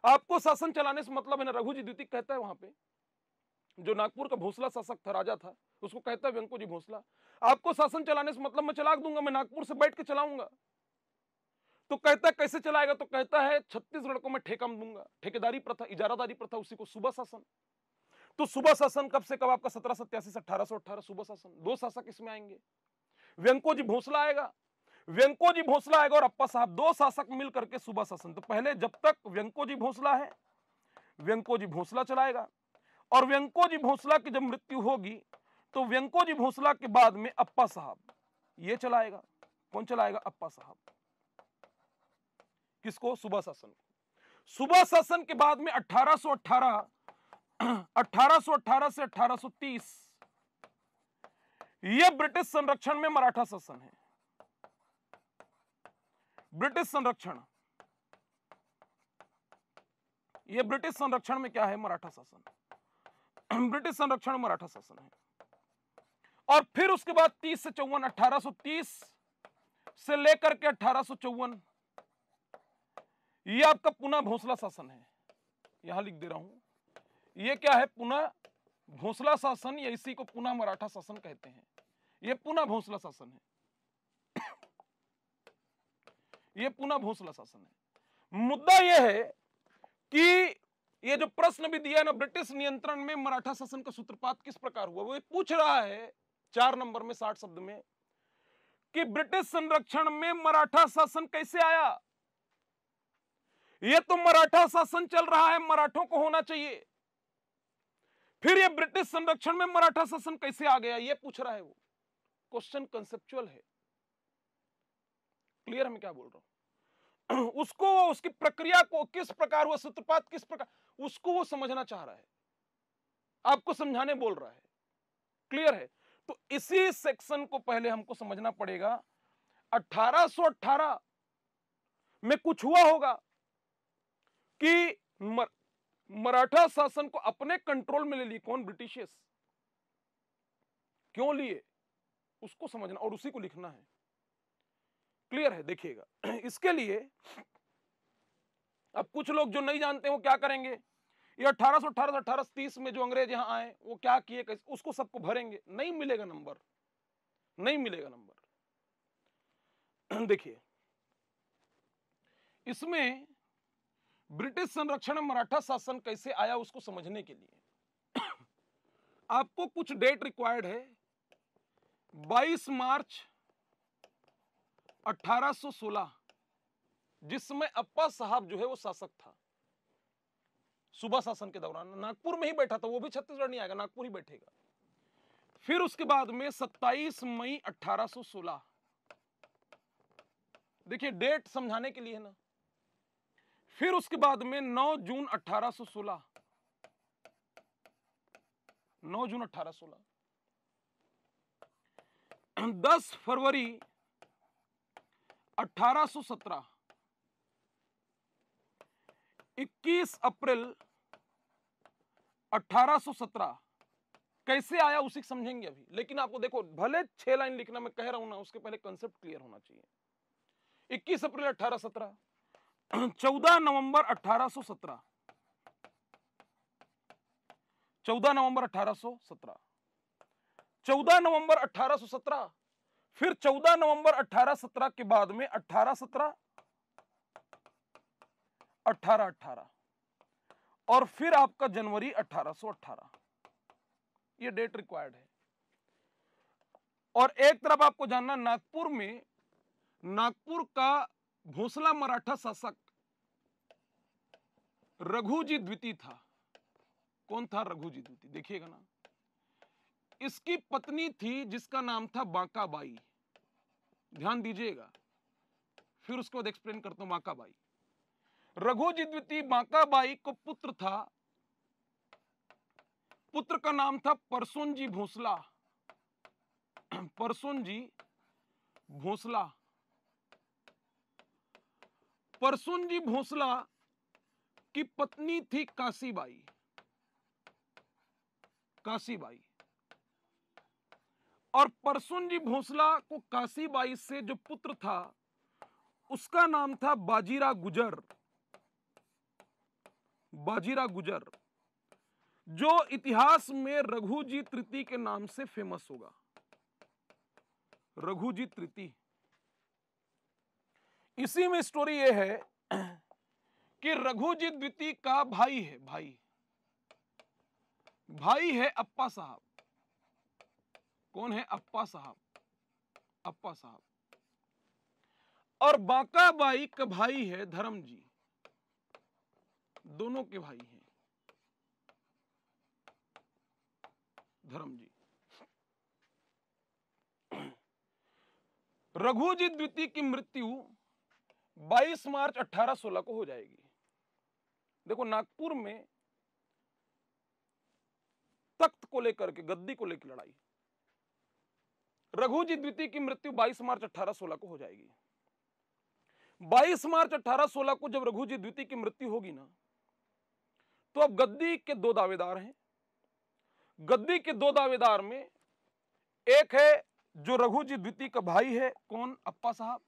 आपको शासन चलाने से मतलब है ना। रघुजी द्वितीय कहता है वहां पे, जो नागपुर का भोसला शासक था, राजा था, उसको कहता है वेंकोजी भोसला आपको शासन चलाने से मतलब मैं चला दूंगा, मैं नागपुर से बैठ के चलाऊंगा। तो कहता है कैसे चलाएगा? तो कहता है छत्तीसगढ़ को मैं ठेका में दूंगा। ठेकेदारी प्रथा, इजारादारी प्रथा, उसी को सूबा शासन। तो सूबा शासन कब से कब? आपका 1787 से 1818 सूबा शासन। 2 शासक इसमें आएंगे, वेंकोजी भोसला आएगा और अप्पा साहब, 2 शासक मिल करके सूबा शासन। तो पहले जब तक वेंकोजी भोसला है, वेंकोजी भोसला चलाएगा, और वेंकोजी भोसला की जब मृत्यु होगी तो वेंकोजी भोसला के बाद में अप्पा साहब ये चलाएगा। कौन चलाएगा? अप्पा साहब। किसको? सूबा शासन को। सूबा शासन के बाद में 1818 से 1830 यह ब्रिटिश संरक्षण में मराठा शासन है। ब्रिटिश संरक्षण, यह ब्रिटिश संरक्षण में क्या है? मराठा शासन। ब्रिटिश संरक्षण मराठा शासन है। और फिर उसके बाद 30 से 54, 1830 से लेकर के 1854 यह आपका पुनः भोसला शासन है। यहां लिख दे रहा हूं, यह क्या है? पुनः भोसला शासन, या इसी को पुनः मराठा शासन कहते हैं। यह पुनः भोसला शासन है, यह पुनः भोसला शासन है। मुद्दा यह है कि ये जो प्रश्न भी दिया है ना, ब्रिटिश नियंत्रण में मराठा शासन का सूत्रपात किस प्रकार हुआ, वो पूछ रहा है 4 नंबर में 60 शब्द में, कि ब्रिटिश संरक्षण में मराठा शासन कैसे आया। ये तो मराठा शासन चल रहा है, मराठों को होना चाहिए, फिर ये ब्रिटिश संरक्षण में मराठा शासन कैसे आ गया, ये पूछ रहा है वो। क्वेश्चन कंसेप्चुअल है। क्लियर है मैं क्या बोल रहा हूं? उसको, उसकी प्रक्रिया को किस प्रकार हुआ, सूत्रपात किस प्रकार, उसको वो समझना चाह रहा है, आपको समझाने बोल रहा है। क्लियर है? तो इसी सेक्शन को पहले हमको समझना पड़ेगा। 1818 में कुछ हुआ होगा कि मराठा शासन को अपने कंट्रोल में ले ली। कौन? ब्रिटिशर्स। क्यों लिए, उसको समझना और उसी को लिखना है। क्लियर है? देखिएगा, इसके लिए अब कुछ लोग जो नहीं जानते वो क्या करेंगे, ये 1818 से 1830 में जो अंग्रेज यहां आए वो क्या किए, उसको सबको भरेंगे, नहीं मिलेगा नंबर, नहीं मिलेगा नंबर। देखिए, इसमें ब्रिटिश संरक्षण में मराठा शासन कैसे आया उसको समझने के लिए आपको कुछ डेट रिक्वायर्ड है। 22 मार्च 1816, जिसमें अप्पा साहब जो है वो शासक था सूबा शासन के दौरान, नागपुर में ही बैठा था, वो भी छत्तीसगढ़ नहीं आएगा, नागपुर ही बैठेगा। फिर उसके बाद में 27 मई 1816 देखिए डेट समझाने के लिए है ना। फिर उसके बाद में 9 जून 1816, 9 जून 1816, 10 फरवरी 1817, 21 अप्रैल 1817। कैसे आया उसी समझेंगे अभी, लेकिन आपको देखो भले 6 लाइन लिखना मैं कह रहा हूं ना, उसके पहले कंसेप्ट क्लियर होना चाहिए। 21 अप्रैल 1817, 14 नवंबर 1817, 14 नवंबर 1817, 14 नवंबर 1817, फिर 14 नवंबर 1817 के बाद में 1817, 1818 और फिर आपका जनवरी 1818। ये डेट रिक्वायर्ड है। और एक तरफ आपको जानना, नागपुर में नागपुर का भोसला मराठा शासक रघुजी द्वितीय था। कौन था रघुजी द्वितीय? देखिएगा ना, इसकी पत्नी थी जिसका नाम था बांकाबाई। ध्यान दीजिएगा, फिर उसके बाद एक्सप्लेन करता हूं बांकाबाई। रघुजी द्वितीय बांकाबाई को पुत्र था, पुत्र का नाम था परसोनजी भोसला। परसोनजी भोसला। परसोनजी भोसला की पत्नी थी काशीबाई। काशीबाई। और परसोनजी भोसला को काशीबाई से जो पुत्र था उसका नाम था बाजीराव गुजर। बाजीराव गुजर, जो इतिहास में रघुजी तृतीय के नाम से फेमस होगा। रघुजी तृतीय। इसी में स्टोरी यह है कि रघुजी द्वितीय का भाई है, भाई है अप्पा साहब। कौन है? अप्पा साहब। अप्पा साहब। और बांकाबाई का भाई है धर्मजी। दोनों के भाई हैं धर्मजी। रघुजी द्वितीय की मृत्यु 22 मार्च 1816 को हो जाएगी। देखो नागपुर में तख्त को लेकर के, गद्दी को लेकर लड़ाई। रघुजी द्वितीय की मृत्यु 22 मार्च 1816 को हो जाएगी। 22 मार्च 1816 को जब रघुजी द्वितीय की मृत्यु होगी ना, तो अब गद्दी के 2 दावेदार हैं। गद्दी के 2 दावेदार में एक है जो रघुजी द्वितीय का भाई है, कौन? अप्पा साहब।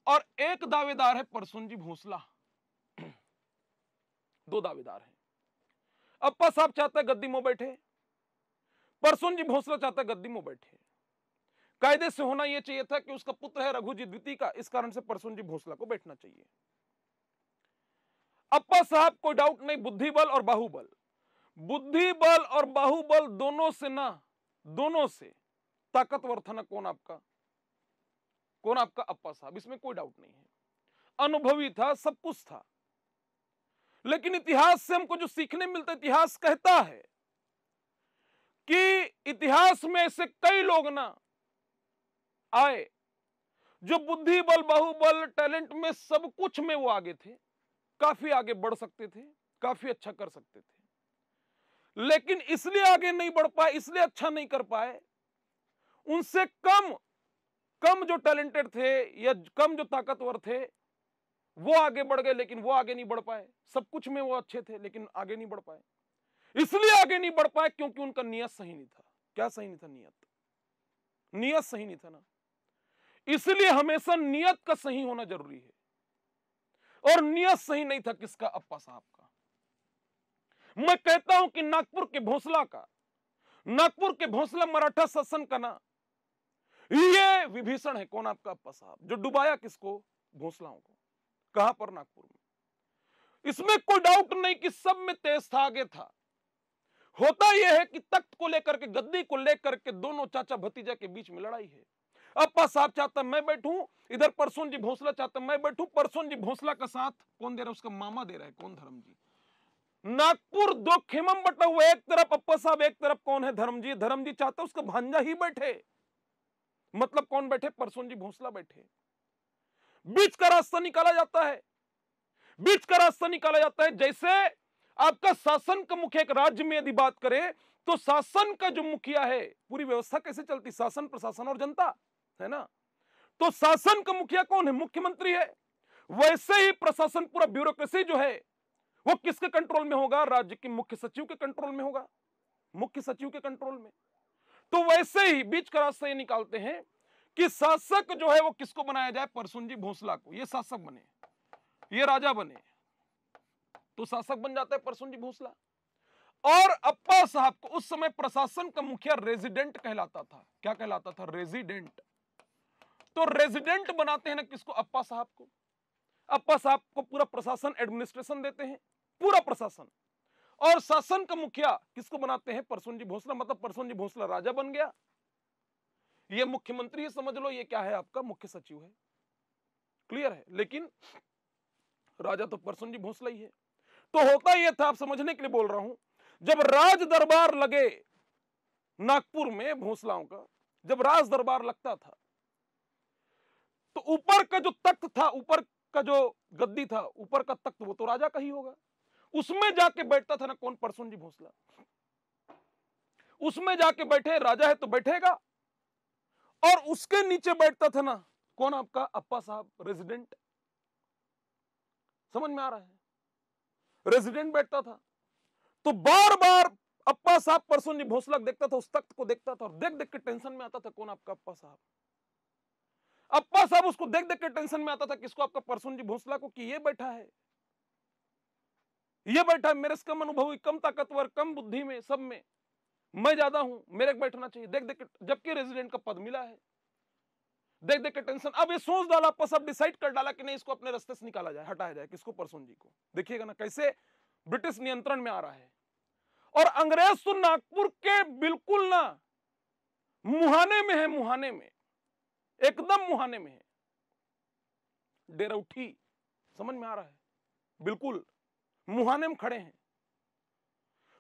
और एक दावेदार है परसोनजी भोसला। 2 दावेदार हैं। अप्पा साहब चाहता है गद्दी में बैठे, परसोनजी भोसला चाहता है गद्दी में बैठे। कायदे से होना यह चाहिए था कि उसका पुत्र है रघुजी द्वितीय का, इस कारण से परसोनजी भोसला को बैठना चाहिए। अप्पा साहब कोई डाउट नहीं, बुद्धिबल और बाहुबल, बुद्धिबल और बाहुबल दोनों से ना, दोनों से ताकतवर था ना। कौन आपका? कौन आपका? अप्पा साहब। इसमें कोई डाउट नहीं है। अनुभवी था, सब कुछ था। लेकिन इतिहास से हमको जो सीखने मिलता है, इतिहास कहता है कि इतिहास में ऐसे कई लोग ना आए जो बुद्धि बल, बाहुबल, टैलेंट में, सब कुछ में वो आगे थे, काफी आगे बढ़ सकते थे, काफी अच्छा कर सकते थे। लेकिन इसलिए आगे नहीं बढ़ पाए, इसलिए अच्छा नहीं कर पाए, उनसे कम जो टैलेंटेड थे या कम जो ताकतवर थे वो आगे बढ़ गए, लेकिन वो आगे नहीं बढ़ पाए। सब कुछ में वो अच्छे थे लेकिन आगे नहीं बढ़ पाए। इसलिए आगे नहीं बढ़ पाए क्योंकि उनका नियत सही नहीं था। क्या सही नहीं था? नियत सही नहीं था ना। इसलिए हमेशा नियत का सही होना जरूरी है, और नियत सही नहीं था किसका? अप्पा साहब का। मैं कहता हूं कि नागपुर के भोसला मराठा शासन का ना, ये विभीषण है। कौन आपका? अप्पा साहब, जो डुबाया किसको? भोसलाओं को। कहां पर? नागपुर में। इसमें कोई डाउट नहीं कि सब में तेज था, आगे था। होता यह है कि तख्त को लेकर के, गद्दी को लेकर के दोनों चाचा भतीजा के बीच में लड़ाई है। अप्पा साहब चाहता मैं बैठूं, इधर परसोनजी भोसला चाहता मैं बैठूं। परसोनजी भोसला का साथ कौन दे रहा है? उसका मामा दे रहा है। कौन? धर्मजी। नागपुर 2 खेमम बटा हुआ, एक तरफ अप्पा साहब, एक तरफ कौन है? धर्मजी। धर्मजी चाहता उसका भांजा ही बैठे, मतलब कौन बैठे? परसोनजी भोसला बैठे। बीच का रास्ता निकाला जाता है। बीच का रास्ता निकाला जाता है। जैसे आपका शासन का मुखिया, एक राज्य में यदि बात करें तो शासन का जो मुखिया है, पूरी व्यवस्था कैसे चलती, शासन, प्रशासन और जनता, है ना। तो शासन का मुखिया कौन है? मुख्यमंत्री है। वैसे ही प्रशासन, पूरा ब्यूरोक्रेसी जो है वो किसके कंट्रोल में होगा? राज्य के मुख्य सचिव के कंट्रोल में होगा, मुख्य सचिव के कंट्रोल में। तो वैसे ही बीच का रास्ता ये निकालते हैं कि शासक जो है वो किसको बनाया जाए? परसुन जी भोसला को। ये शासक बने, ये राजा बने, तो शासक बन जाता है परसुन जी भोसला। और अप्पा साहब को उस समय प्रशासन का मुखिया रेजिडेंट कहलाता था। क्या कहलाता था? रेजिडेंट। तो रेजिडेंट बनाते हैं ना किसको? अप्पा साहब को। अप्पा साहब को पूरा प्रशासन, एडमिनिस्ट्रेशन देते हैं, पूरा प्रशासन। और शासन का मुखिया किसको बनाते हैं? परसुन जी भोसला। मतलब परसुन जी भोसला राजा बन गया। ये मुख्यमंत्री है, समझ लो, ये क्या है? आपका मुख्य सचिव है। क्लियर है? लेकिन राजा तो परसुन जी भोसला ही है। तो होता यह था, आप समझने के लिए बोल रहा हूं, जब राज दरबार लगे नागपुर में भोसलाओं का, जब राज दरबार लगता था तो ऊपर का जो तख्त था, ऊपर का जो गद्दी था, ऊपर का तख्त, वो तो राजा का ही होगा। उसमें जाके बैठता था ना कौन? परसुन जी भोसला। उसमें जाके बैठे, राजा है तो बैठेगा। और उसके नीचे बैठता था ना कौन? आपका अप्पा साहब, रेजिडेंट। समझ में आ रहा है? रेजिडेंट बैठता था। तो बार बार अप्पा साहब परसुन जी भोसला देखता था, उस तख्त को देखता था, और देख देख के टेंशन में आता था। कौन? आपका अप्पा साहब। अप्पा साहब उसको देख देख के टेंशन में आता था। किसको? आपका परसुन जी भोसला को, कि ये बैठा है, ये बैठा है, मेरे से कम अनुभवी, कम ताकतवर, कम बुद्धि में, सब में मैं ज्यादा हूं, मेरे को बैठना चाहिए। देख देख के, जबकि रेजिडेंट का पद मिला है, देख देख के टेंशन। अब ये सोच डाला अप्पा साहब, डिसाइड कर डाला कि नहीं, इसको अपने रास्ते से निकाला जाए, हटाया जाए। किसको? परसुन जी को। देखिएगा ना कैसे ब्रिटिश नियंत्रण में आ रहा है। और अंग्रेज तो नागपुर के बिल्कुल ना मुहाने में है, मुहाने में, एकदम मुहाने में है, डेरौठी। समझ में आ रहा है? बिल्कुल मुहाने में खड़े हैं।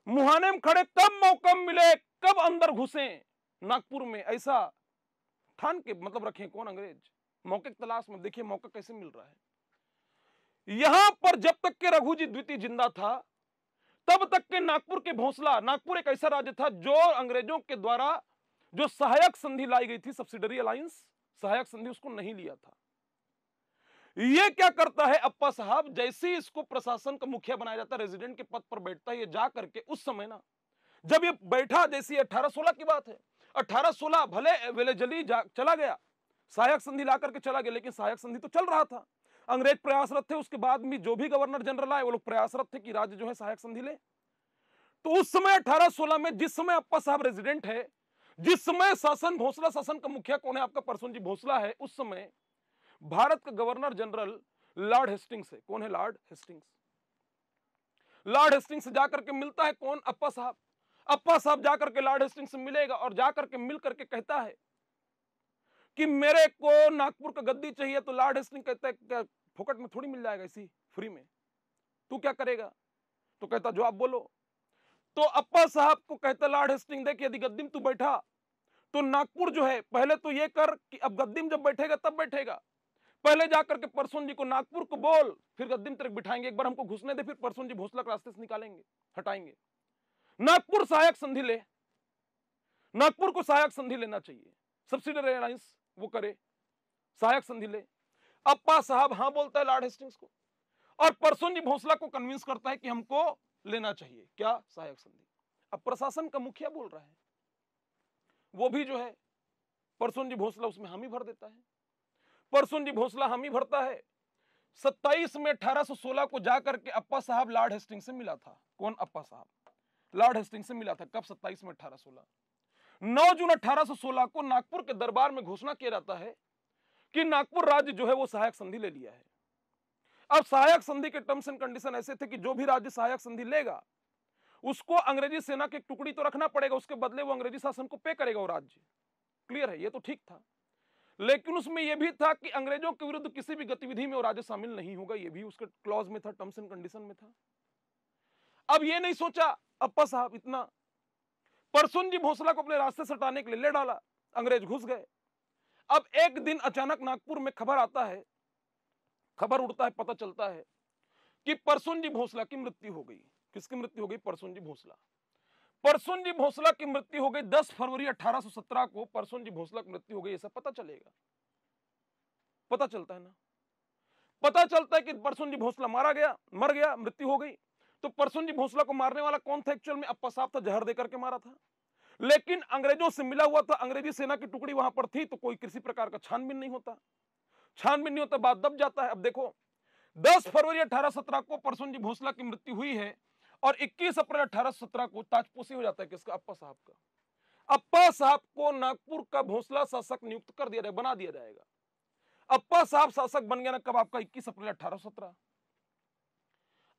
मुहाने में खड़े, कब मौका मिले, कब अंदर घुसे नागपुर में, ऐसा ठान के मतलब रखे कौन? अंग्रेज। मौके की तलाश में। देखिए मौका कैसे मिल रहा है। यहां पर जब तक के रघु जी द्वितीय जिंदा था, तब तक के नागपुर के भोसला, नागपुर एक ऐसा राज्य था जो अंग्रेजों के द्वारा जो सहायक संधि लाई गई थी, सब्सिडरी अलायंस, सहायक संधि, उसको नहीं लिया था। ये क्या करता है अप्पा साहब? जैसे ही इसको प्रशासन का मुखिया बनाया जाता है, रेजिडेंट के पद पर बैठता है, ये जा करके उस समय ना, जब ये बैठा, जैसी 1816 की बात है, 1816 भले वेलेजली चला गया, सहायक संधि ला करके चला गया, लेकिन सहायक संधि तो चल रहा था। अंग्रेज प्रयासरत थे, उसके बाद में जो भी गवर्नर जनरल आए वो लोग प्रयासरत थे कि राज्य जो है सहायक संधि ले। तो उस समय 1816 में, जिस समय अप्पा साहब रेजिडेंट है, जिस समय शासन, भोसला शासन का मुखिया कौन है? आपका परसुन जी भोसला है। उस समय भारत का गवर्नर जनरल लॉर्ड हेस्टिंग्स है। कौन है? Lord Hastings. लॉर्ड हेस्टिंग्स से जाकर के मिलता है कौन? अप्पा साहब। अप्पा साहब जाकर के लॉर्ड हेस्टिंग्स से मिलेगा और जाकर के मिल करके कहता है कि मेरे को नागपुर का गद्दी चाहिए। तो लॉर्ड हेस्टिंग्स कहता है क्या फोकट में थोड़ी मिल जाएगा, इसी फ्री में, तू क्या करेगा? तो कहता जो आप बोलो। तो अप्पा साहब को कहता लॉर्ड हेस्टिंग्स, देख यदि गद्दी में तू बैठा तो नागपुर जो है, पहले तो ये कर कि अब गद्दी में जब बैठेगा तब बैठेगा, पहले जाकर के परसुन जी को नागपुर को बोल, फिर गद्दी में तेरे बिठाएंगे, एक बार हमको घुसने दे, फिर परसुन जी भोसला के रास्ते से निकालेंगे, हटाएंगे। नागपुर सहायक संधि ले, नागपुर को सहायक संधि लेना चाहिए, सब्सिडरी अलायंस वो करे, सहायक संधि ले। अप्पा साहब हाँ बोलता है लॉर्ड हेस्टिंग्स को, और परसुन जी भोसला को कन्विंस करता है कि हमको लेना चाहिए क्या? सहायक संधि। अब प्रशासन का मुखिया बोल रहा है, वो भी जो है परसुन जी भोसला उसमें हामी भर देता है। परसुन जी भोसला हामी भरता है। 27 में 1816 को जाकर के अप्पा साहब लॉर्ड हेस्टिंग्स से मिला था। कौन? अप्पा साहब लॉर्ड हेस्टिंग्स से मिला था। कब? 27 में 1816। 9 जून 1816 को नागपुर के दरबार में घोषणा किया जाता है कि नागपुर राज्य जो है वो सहायक संधि ले लिया है। अब सहायक संधि के टर्म्स एंड कंडीशन ऐसे थे कि जो भी राज्य सहायक संधि लेगा उसको अंग्रेजी सेना की एक टुकड़ी तो रखना पड़ेगा, उसके बदले वो अंग्रेजी शासन को पे करेगा वो राज्य। क्लियर है? ये तो ठीक था, लेकिन उसमें यह भी था कि अंग्रेजों के विरुद्ध किसी भी गतिविधि में वो राज्य शामिल नहीं होगा। यह भी उसके क्लॉज में था, टर्म्स एंड कंडीशन में था। अब ये नहीं सोचा अप्पा साहब, इतना परसुन जी भोसला को अपने रास्ते से हटाने के लिए ले डाला, अंग्रेज घुस गए। अब एक दिन अचानक नागपुर में खबर आता है खबर उड़ता है, पता चलता है कि परसुनजी भोसला की मृत्यु हो गई। किसकी मृत्यु हो गई? परसुनजी भोसला। परसुनजी भोसला की मृत्यु हो गई 10 फरवरी 1817 को परसुनजी भोसला की मृत्यु हो गई, ऐसा पता चलेगा, पता चलता है ना। पता चलता है कि परसुनजी भोसला मर गया, मृत्यु हो गई। तो परसुनजी भोसला को मारने वाला कौन था? एक्चुअल में अप्पा साहब था, जहर देकर के मारा था। लेकिन अंग्रेजों से मिला हुआ था, अंग्रेजी सेना की टुकड़ी वहां पर थी, तो कोई किसी प्रकार का छानबीन नहीं होता, बात दब जाता है। अब देखो 10 फरवरी 1817 को परसुनजी भोसला की मृत्यु हुई है और 21 अप्रैल 1817 को ताजपोशी हो जाता है किसका? अप्पा साहब का। अप्पा साहब को नागपुर का भोसला शासक नियुक्त कर दिया जाएगा, बना दिया जाएगा। अप्पा साहब शासक बन गया ना कब? आपका 21 अप्रैल 1817।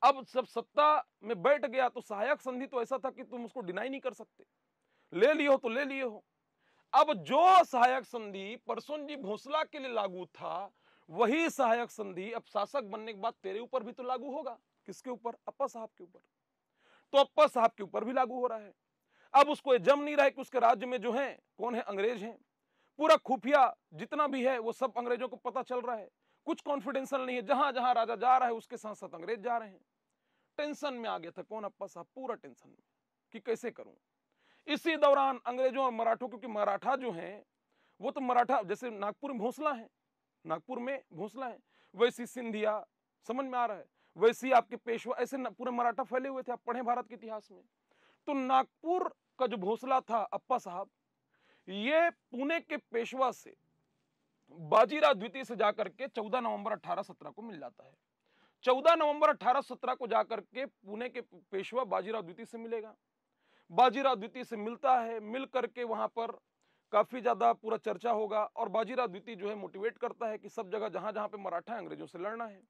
अब जब सत्ता में बैठ गया तो सहायक संधि तो ऐसा था कि तुम उसको डिनाई नहीं कर सकते, ले लिए हो तो ले लिए हो। अब जो सहायक संधि परसुनजी भोसला के लिए लागू था, वही सहायक संधि अब शासक बनने के बाद तेरे ऊपर भी तो लागू होगा। किसके ऊपर? अप्पा साहब के ऊपर। तो अप्पा साहब के ऊपर भी लागू हो रहा है। अब उसको जम नहीं रहा है कि उसके राज्य में जो है कौन है? अंग्रेज हैं। पूरा खुफिया जितना भी है वो सब अंग्रेजों को पता चल रहा है, कुछ कॉन्फिडेंशियल नहीं है। जहां जहां राजा जा रहा है उसके साथ साथ अंग्रेज जा रहे हैं। टेंशन में आ गया था कौन? अप्पा साहब पूरा टेंशन में कि कैसे करूं। इसी दौरान अंग्रेजों और मराठों, क्योंकि मराठा जो है वो तो मराठा, जैसे नागपुर में भोसला है, नागपुर में भोसला है, वैसी सिंधिया, समझ में आ रहा है, वैसी आपके पेशवा, ऐसे पूरे मराठा फैले हुए थे। आप पढ़े भारत के इतिहास में। तो नागपुर का जो भोसला था अप्पा साहब, ये पुणे के पेशवा से बाजीराव द्वितीय से जाकर के 14 नवंबर 1817 को मिल जाता है। 14 नवंबर 1817 को जाकर के पुणे के पेशवा बाजीराव द्वितीय से मिलेगा। बाजीराव द्वितीय से मिलता है, मिल करके वहां पर काफी ज्यादा पूरा चर्चा होगा और बाजीराव द्वितीय जो है मोटिवेट करता है कि सब जगह जहां जहां पे मराठा अंग्रेजों से लड़ना है।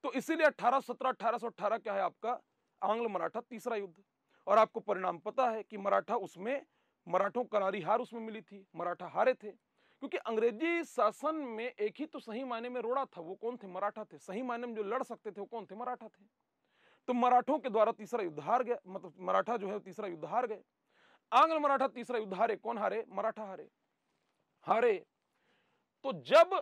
तो इसीलिए 1817-1818 क्या है आपका? आंग्ल मराठा तीसरा युद्ध। और आपको परिणाम पता है कि मराठा उसमें, मराठों करारी हार उसमें मिली थी, मराठा हारे थे। क्योंकि अंग्रेजी शासन में एक ही तो सही मायने में रोड़ा था, वो कौन थे? मराठा थे। सही मायने में जो लड़ सकते थे वो कौन थे? मराठा थे। तो मराठों के द्वारा तीसरा युद्ध हार गया, मतलब मराठा जो है तीसरा युद्ध हार गए। आंग्ल मराठा तीसरा युद्ध हारे। कौन हारे? मराठा हारे। तो जब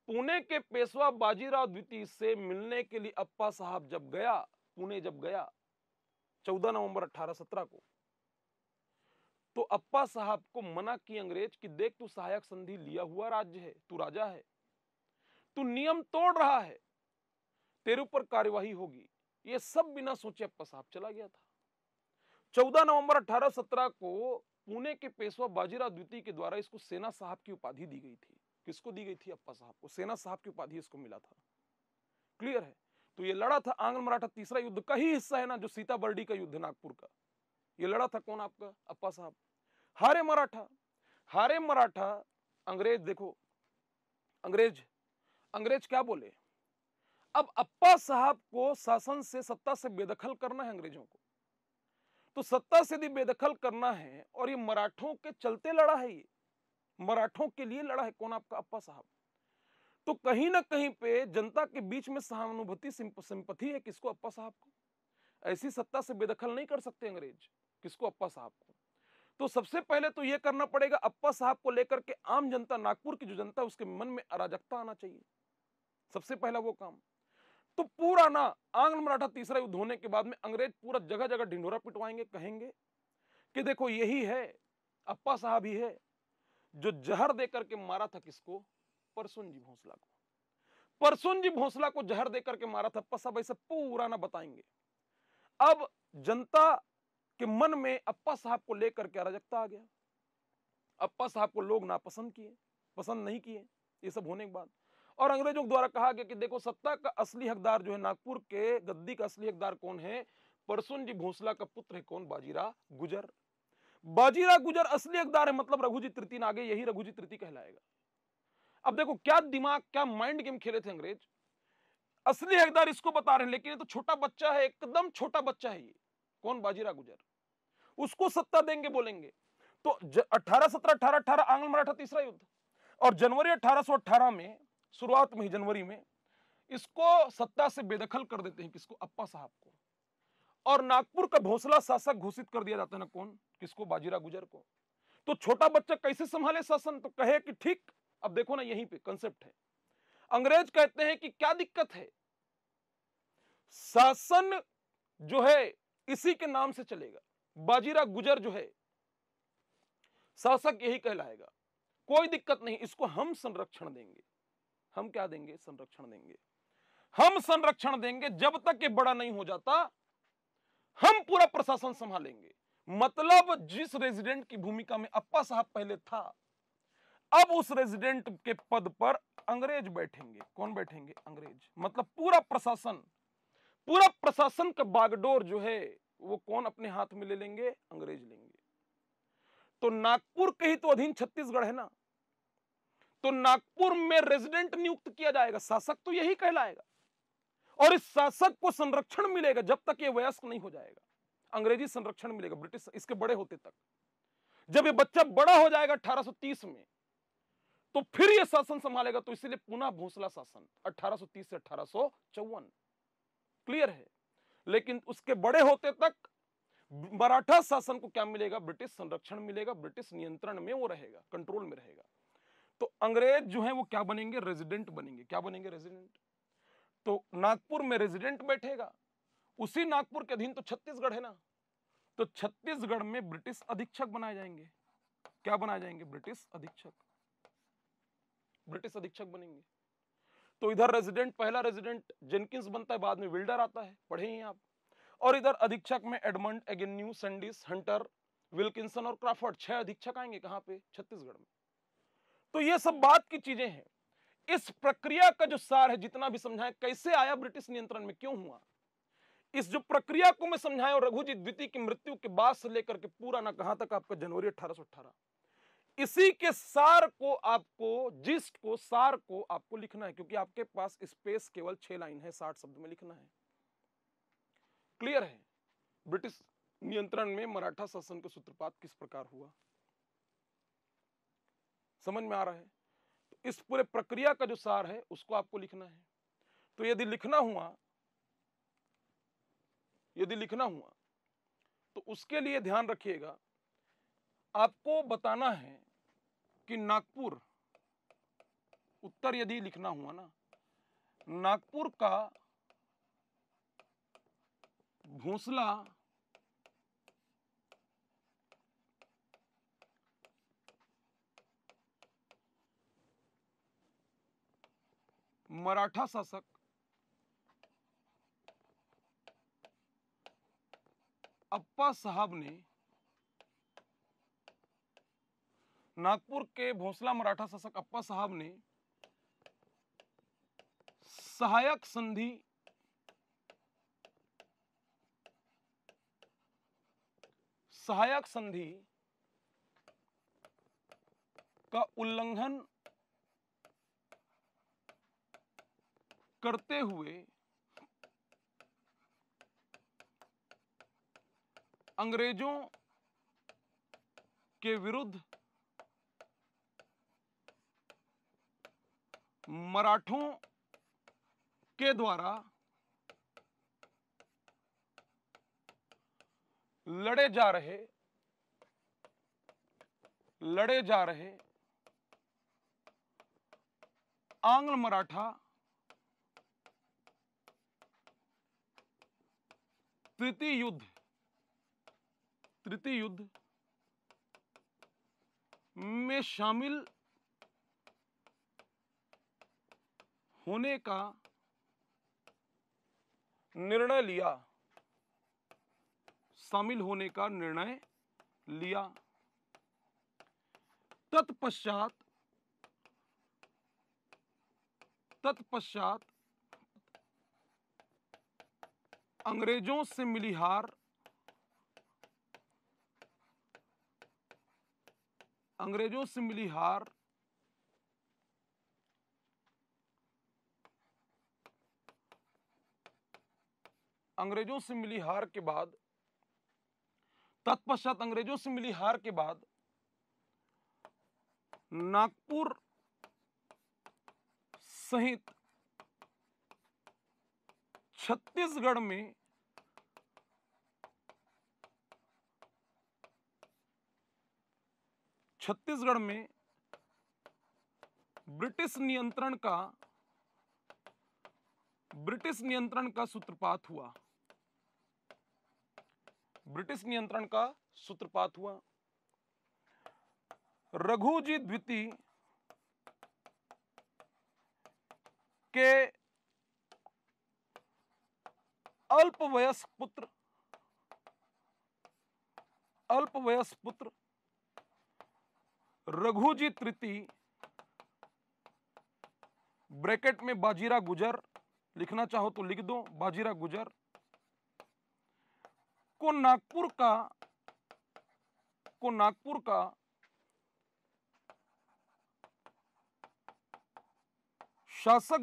पुणे के पेशवा बाजीराव द्वितीय से मिलने के लिए अप्पा साहब जब गया, पुणे जब गया 14 नवंबर 1817 को, तो अप्पा साहब को मना की अंग्रेज कि देख तू सहायक संधि लिया हुआ राज्य है, तू राजा है, तू नियम तोड़ रहा है, तेरे ऊपर कार्यवाही होगी। ये सब बिना सोचे अप्पा साहब चला गया था। 14 नवंबर 1817 को पुणे के पेशवा बाजीराव द्वितीय के द्वारा इसको सेना साहब की उपाधि दी गई थी। किसको दी गई थी? अप्पा साहब को सेना साहब की उपाधि इसको मिला था। क्लियर है? तो ये लड़ा था आंग्ल मराठा तीसरा युद्ध का ही हिस्सा है ना, जो सीताबर्डी का युद्ध नागपुर का, ये लड़ा था कौन? आपका अप्पा साहब। हारे मराठा। अंग्रेज देखो, अंग्रेज क्या बोले? अब अप्पा साहब को शासन से, सत्ता से बेदखल करना है अंग्रेजों को। तो सत्ता से यदि बेदखल करना है और ये मराठों के चलते लड़ा है, ये मराठों के लिए लड़ा है कौन? आपका अप्पा साहब। तो कहीं ना कहीं पे जनता के बीच में सहानुभूति, सिंपैथी है किसको? अप्पा साहब को। ऐसी सत्ता से बेदखल नहीं कर सकते अंग्रेज। किसको? अप्पा साहब को। तो सबसे पहले तो यह करना पड़ेगा, अप्पा साहब को लेकर के आम जनता, नागपुर की जो जनता, उसके मन में अराजकता आना चाहिए। सबसे पहला वो काम। तो पूरा ना आंग्ल मराठा तीसरा युद्ध होने के बाद में अंग्रेज पूरा जगह जगह ढिंढोरा पिटवाएंगे, कहेंगे कि देखो यही है, अप्पा साहब ही है जो जहर देकर के मारा था किसको? परसुनजी भोसला को। परसुनजी भोसला को जहर देकर के मारा था अप्पा साहब, ऐसे पूरा ना बताएंगे। अब जनता के मन में अप्पा साहब को लेकर के अराजकता आ गया। अप्पा साहब को लोग नापसंद किए, पसंद नहीं किए ये सब होने के बाद। और अंग्रेजों द्वारा कहा गया कि देखो सत्ता का असली हकदार जो है, नागपुर के गद्दी का असली हकदार कौन है? परसुनजी भोसला का पुत्र है कौन? बाजीराव गुजर। बाजीराव गुजर असली हकदार है, मतलब रघुजी तृतीय आगे यही रघुजी तृतीय कहलाएगा। अब देखो क्या दिमाग, क्या माइंड गेम खेले थे अंग्रेज। असली हकदार इसको बता रहे हैं, लेकिन ये तो छोटा बच्चा है, एकदम छोटा बच्चा है ये। कौन? बाजीराव गुजर। उसको सत्ता देंगे बोलेंगे। तो 1817-1818 आंग्ल मराठा तीसरा युद्ध, और जनवरी 1818 में, शुरुआत में ही जनवरी में, इसको सत्ता से बेदखल कर देते हैं किसको? अप्पा साहब को। और नागपुर का भोसला शासक घोषित कर दिया जाता है ना कौन? किसको? बाजीराव गुजर को। तो छोटा बच्चा कैसे संभाले शासन? तो कहे कि ठीक, अब देखो ना यहीं पे कंसेप्ट है। अंग्रेज कहते हैं कि क्या दिक्कत है, शासन जो है इसी के नाम से चलेगा, बाजीराव गुजर जो है शासक यही कहलाएगा, कोई दिक्कत नहीं, इसको हम संरक्षण देंगे। हम क्या देंगे? संरक्षण देंगे। हम संरक्षण देंगे, जब तक ये बड़ा नहीं हो जाता हम पूरा प्रशासन संभालेंगे। मतलब जिस रेजिडेंट की भूमिका में अप्पा साहब पहले था, अब उस रेजिडेंट के पद पर अंग्रेज बैठेंगे। कौन बैठेंगे? अंग्रेज। मतलब पूरा प्रशासन का बागडोर जो है वो कौन अपने हाथ में ले लेंगे? अंग्रेज लेंगे। तो नागपुर के ही तो अधीन छत्तीसगढ़ है ना, तो नागपुर में रेजिडेंट नियुक्त किया जाएगा, शासक तो यही कहलाएगा, और इस शासक को संरक्षण मिलेगा जब तक ये वयस्क नहीं हो जाएगा। अंग्रेजी संरक्षण मिलेगा ब्रिटिश इसके बड़े होते तक। जब ये बच्चा बड़ा हो जाएगा 1830 में, तो फिर ये शासन संभालेगा। तो इसीलिए पुनः भोसला शासन 1830 से 1854। क्लियर है? लेकिन उसके बड़े होते तक मराठा शासन को क्या मिलेगा? ब्रिटिश संरक्षण मिलेगा, ब्रिटिश नियंत्रण में वो रहेगा, कंट्रोल में रहेगा। तो अंग्रेज जो है वो क्या बनेंगे? रेजिडेंट बनेंगे। क्या बनेंगे? रेजिडेंट। तो नागपुर में रेजिडेंट बैठेगा, उसी नागपुर के अधीन तो छत्तीसगढ़ है ना, तो छत्तीसगढ़ में ब्रिटिश अधीक्षक बनाए जाएंगे। क्या बनाए जाएंगे? ब्रिटिश अधीक्षक। ब्रिटिश अधीक्षक बनेंगे। तो इधर रेजिडेंट, पहला रेजिडेंट जेनकिंस बनता है, बाद में विल्डर आता है, पढ़े ही आप। और इधर अधीक्षक में Edmund, Agnew, Sandis, Hunter, Wilkinson और क्राफर्ड, 6 अधीक्षक आएंगे। कहां पे? छत्तीसगढ़ में। तो ये सब बात की चीजें हैं। इस प्रक्रिया का जो सार है, जितना भी समझाएं, कैसे आया ब्रिटिश नियंत्रण में, क्यों हुआ, इस जो प्रक्रिया को मैं समझाया, और रघुजी द्वितीय की मृत्यु के बाद से लेकर के पूरा ना कहां तक आपका जनवरी 1818, इसी के सार को आपको, जिस्ट को, सार को आपको लिखना है, क्योंकि आपके पास स्पेस केवल 6 लाइन है, 60 शब्द में लिखना है। क्लियर है? ब्रिटिश नियंत्रण में मराठा शासन का सूत्रपात किस प्रकार हुआ, समझ में आ रहा है? तो इस पूरे प्रक्रिया का जो सार है उसको आपको लिखना है। तो यदि लिखना हुआ तो उसके लिए ध्यान रखिएगा, आपको बताना है कि नागपुर, उत्तर यदि लिखना हुआ ना, नागपुर का भोसला मराठा शासक अप्पा साहब ने, नागपुर के भोसला मराठा शासक अप्पा साहब ने सहायक संधि का उल्लंघन करते हुए अंग्रेजों के विरुद्ध मराठों के द्वारा लड़े जा रहे आंग्ल मराठा तृतीय युद्ध में शामिल होने का निर्णय लिया। तत्पश्चात अंग्रेजों से मिली हार के बाद नागपुर सहित छत्तीसगढ़ में ब्रिटिश नियंत्रण का ब्रिटिश नियंत्रण का सूत्रपात हुआ? ब्रिटिश नियंत्रण का सूत्रपात हुआ। रघुजी द्वितीय के अल्पवयस्क पुत्र रघुजी तृतीय ब्रैकेट में बाजीराव गुजर, लिखना चाहो तो लिख दो, बाजीराव गुजर को नागपुर का शासक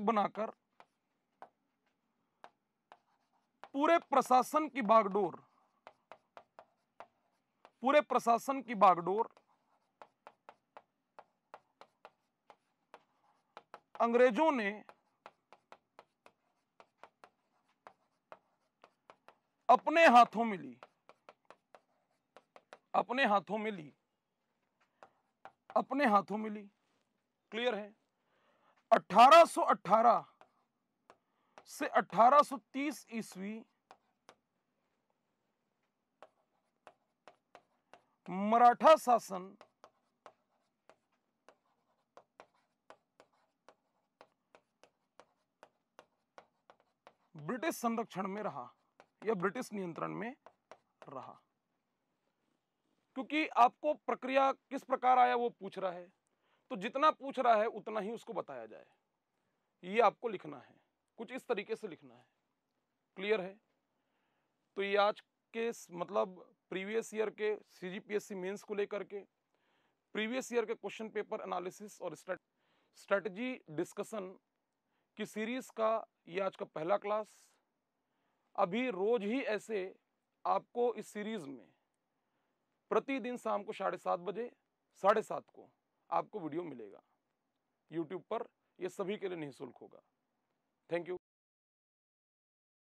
बनाकर पूरे प्रशासन की बागडोर अंग्रेजों ने अपने हाथों में ली। 'क्लियर है? 1818 से 1830 ईस्वी मराठा शासन ब्रिटिश संरक्षण में रहा या ब्रिटिश नियंत्रण में रहा। क्योंकि आपको प्रक्रिया किस प्रकार आया वो पूछ रहा है, तो जितना पूछ रहा है उतना ही उसको बताया जाए, ये आपको लिखना है, कुछ इस तरीके से लिखना है। क्लियर है? तो ये आज के मतलब प्रीवियस ईयर के सीजीपीएससी मेंस को लेकर के प्रीवियस ईयर के क्वेश्चन पेपर एनालिसिस और स्ट्रेटजी डिस्कशन की सीरीज का ये आज का पहला क्लास। अभी रोज ही ऐसे आपको इस सीरीज में प्रतिदिन शाम को 7:30 बजे 7:30 को आपको वीडियो मिलेगा YouTube पर। ये सभी के लिए निःशुल्क होगा। Thank you.